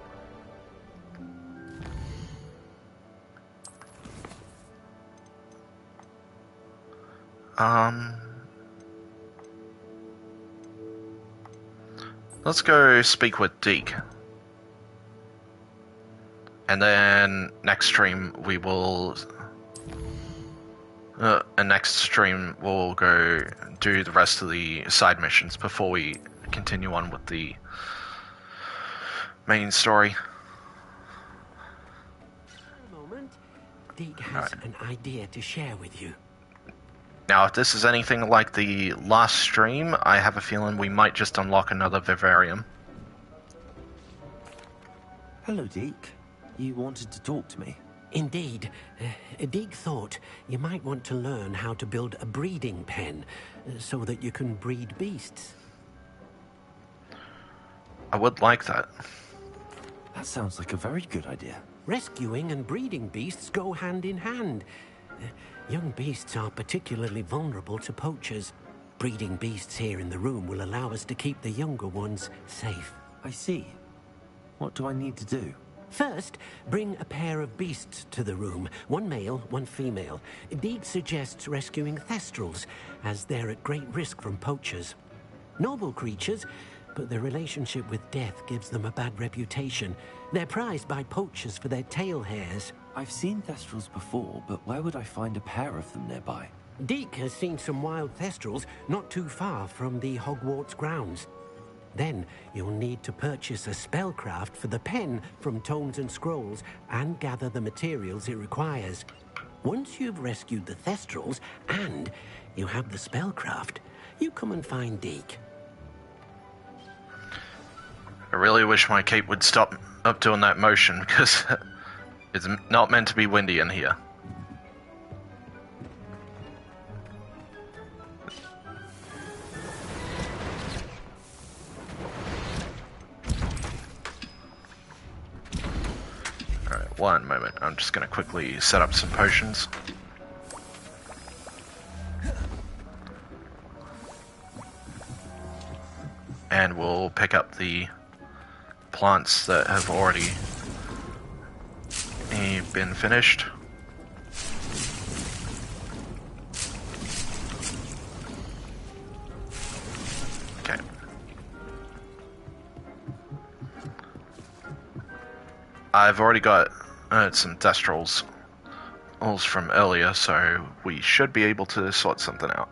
Let's go speak with Deke. And then next stream we will... next stream we'll go do the rest of the side missions before we continue on with the main story. A moment. Deke has an idea to share with you. Now, if this is anything like the last stream, I have a feeling we might just unlock another vivarium. Hello, Deke. You wanted to talk to me? Indeed. Deke thought you might want to learn how to build a breeding pen so that you can breed beasts. I would like that. That sounds like a very good idea. Rescuing and breeding beasts go hand in hand. Young beasts are particularly vulnerable to poachers. Breeding beasts here in the room will allow us to keep the younger ones safe. I see. What do I need to do? First, bring a pair of beasts to the room. One male, one female. Deke suggests rescuing thestrals, as they're at great risk from poachers. Noble creatures, but their relationship with death gives them a bad reputation. They're prized by poachers for their tail hairs. I've seen thestrals before, but where would I find a pair of them nearby? Deke has seen some wild thestrals not too far from the Hogwarts grounds. Then you'll need to purchase a spellcraft for the pen from Tomes and Scrolls and gather the materials it requires. Once you've rescued the thestrals and you have the spellcraft, you come and find Deke. I really wish my cape would stop up doing that motion, because it's not meant to be windy in here. Alright, one moment. I'm just going to quickly set up some potions. And we'll pick up the plants that have already been finished. Okay. I've already got some thestrals from earlier, so we should be able to sort something out.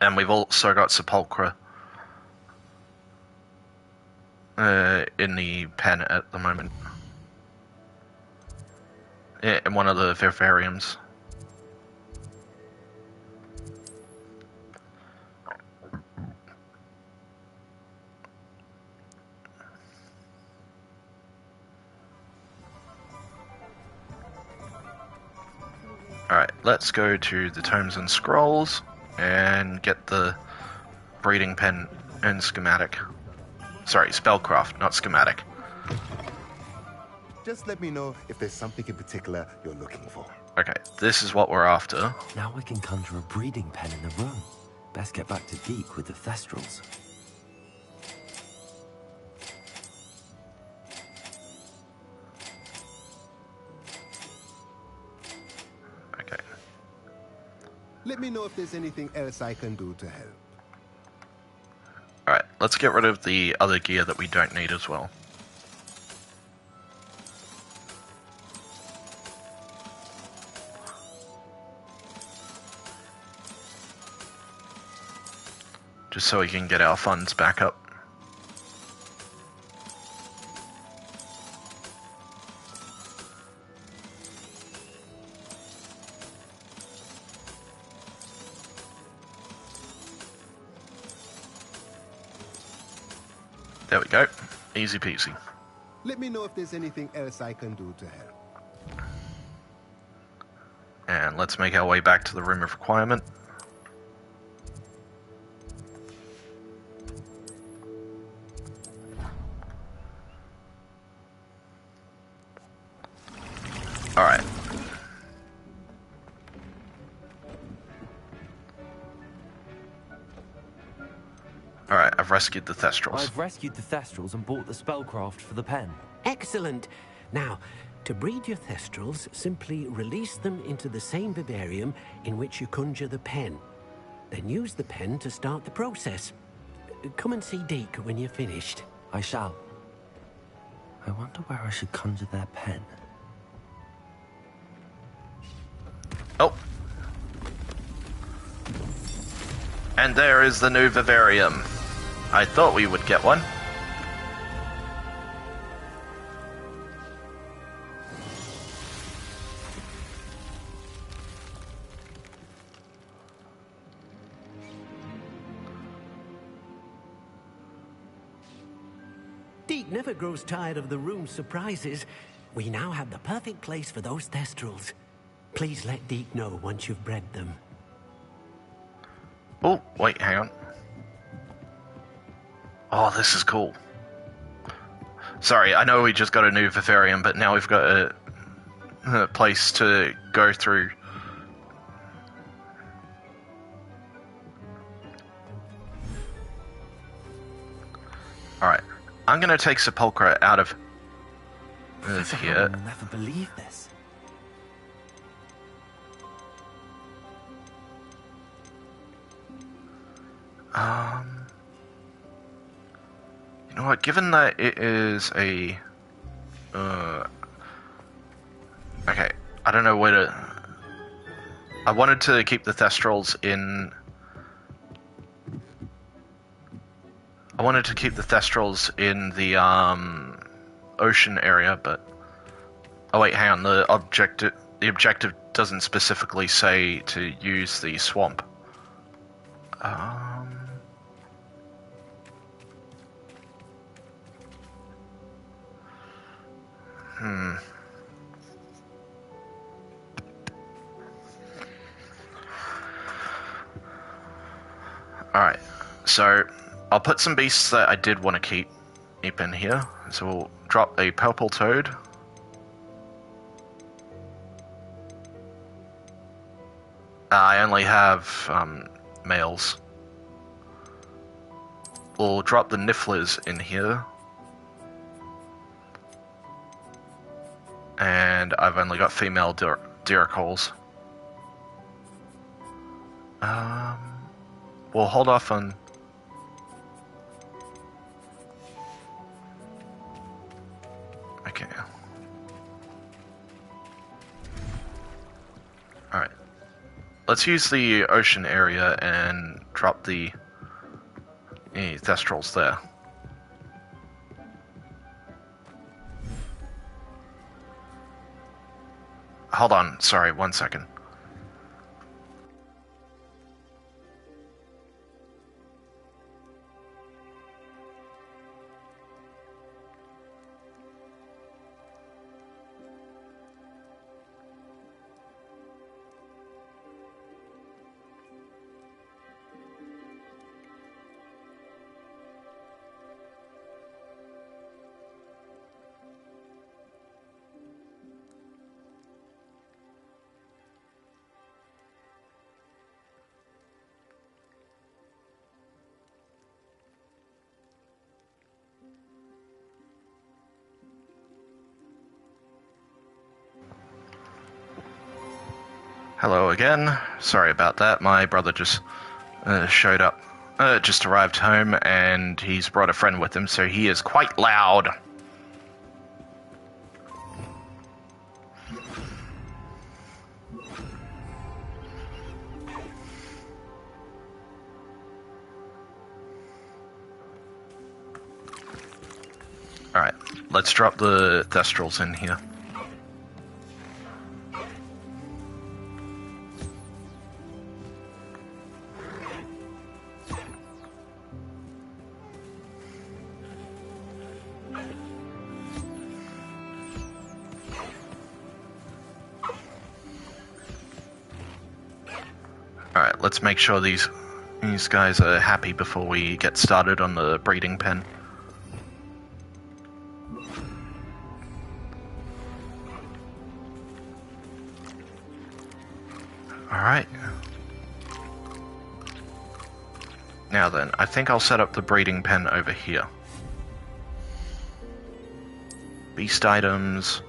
And we've also got sepulchra in the pen at the moment. In one of the vivariums. Alright, let's go to the Tomes and Scrolls and get the breeding pen and schematic. Sorry, spellcraft, not schematic. Just let me know if there's something in particular you're looking for. Okay, this is what we're after. Now I can conjure a breeding pen in the room. Best get back to Deke with the Thestrals. Okay. Let me know if there's anything else I can do to help. Alright, let's get rid of the other gear that we don't need as well. Just so we can get our funds back up. There we go. Easy peasy. Let me know if there's anything else I can do to help. And let's make our way back to the Room of Requirement. Alright. Alright, I've rescued the Thestrals. I've rescued the Thestrals and bought the spellcraft for the pen. Excellent. Now, to breed your Thestrals, simply release them into the same vivarium in which you conjure the pen. Then use the pen to start the process. Come and see Deke when you're finished. I shall. I wonder where I should conjure their pen. Oh. And there is the new vivarium. I thought we would get one. Deke never grows tired of the room's surprises. We now have the perfect place for those Thestrals. Please let Deke know once you've bred them. Oh, wait, hang on. Oh, this is cool. Sorry, I know we just got a new vivarium, but now we've got a place to go through. Alright, I'm gonna take Sepulchra out of here. I'll never believe this. You know what, given that it is a... okay, I don't know where to... I wanted to keep the Thestrals in... I wanted to keep the Thestrals in the, ocean area, but... Oh wait, hang on, the objective doesn't specifically say to use the swamp. Alright, so I'll put some beasts that I did want to keep in here. So we'll drop a purple toad. I only have males. We'll drop the nifflers in here. And I've only got female Diracols. We'll hold off on... Okay. Alright. Let's use the ocean area and drop the Thestrals there. Hold on, sorry, 1 second. Hello again. Sorry about that. My brother just showed up. Just arrived home, and he's brought a friend with him, so he is quite loud. Alright, let's drop the Thestrals in here. Alright, let's make sure these guys are happy before we get started on the breeding pen. Alright. Now then, I think I'll set up the breeding pen over here. Beast items.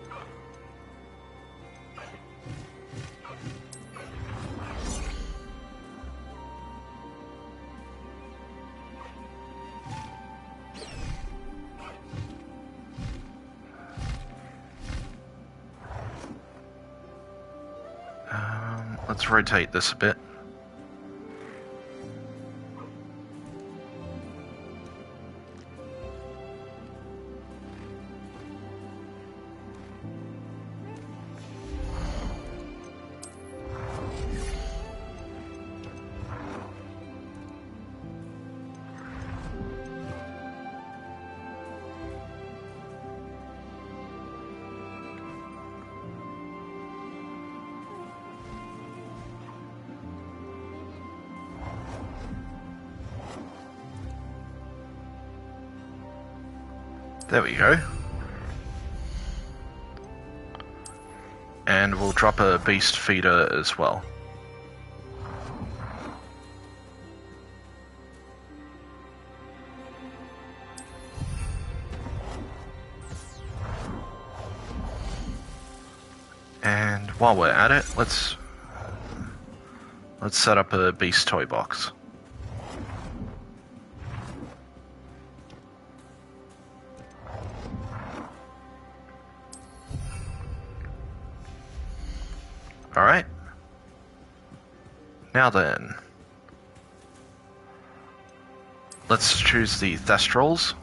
Let's rotate this a bit. There we go. And we'll drop a beast feeder as well. And while we're at it, let's set up a beast toy box. Alright. Now then. Let's choose the Thestrals.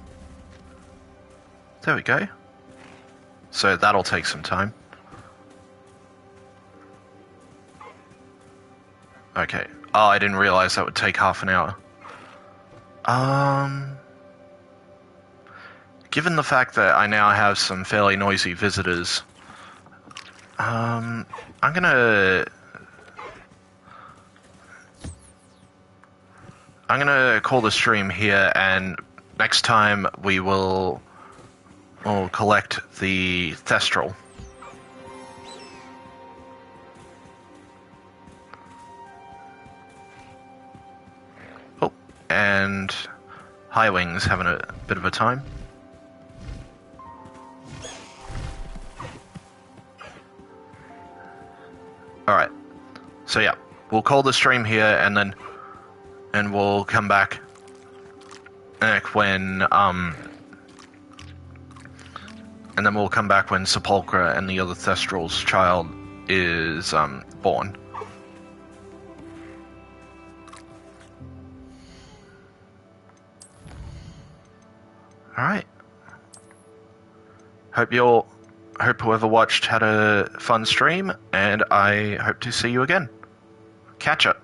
There we go. So that'll take some time. Okay. Oh, I didn't realize that would take half an hour. Given the fact that I now have some fairly noisy visitors, I'm gonna call the stream here, and next time we'll collect the Thestral. Oh, and Highwing's having a bit of a time. Alright, so yeah, we'll call the stream here, and we'll come back when, and then we'll come back when Sepulchra and the other Thestral's child is, born. Alright. Hope whoever watched had a fun stream, and I hope to see you again. Catch up.